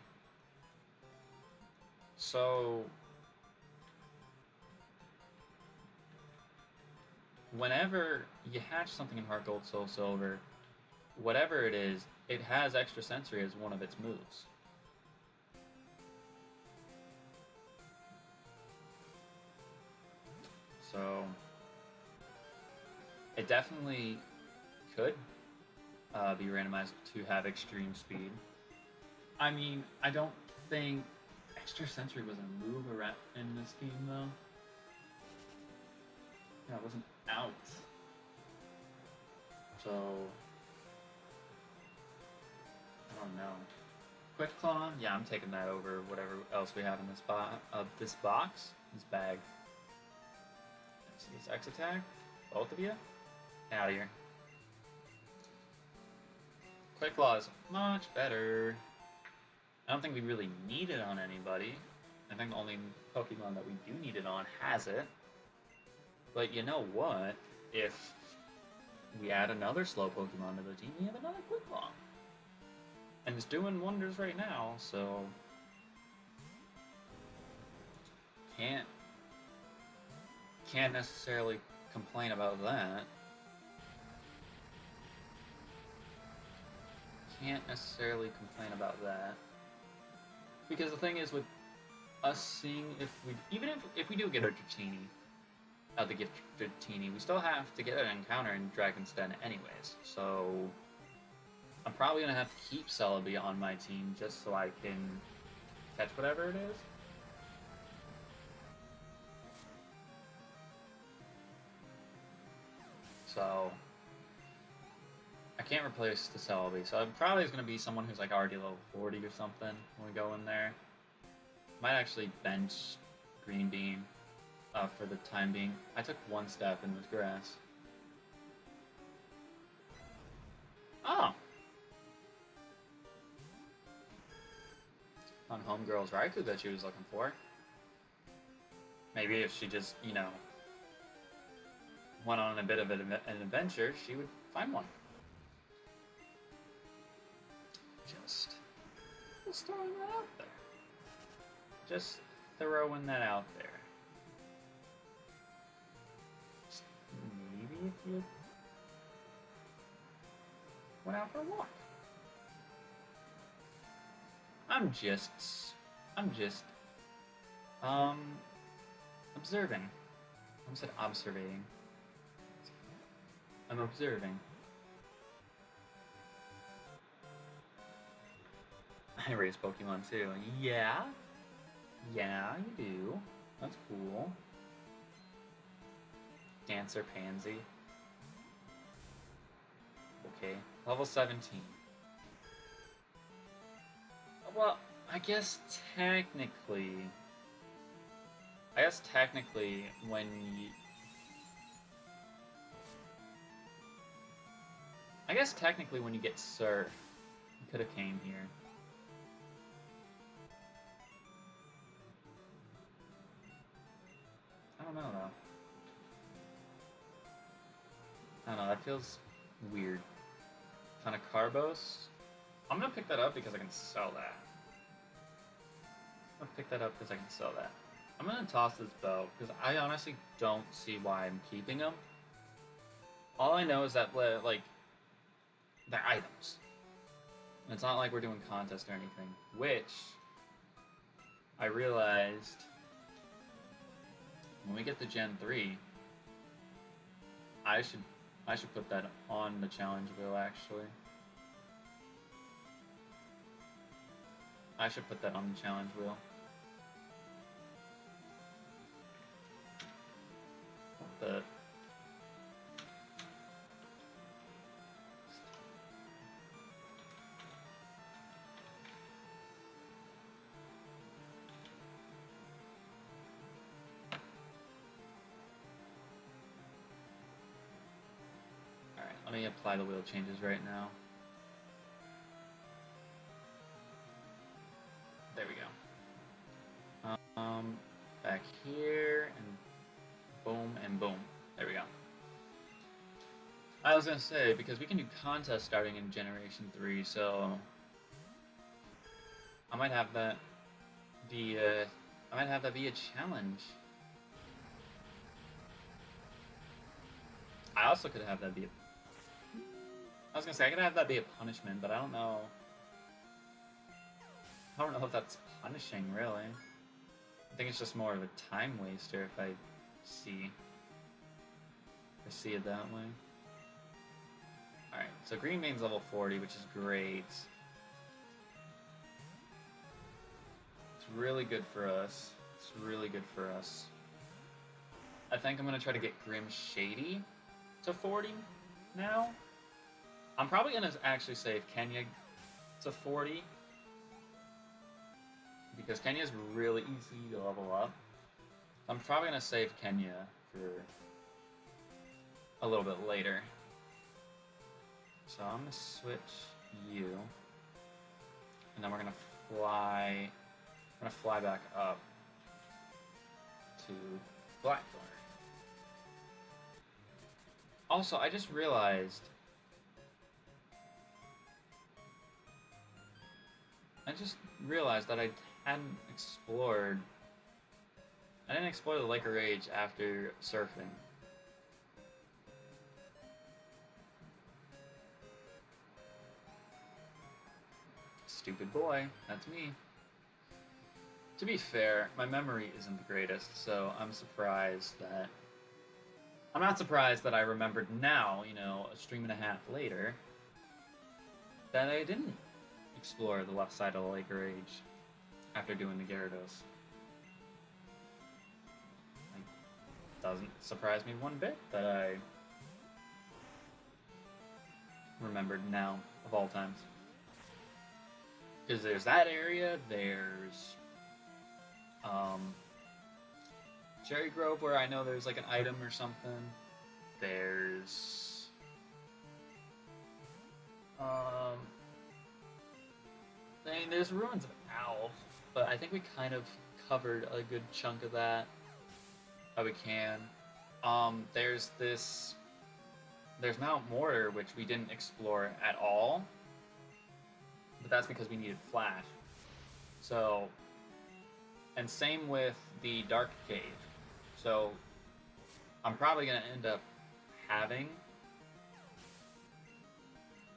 So... whenever you hatch something in Heart Gold, Soul Silver, whatever it is, it has extra sensory as one of its moves. So, it definitely could be randomized to have extreme speed. I mean, I don't think extra sensory was a move in this game, though. Yeah, it wasn't out. So, I don't know. Quick Claw? Yeah, I'm taking that over whatever else we have in this box, this bag. These X attack? Both of you? Out of here. Quick Claw is much better. I don't think we really need it on anybody. I think the only Pokemon that we do need it on has it. But you know what? If we add another slow Pokemon to the team, we have another Quick Claw. And it's doing wonders right now, so... Can't necessarily complain about that. Can't necessarily complain about that. Because the thing is, with us seeing even if we do get a Dratini, the gift Dratini, we still have to get an encounter in Dragon's Den anyways. So I'm probably gonna have to keep Celebi on my team just so I can catch whatever it is. So, I can't replace the Celebi, so it probably is going to be someone who's like already level 40 or something when we go in there. Might actually bench Green Bean for the time being. I took one step in this grass. Oh! On Homegirl's Raikou that she was looking for. Maybe if she just, you know, went on a bit of an adventure, she would find one. Just throwing that out there. Just throwing that out there. Just maybe if you went out for a walk. I'm just observing. I almost said observating. I'm observing. I raise Pokemon too. Yeah? Yeah, you do. That's cool. Dancer Pansy. Okay. Level 17. Well, I guess technically when you... I guess technically when you get Surf, you could have came here. don't know though. I don't know, that feels weird. Ton of Carbos. I'm gonna pick that up because I can sell that. I'm gonna pick that up because I can sell that. I'm gonna toss this bow because I honestly don't see why I'm keeping them. All I know is that, like, they're items. And it's not like we're doing contest or anything, which I realized when we get to Gen 3, I should put that on the challenge wheel, actually. I should put that on the challenge wheel. But alright, let me apply the wheel changes right now. There we go. Back here, and boom, and boom. There we go. I was gonna say, because we can do contests starting in Generation 3, so I might have that be a challenge. I also could have that be I was gonna say I could have that be a punishment, but I don't know if that's punishing, really. I think it's just more of a time waster if I see it that way. Alright, so green main's level 40, which is great. It's really good for us. It's really good for us. I think I'm gonna try to get Grim Shady to 40 now. I'm probably gonna actually save Kenya to 40. Because Kenya's really easy to level up. I'm probably going to save Kenya for a little bit later. So I'm going to switch you. And then we're going to fly back up to Blackthorn. Also, I just realized that I hadn't explored. I didn't explore the Lake of Rage after surfing. Stupid boy, that's me. To be fair, my memory isn't the greatest, so I'm not surprised that I remembered now, you know, a stream and a half later, that I didn't explore the left side of the Lake of Rage after doing the Gyarados. Like, doesn't surprise me one bit that I remembered now, of all times. Because there's that area, there's Cherry Grove, where I know there's like an item or something. There's there's ruins of Owl, but I think we kind of covered a good chunk of that. We can. There's Mount Mortar, which we didn't explore at all, but that's because we needed Flash. So, and same with the Dark Cave. So, I'm probably going to end up having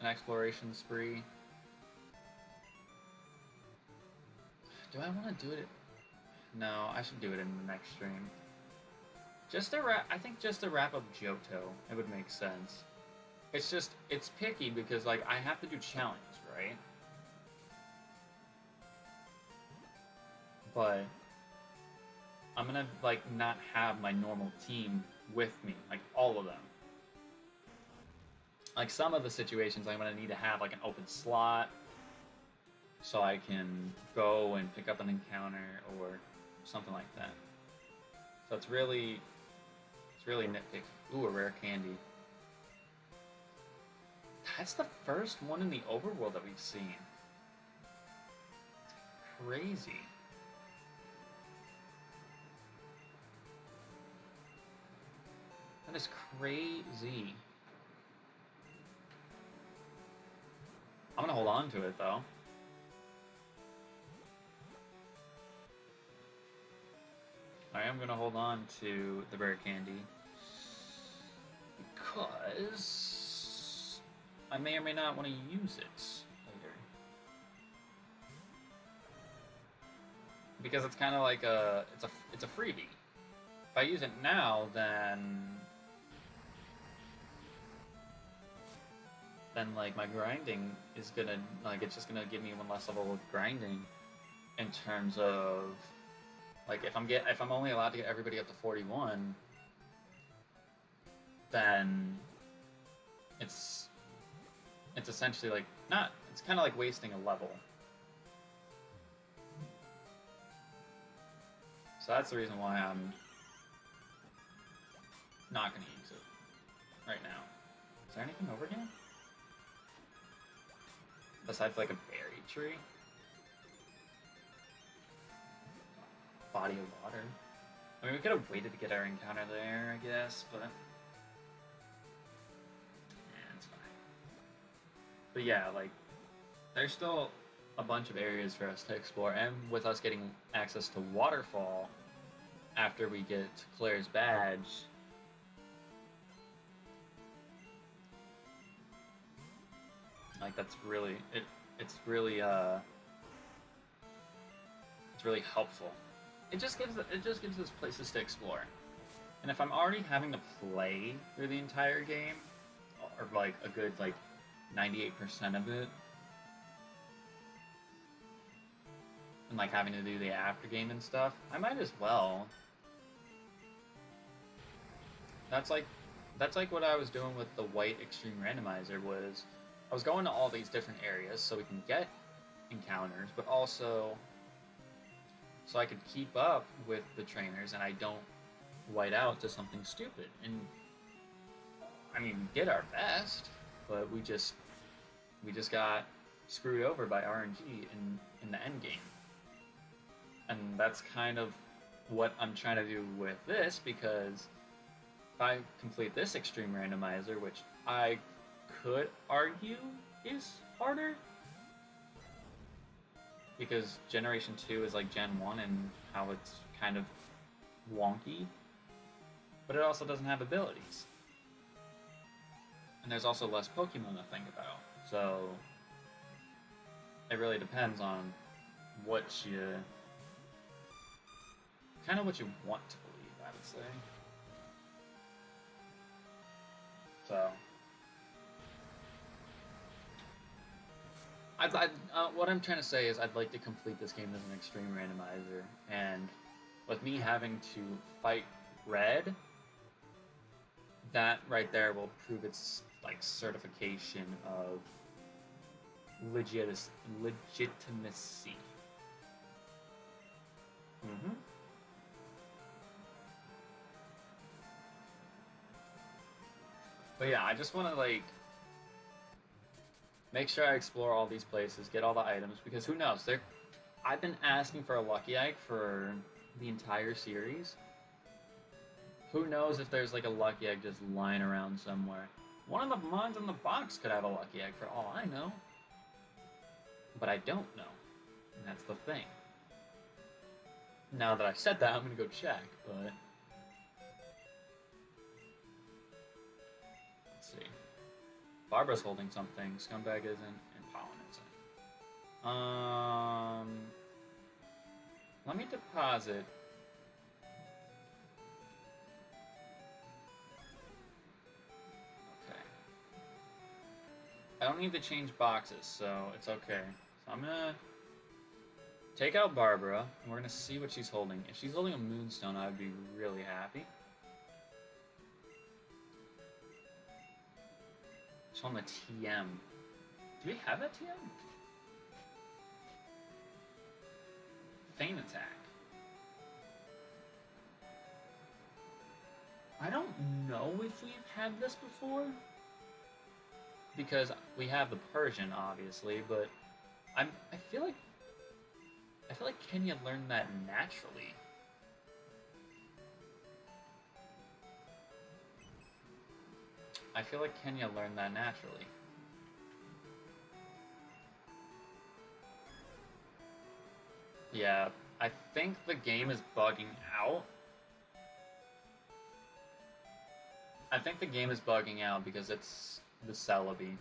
an exploration spree. Do I want to do it? No, I should do it in the next stream. I think just to wrap up Johto, it would make sense. It's picky because, like, I have to do challenge, right? But I'm gonna, like, not have my normal team with me, like, all of them. Like, some of the situations I'm gonna need to have, like, an open slot so I can go and pick up an encounter or something like that. So it's really nitpicky. Ooh, a rare candy. That's the first one in the overworld that we've seen. Crazy. is crazy. I'm gonna hold on to it though. I am gonna hold on to the rare candy because I may or may not want to use it later. Because it's kind of like it's a freebie. If I use it now, then like my grinding is gonna, like, it's just gonna give me one less level of grinding in terms of, like, if I'm only allowed to get everybody up to 41, then it's essentially like it's kind of like wasting a level. So that's the reason why I'm not gonna use it right now. Is there anything over here? Besides like a berry tree? Body of water. I mean, we could have waited to get our encounter there, I guess, but yeah, it's fine. But yeah, like, there's still a bunch of areas for us to explore, and with us getting access to Waterfall after we get Claire's badge, like, that's really it's really helpful. It just gives us places to explore. And if I'm already having to play through the entire game, or like a good like 98% of it, and like having to do the after game and stuff, I might as well. That's like what I was doing with the white extreme randomizer. Was I was going to all these different areas so we can get encounters, but also so I could keep up with the trainers and I don't white out to something stupid. And I mean, we did our best, but we just got screwed over by RNG in the end game. And that's kind of what I'm trying to do with this, because if I complete this extreme randomizer, which I could argue is harder, because Generation 2 is like Gen 1 and how it's kind of wonky, but it also doesn't have abilities. And there's also less Pokemon to think about, so it really depends on what you want to believe, I would say. So what I'm trying to say is I'd like to complete this game as an extreme randomizer, and with me having to fight Red, that right there will prove its like certification of legitimacy. Mm-hmm. But yeah, I just want to like make sure I explore all these places, get all the items, because who knows? I've been asking for a lucky egg for the entire series. Who knows if there's like a lucky egg just lying around somewhere? One of the mons in the box could have a lucky egg for all I know. But I don't know. And that's the thing. Now that I've said that, I'm gonna go check, but let's see. Barbara's holding something, Scumbag isn't, and Pollen isn't. Let me deposit. Okay. I don't need to change boxes, so it's okay. So I'm gonna take out Barbara, and we're gonna see what she's holding. If she's holding a Moonstone, I'd be really happy. She's on the TM. Do we have a TM? Feint Attack. I don't know if we've had this before, because we have the Persian, obviously, but I feel like Kenya learned that naturally. I feel like Kenya learned that naturally. Yeah, I think the game is bugging out. I think the game is bugging out because it's the Celebi.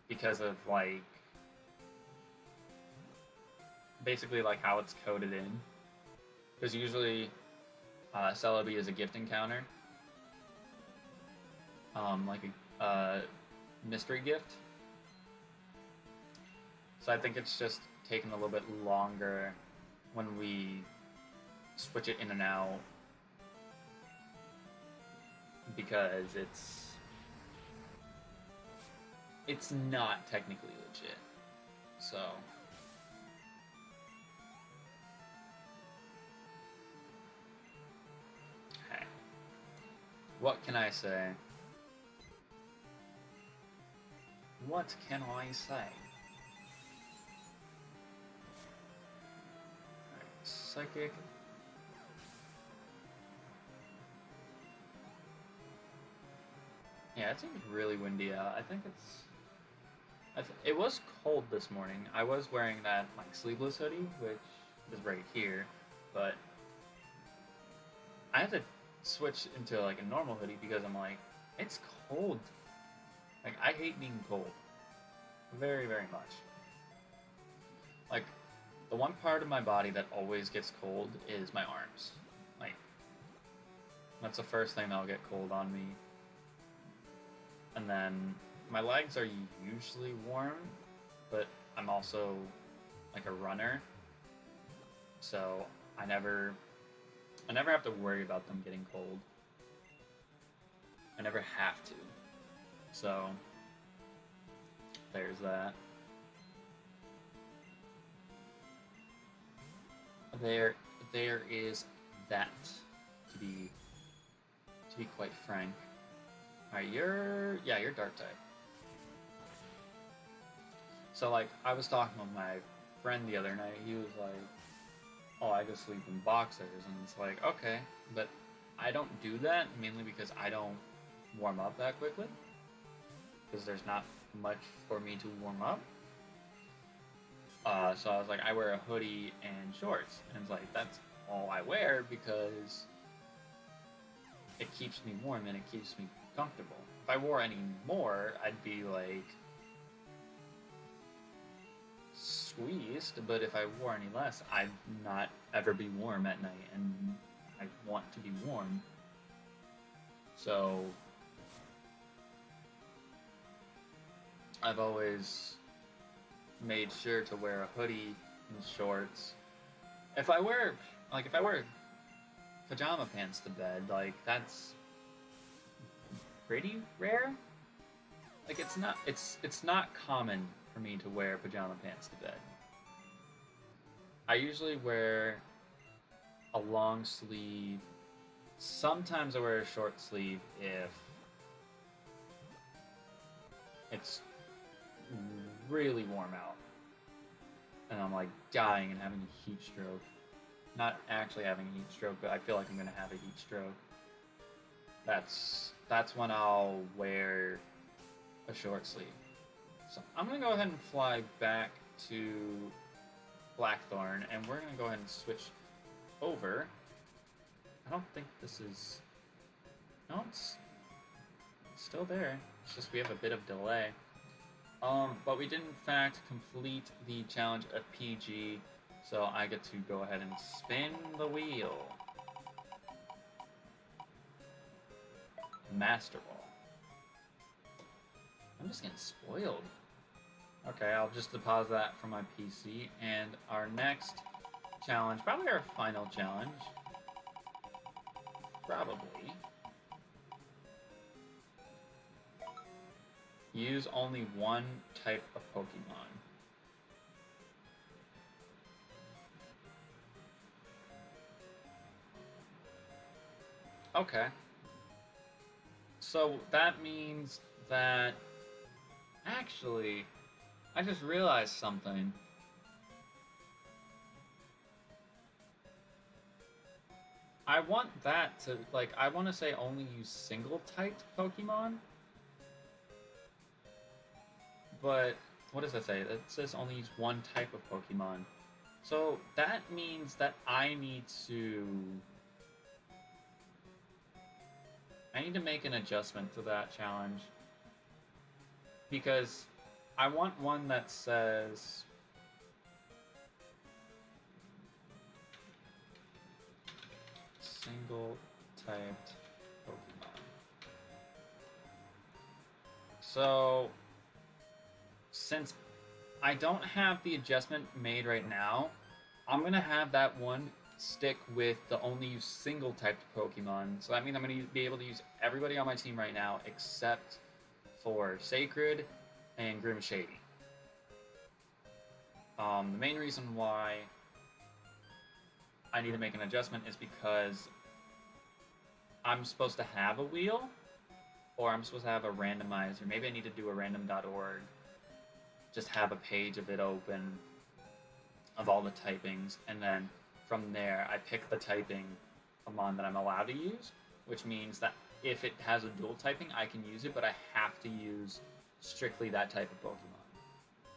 Because of, like, basically, like, how it's coded in. Because usually, Celebi is a gift encounter. Like a mystery gift. So I think it's just taking a little bit longer when we switch it in and out. Because it's not technically legit. So okay. What can I say? What can I say? Alright, psychic. Yeah, it seems really windy out. I think it was cold this morning. I was wearing that like sleeveless hoodie, which is right here, but I had to switch into like a normal hoodie because I'm like, it's cold. Like, I hate being cold. Very, very much. Like, the one part of my body that always gets cold is my arms. Like, that's the first thing that'll get cold on me. And then my legs are usually warm, but I'm also like a runner, so I never have to worry about them getting cold. I never have to. So there's that. There is that, to be quite frank. Alright, you're dark type. So, like, I was talking with my friend the other night, he was like, oh, I go sleep in boxers, and it's like, okay, but I don't do that, mainly because I don't warm up that quickly, because there's not much for me to warm up. So I was like, I wear a hoodie and shorts, and it's like, that's all I wear, because it keeps me warm and it keeps me comfortable. If I wore any more, I'd be like squeezed, but if I wore any less, I'd not ever be warm at night, and I want to be warm. So I've always made sure to wear a hoodie and shorts. If I wear pajama pants to bed, like, that's pretty rare. Like, it's not common for me to wear pajama pants to bed. I usually wear a long sleeve. Sometimes I wear a short sleeve if it's really warm out and I'm like dying and having a heat stroke. Not actually having a heat stroke, but I feel like I'm gonna have a heat stroke. That's when I'll wear a short sleeve. So I'm gonna go ahead and fly back to Blackthorn, and we're gonna go ahead and switch over. I don't think this is... No, it's still there. It's just we have a bit of delay. But we did in fact complete the challenge of PG, so I get to go ahead and spin the wheel. Master Ball. I'm just getting spoiled. Okay, I'll just deposit that from my PC, and our next challenge, probably our final challenge, probably, use only one type of Pokemon. Okay. So that means that... Actually, I just realized something. I want that to, like, I want to say only use single-typed Pokemon. But, what does that say? It says only use one type of Pokemon. So, that means that I need to make an adjustment to that challenge. Because I want one that says... single-typed Pokemon. So, since I don't have the adjustment made right now, I'm going to have that one stick with the only use single-typed Pokemon. So that means I'm going to be able to use everybody on my team right now except for Sacred and Grim Shady. The main reason why I need to make an adjustment is because I'm supposed to have a wheel, or I'm supposed to have a randomizer. Maybe I need to do a random.org. Just have a page of it open of all the typings, and then from there I pick the typing Pokemon that I'm allowed to use, which means that if it has a dual typing, I can use it, but I have to use strictly that type of Pokemon.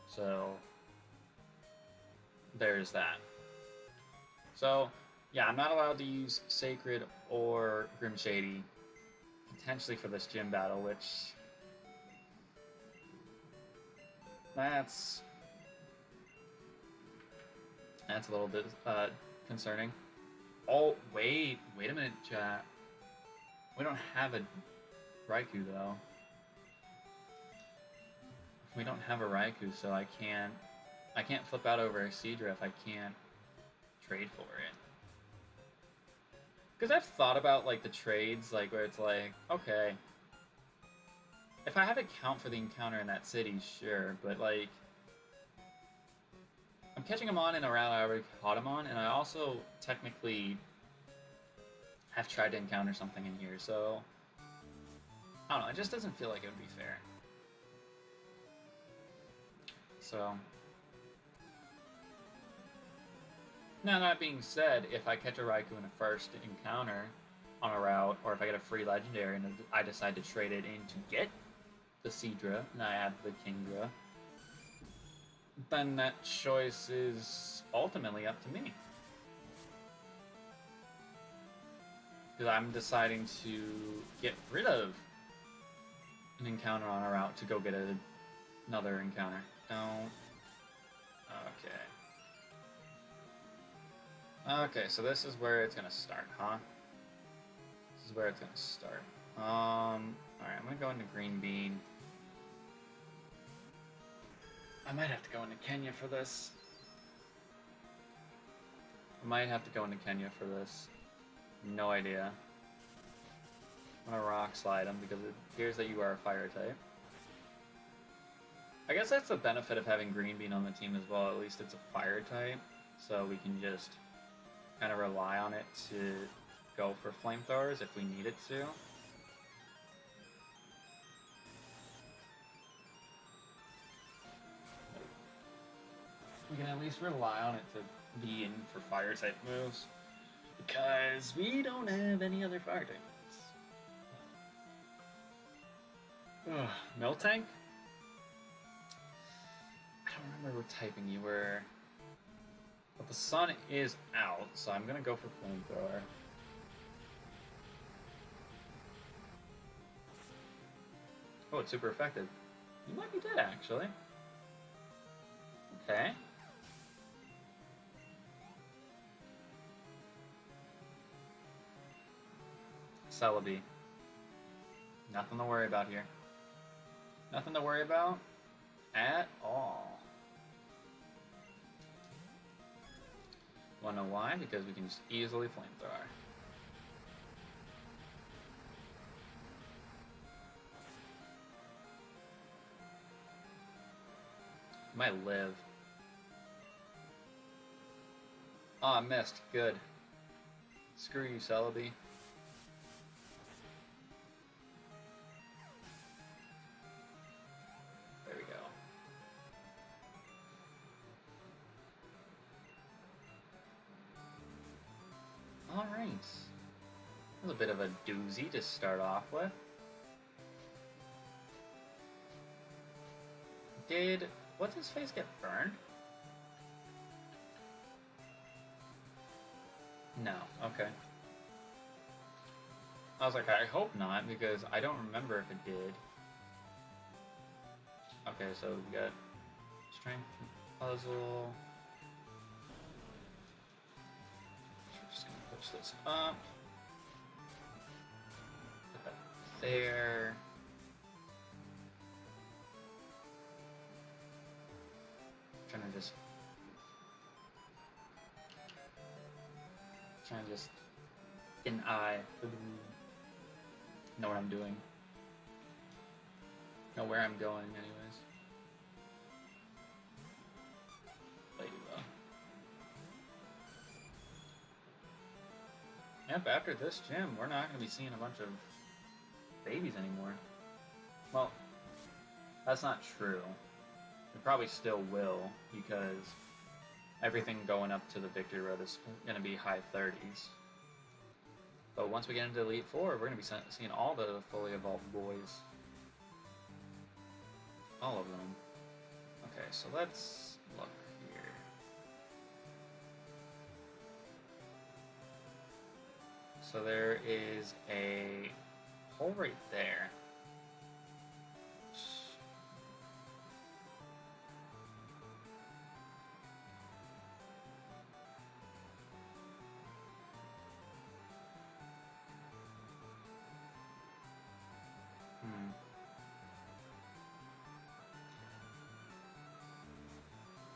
So there's that. So yeah, I'm not allowed to use Sacred or Grim Shady, potentially for this gym battle, which that's a little bit concerning. Oh, wait a minute, chat. We don't have a Raikou, though. We don't have a Raikou, so I can't flip out over a Seadra if I can't trade for it. Because I've thought about, like, the trades, like, where it's like, okay, if I have a count for the encounter in that city, sure, but, like, I'm catching him on in a route I already caught him on, and I also technically have tried to encounter something in here, so I don't know, it just doesn't feel like it would be fair. So, now that being said, if I catch a Raikou in a first encounter on a route, or if I get a free legendary and I decide to trade it in to get the Seadra, and I have the Kingdra, then that choice is ultimately up to me. Because I'm deciding to get rid of an encounter on a route to go get another encounter. Don't. Okay. Okay, so this is where it's gonna start, huh? This is where it's gonna start. Alright, I'm gonna go into Green Bean. I might have to go into Kenya for this. No idea. I'm gonna Rock Slide him because it appears that you are a Fire type. I guess that's the benefit of having Green Bean on the team as well. At least it's a Fire type, so we can just kind of rely on it to go for flamethrowers if we need it to. We can at least rely on it to be in for Fire type moves, because we don't have any other Fire types. Ugh, Miltank? I don't remember what typing you were. But the sun is out, so I'm gonna go for Flamethrower. Oh, it's super effective. You might be dead, actually. Okay. Celebi. Nothing to worry about here. Nothing to worry about at all. Wanna know why? Because we can just easily Flamethrower. Might live. Oh, I missed. Good. Screw you, Celebi. There we go. Alright. was a bit of a doozy to start off with. Did what's his face get burned? No. Okay. I was like, I hope not, because I don't remember if it did. Okay, so we got strength puzzle. We're just gonna push this up. Put that there. Trying to just get an eye for the know what I'm doing. Know where I'm going, anyways. Ladybug. Yep, after this gym, we're not going to be seeing a bunch of babies anymore. Well, that's not true. We probably still will, because everything going up to the victory road is going to be high 30s. But once we get into Elite Four, we're going to be seeing all the fully evolved boys. All of them. Okay, so let's look here. So there is a hole right there.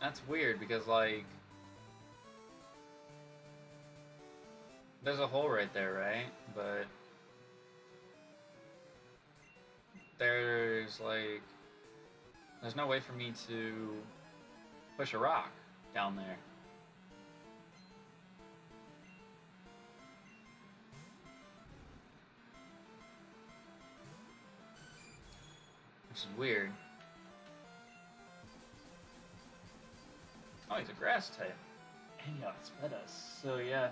That's weird because, like, there's a hole right there, right? But there's no way for me to push a rock down there. Which is weird. Oh, he's a grass type. And he outsped us. So yeah.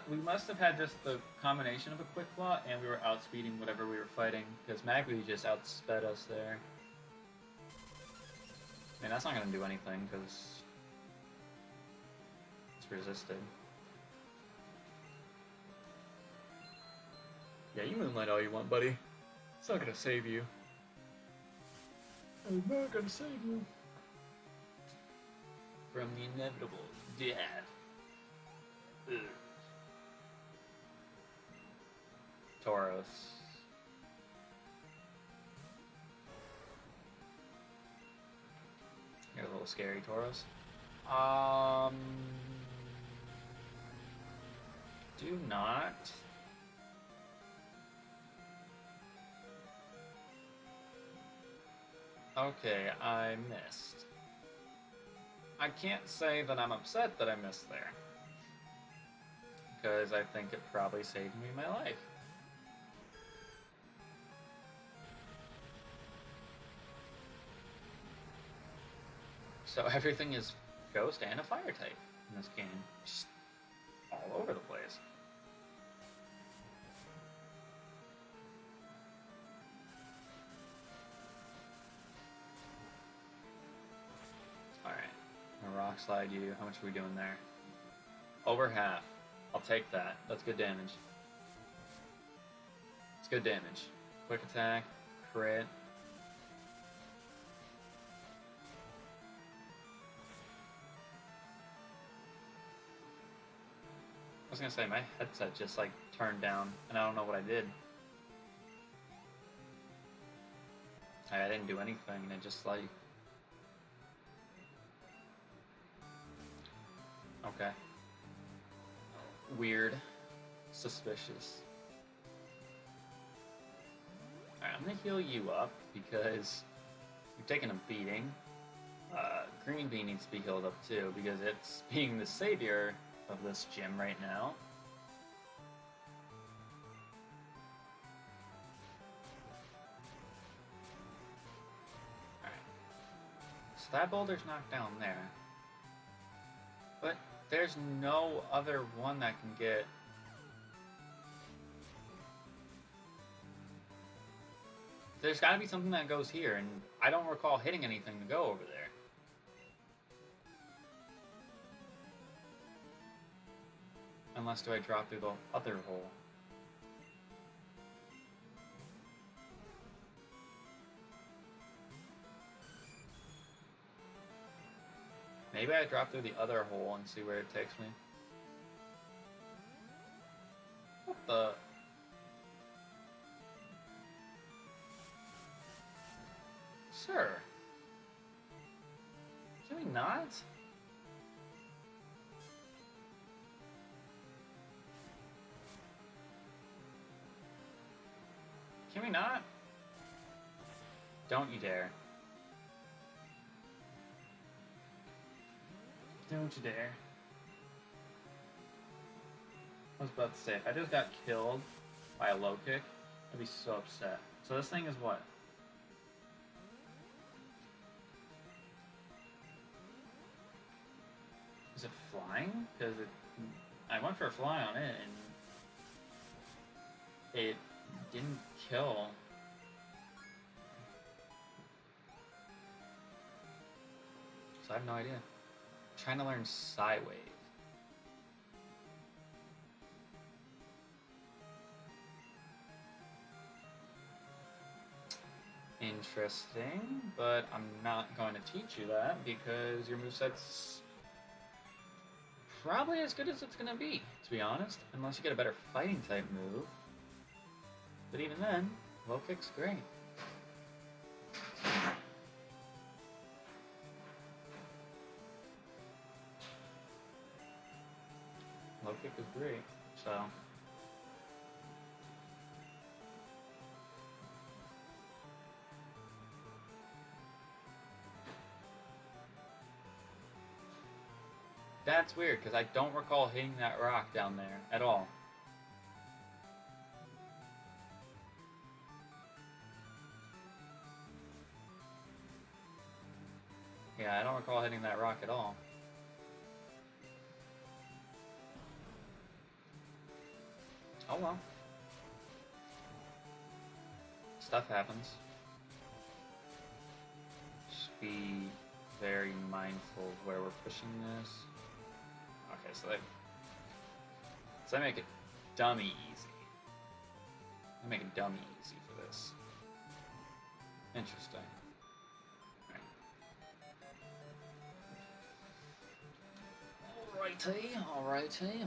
We must have had just the combination of a quick claw and we were outspeeding whatever we were fighting, because Magby just outsped us there. I mean, that's not going to do anything, because it's resisted. Yeah, you moonlight all you want, buddy. It's not going to save you. I'm not going to save you from the inevitable death. Ugh. Tauros. You're a little scary, Tauros. Do not. Okay, I missed. I can't say that I'm upset that I missed there, because I think it probably saved me my life. So everything is ghost and a fire type in this game, just all over the place. Rock slide you. How much are we doing there? Over half. I'll take that. That's good damage. It's good damage. Quick attack, crit. I was gonna say, my headset just like turned down and I don't know what I did. I didn't do anything and it just like... Okay. Weird. Suspicious. Alright, I'm gonna heal you up because you've taken a beating. Green Bee needs to be healed up too because it's being the savior of this gym right now. Alright. So that boulder's knocked down there. But there's no other one that can get There's got to be something that goes here, and I don't recall hitting anything to go over there. Unless do I drop through the other hole? Maybe I drop through the other hole and see where it takes me. What the? Sir? Can we not? Can we not? Don't you dare. Don't you dare. I was about to say, if I just got killed by a low kick, I'd be so upset. So this thing is what? Is it flying? Because I went for a fly on it and it didn't kill. So I have no idea. I'm trying to learn Psywave. Interesting, but I'm not going to teach you that because your moveset's probably as good as it's going to be honest, unless you get a better fighting type move. But even then, low kick's great. Low kick is great, so. That's weird, because I don't recall hitting that rock down there at all. Yeah, I don't recall hitting that rock at all. Oh well. Stuff happens. Just be very mindful of where we're pushing this. Okay, so I make it dummy easy. I make it dummy easy for this. Interesting.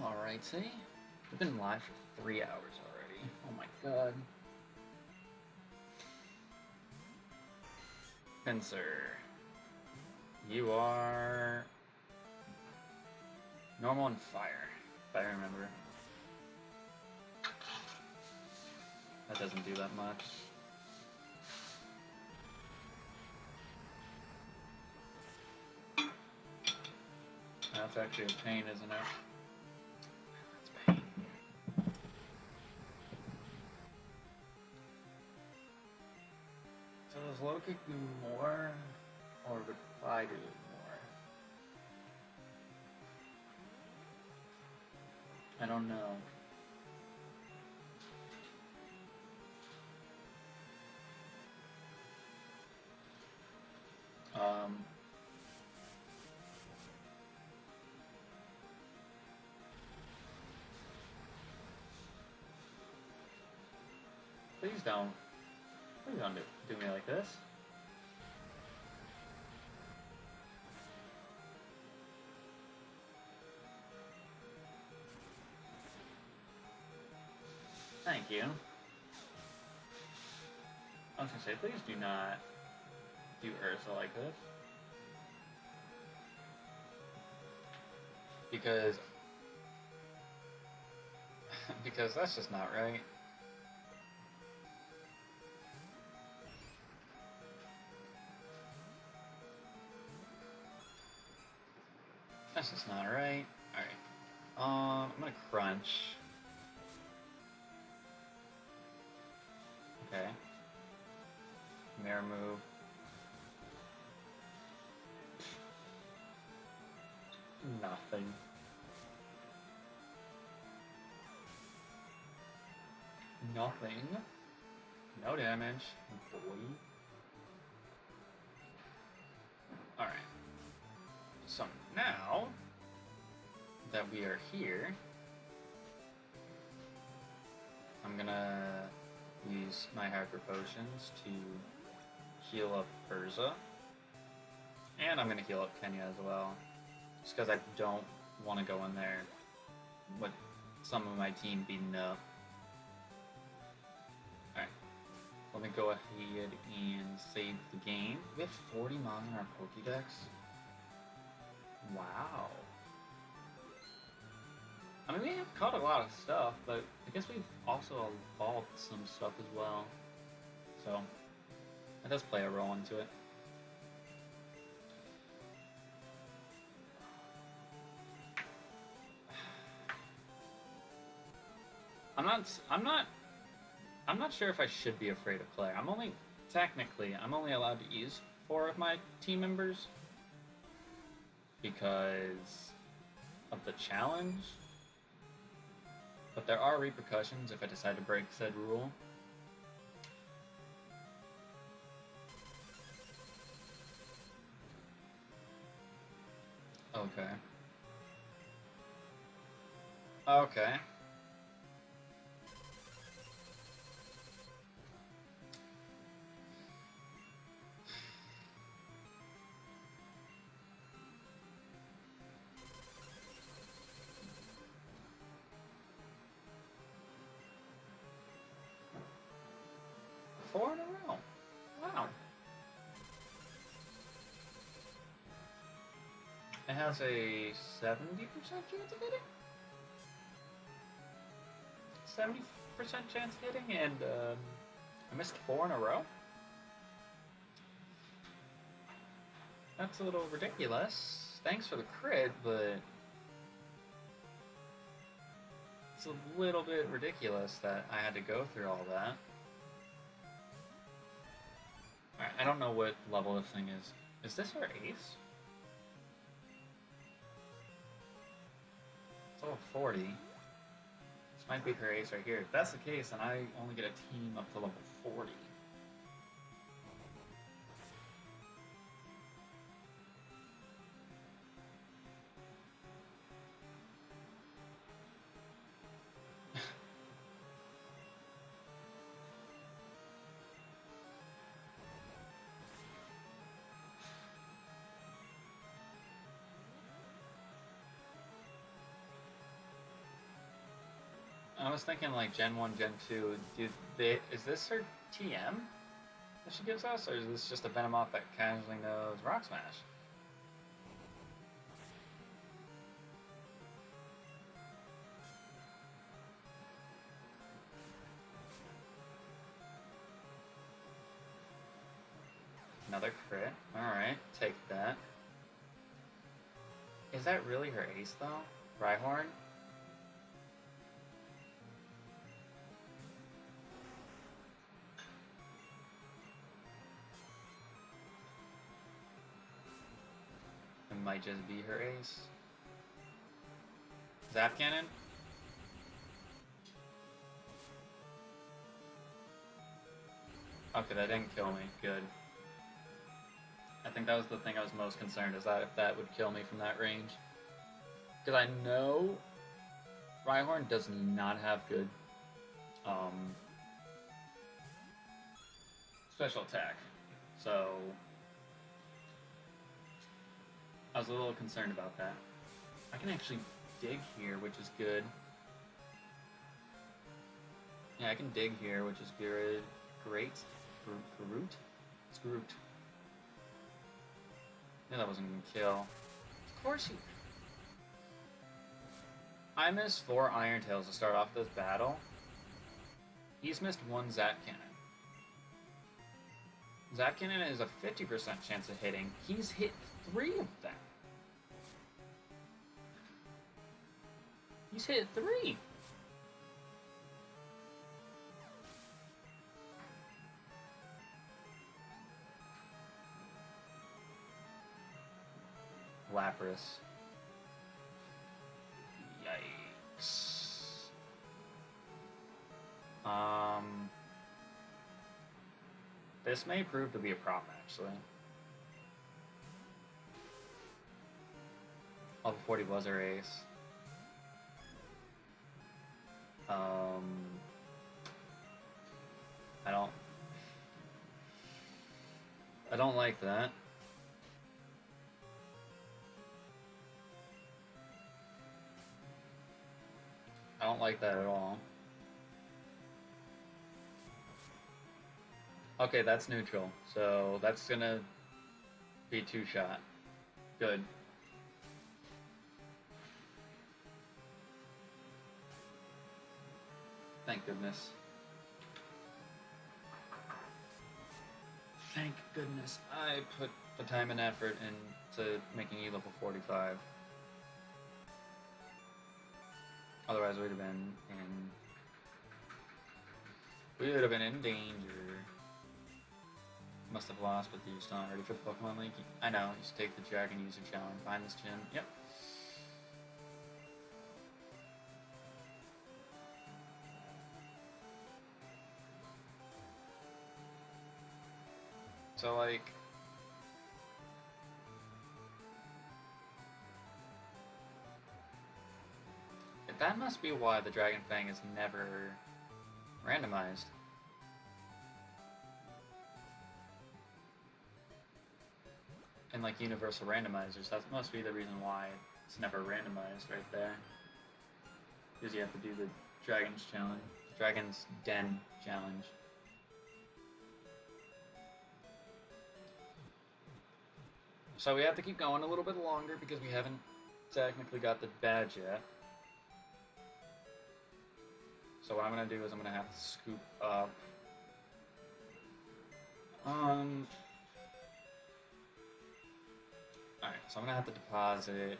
Alrighty. We've been live for 3 hours already. Oh my god. Spencer. You are normal and fire, if I remember. That doesn't do that much. That's actually a pain, isn't it? That's pain. So does low kick do more, or would I do more? I don't know. Please don't do me like this. Thank you. I was gonna say, please do not do Ursa like this. Because that's just not right. That's just not right. Alright. I'm gonna crunch. Okay. Mirror move. Nothing. No damage, boy. Alright. So now that we are here, I'm gonna use my hyper potions to heal up Urza. And I'm gonna heal up Kenya as well. Just because I don't want to go in there with some of my team beaten up. Alright. Let me go ahead and save the game. We have 40 Mons in our Pokédex. Wow. I mean, we have caught a lot of stuff, but I guess we've also evolved some stuff as well. So, it does play a role into it. I'm not sure if I should be afraid of Claire. I'm only allowed to use 4 of my team members because of the challenge. But there are repercussions if I decide to break said rule. Okay. Okay. Four in a row. Wow. It has a 70% chance of hitting? 70% chance of hitting, and I missed 4 in a row? That's a little ridiculous. Thanks for the crit, but it's a little bit ridiculous that I had to go through all that. Alright, I don't know what level this thing is. Is this our ace? It's level 40. This might be her ace right here. If that's the case, then I only get a team up to level 40. I was thinking like Gen 1, Gen 2, is this her TM that she gives us, or is this just a Venomoth that casually knows Rock Smash? Another crit. Alright, take that. Is that really her ace though? Rhyhorn? Might just be her ace. Zap Cannon? Okay, that didn't kill me. Good. I think that was the thing I was most concerned, is that if that would kill me from that range. Because I know Rhyhorn does not have good special attack. So I was a little concerned about that. I can actually dig here, which is good. Yeah, I can dig here, which is good. Great. Groot? It's Groot. Yeah, that wasn't gonna kill. Of course you... I missed 4 Iron Tails to start off this battle. He's missed 1 Zap Cannon. Zap Cannon is a 50% chance of hitting. He's hit 3 of them. He's hit 3. Lapras. Yikes. This may prove to be a problem, actually. Level 40 was our ace. I don't like that. I don't like that at all. Okay, that's neutral. So that's gonna be 2-shot. Good. Thank goodness. Thank goodness I put the time and effort into making you level 45. Otherwise, we would have been in danger. Must have lost, but you're still not ready for the Pokemon League. I know. You should take the Dragon User Challenge. Find this gym. Yep. So, like, that must be why the Dragon Fang is never randomized. And like universal randomizers, that must be the reason why it's never randomized right there. Because you have to do the Dragon's Challenge, Dragon's Den Challenge. So we have to keep going a little bit longer because we haven't technically got the badge yet. So what I'm going to do is I'm going to have to scoop up. Alright, so I'm going to have to deposit.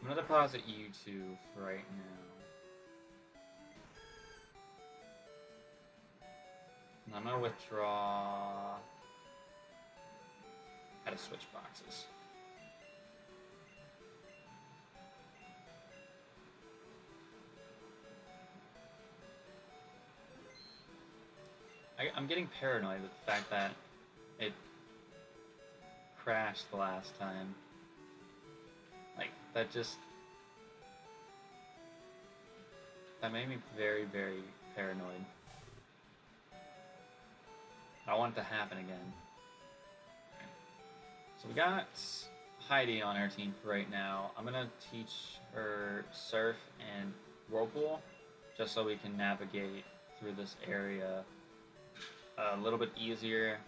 I'm going to deposit you two right now. And I'm going to withdraw. How to switch boxes. I'm getting paranoid with the fact that it crashed the last time. Like, that made me very, very paranoid. I want it to happen again. So we got Heidi on our team for right now. I'm gonna teach her Surf and Whirlpool, just so we can navigate through this area a little bit easier.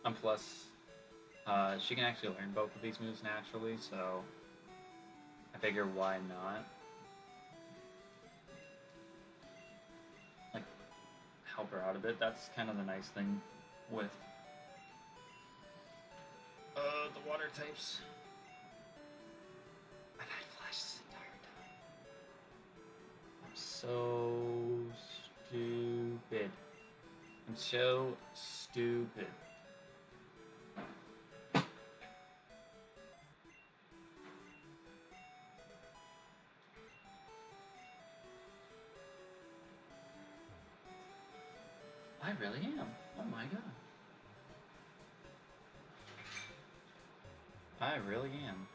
And plus, she can actually learn both of these moves naturally, so I figure why not? Like, help her out a bit. That's kind of the nice thing with the water types. I've had flashes the entire time. I'm so stupid. I'm so stupid. I really am. Oh my god. I really am.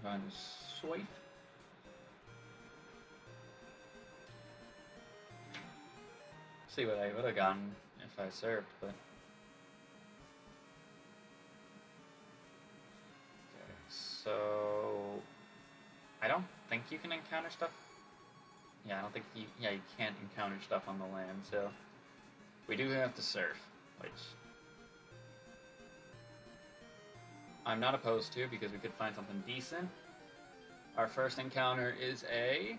I'm going to swipe. See what I would have gotten if I served, but. Okay, so. I don't think you can encounter stuff. Yeah, I don't think you. Yeah, you can't encounter stuff on the land, so. We do have to surf, which. I'm not opposed to, because we could find something decent. Our first encounter is a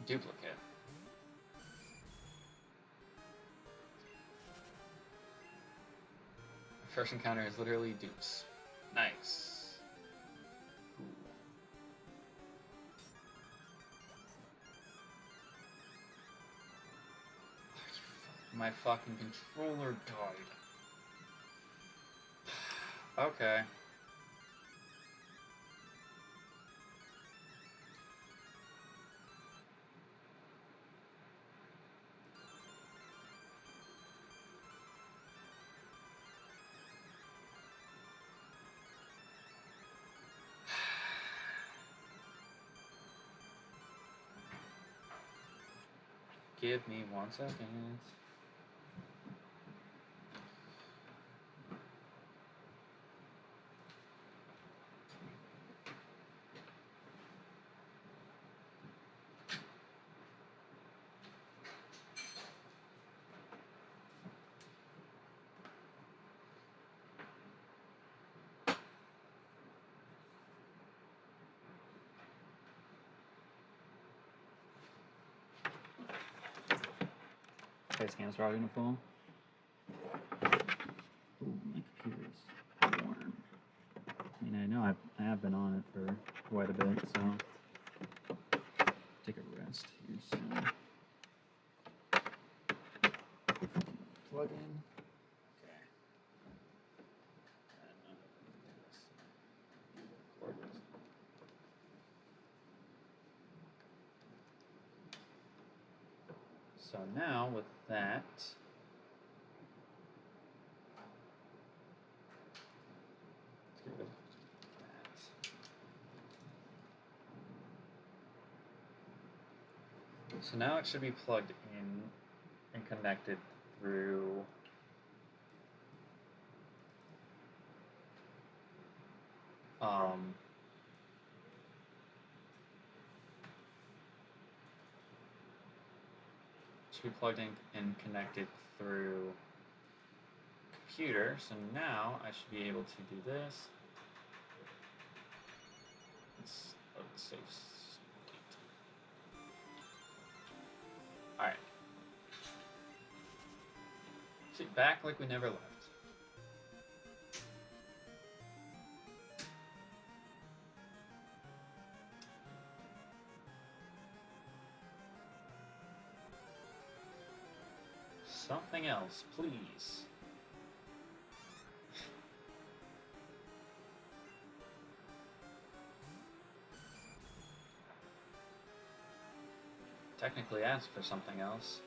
duplicate. Our first encounter is literally dupes. Nice. Cool. My fucking controller died. Okay. Give me 1 second. Face cams are all gonna fall. Ooh, my computer's warm. I mean, I know I have been on it for quite a bit, so take a rest here soon. Plug in. Okay. So now with that, let's get rid of that. So now it should be plugged in and connected through should be plugged in and connected through computer. So now I should be able to do this. Let's save state. Alright. See, back like we never left. Something else, please. Technically ask for something else.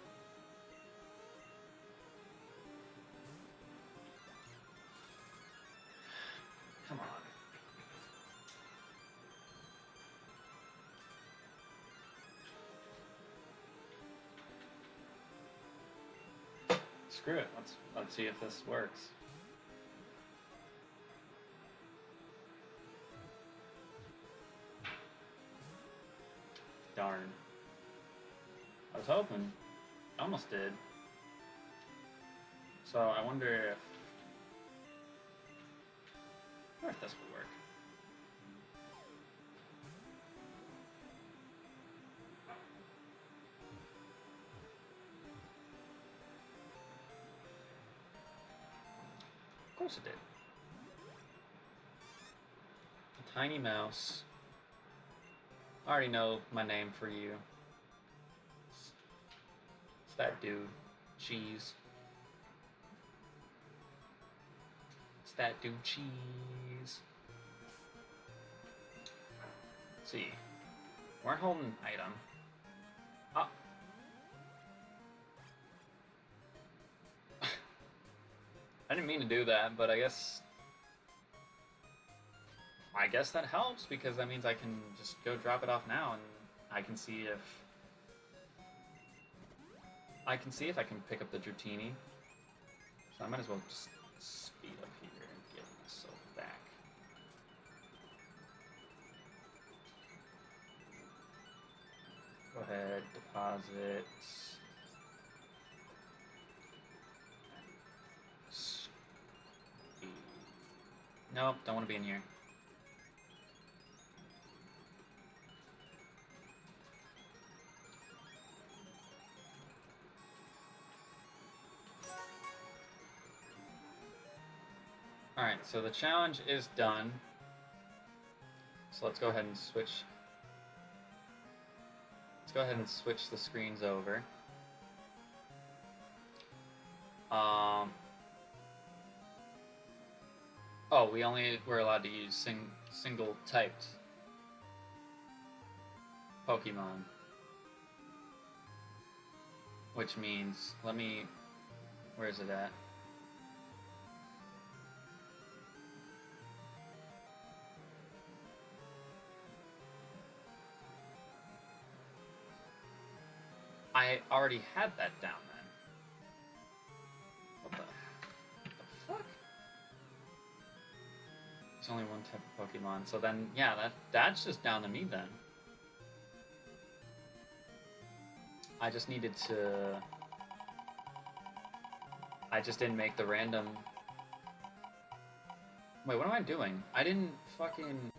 Come on. Screw it. Let's see if this works. Darn. I was hoping. Almost did. So I wonder if this would work. Of course it did. A tiny mouse. I already know my name for you. It's that dude. Cheese. It's that dude. Cheese. Let's see. We're holding an item. Ah. I didn't mean to do that, but I guess that helps because that means I can just go drop it off now and I can see if I can pick up the Dratini. So I might as well just speed up here and get myself back. Go ahead, deposit. Speed. Nope, don't want to be in here. Alright, so the challenge is done. So let's go ahead and switch. Let's go ahead and switch the screens over. Oh, we only were allowed to use single typed Pokemon. Which means, where is it at? I already had that down then. What the fuck? There's only one type of Pokemon, so then, yeah, that's just down to me then. I just needed to... I just didn't make the random... Wait, what am I doing? I didn't fucking...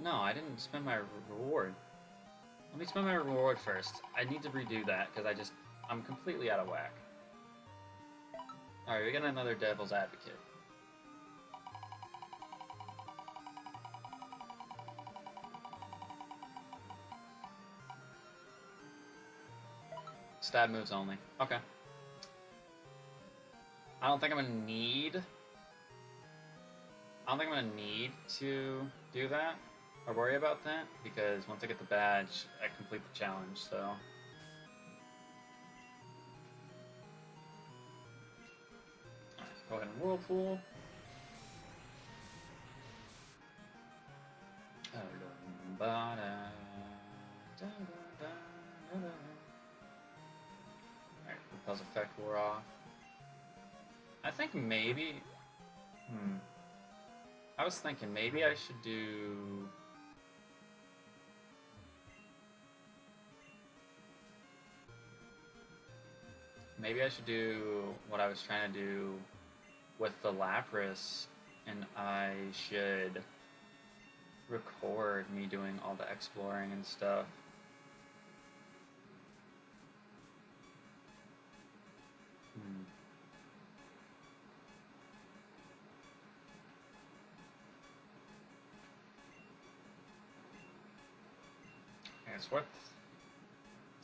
No, I didn't spend my reward. Let me spend my reward first. I need to redo that, because I'm completely out of whack. Alright, we got another Devil's Advocate. Stab moves only. Okay. I don't think I'm gonna need to do that or worry about that, because once I get the badge, I complete the challenge, so. Alright, go ahead and Whirlpool. Alright, Repel's effect wore off. I think maybe... I was thinking maybe I should do... Maybe I should do what I was trying to do with the Lapras, and I should record me doing all the exploring and stuff. Yeah, it's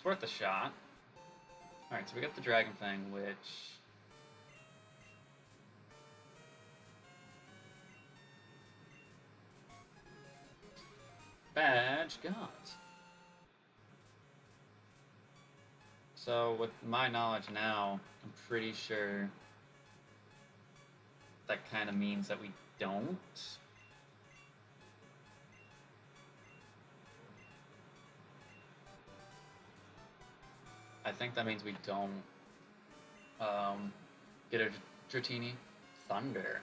worth a shot. Alright, so we got the dragon thing, which... Badge got. So, with my knowledge now, I'm pretty sure that kind of means that we don't. I think that means we don't get a Dratini Thunder.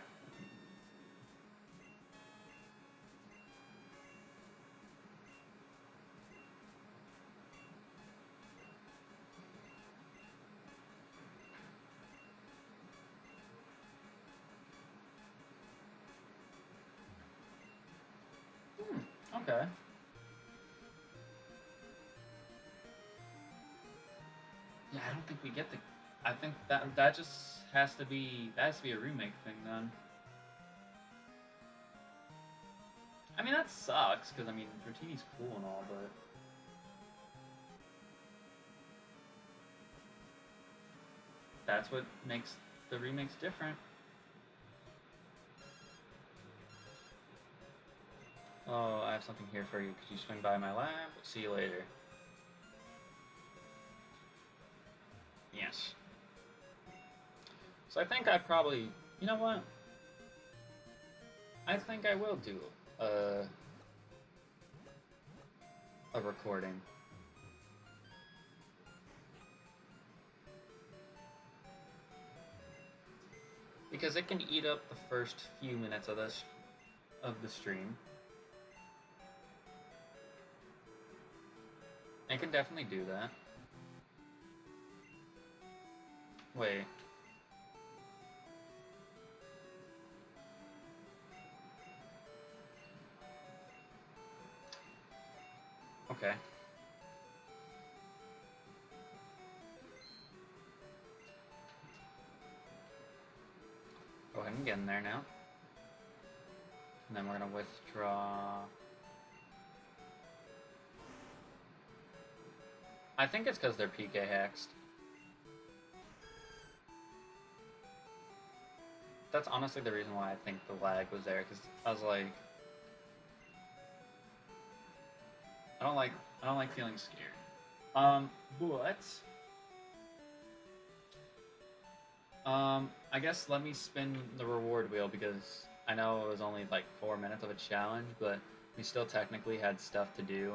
Okay. Yeah, I don't think we get the... I think that just has to be... That has to be a remake thing, then. I mean, that sucks, because, I mean, Dratini's cool and all, but... That's what makes the remakes different. Oh, I have something here for you. Could you swing by my lab? See you later. Yes. So I think I probably... You know what? I think I will do a recording. Because it can eat up the first few minutes of the stream. I can definitely do that. Wait. Okay. Go ahead and get in there now. And then we're gonna withdraw. I think it's because they're PK hexed. that's honestly the reason why I think the lag was there, because I was like, I don't like feeling scared. But I guess let me spin the reward wheel, because I know it was only like 4 minutes of a challenge, but we still technically had stuff to do.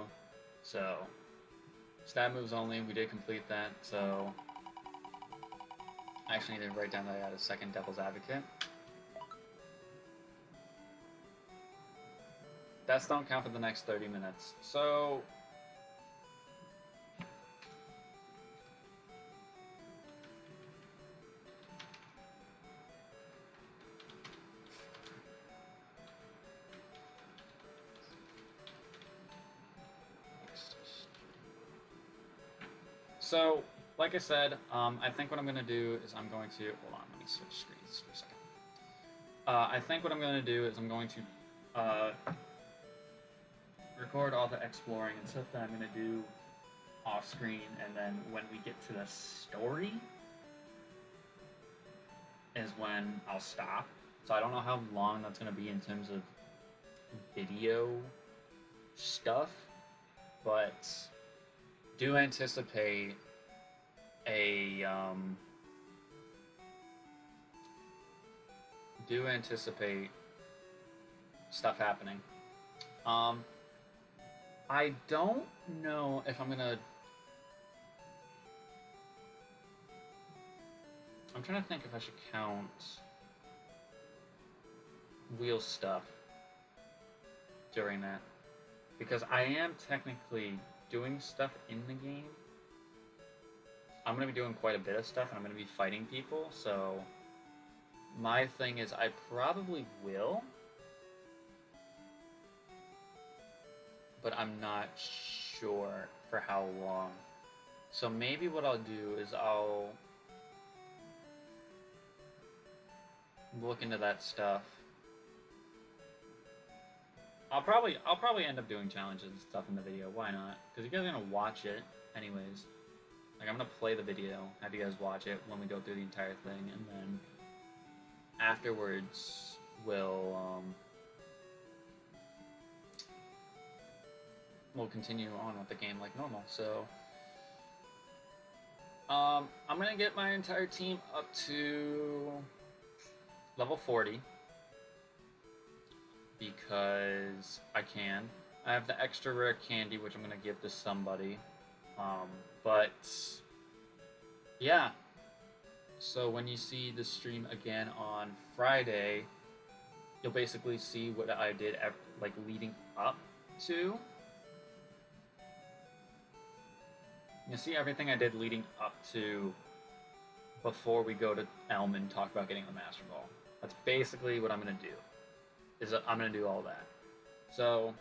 So stat moves only, we did complete that. So I actually need to write down that I got a second devil's advocate. Deaths don't count for the next 30 minutes. So like I said, I think what I'm going to do is I'm going to... Hold on, let me switch screens for a second. I think what I'm going to do is I'm going to record all the exploring and stuff that I'm going to do off screen, and then when we get to the story is when I'll stop. So I don't know how long that's going to be in terms of video stuff, but do anticipate stuff happening. I don't know if I'm gonna... I'm trying to think if I should count wheel stuff during that, because I am technically doing stuff in the game. I'm going to be doing quite a bit of stuff, and I'm going to be fighting people, so my thing is I probably will, but I'm not sure for how long. So maybe what I'll do is I'll look into that stuff. I'll probably end up doing challenges and stuff in the video. Why not? Because you guys are going to watch it anyways. Like, I'm going to play the video, have you guys watch it when we go through the entire thing, and then afterwards we'll continue on with the game like normal. So I'm going to get my entire team up to level 40 because I can. I have the extra rare candy, which I'm going to give to somebody. But yeah, so when you see the stream again on Friday, you'll basically see what I did like leading up to. You'll see everything I did leading up to before we go to Elm and talk about getting the Master Ball. That's basically what I'm going to do. I'm going to do all that. So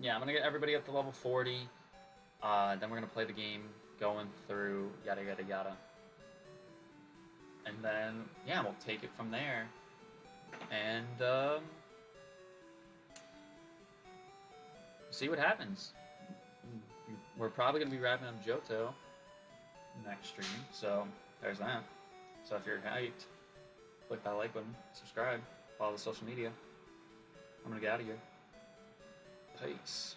yeah, I'm going to get everybody up to level 40. Then we're going to play the game, going through yada yada yada. And then, yeah, we'll take it from there. And see what happens. We're probably going to be wrapping up Johto next stream, so there's that. So if you're hyped, click that like button, subscribe, follow the social media. I'm going to get out of here. Peace.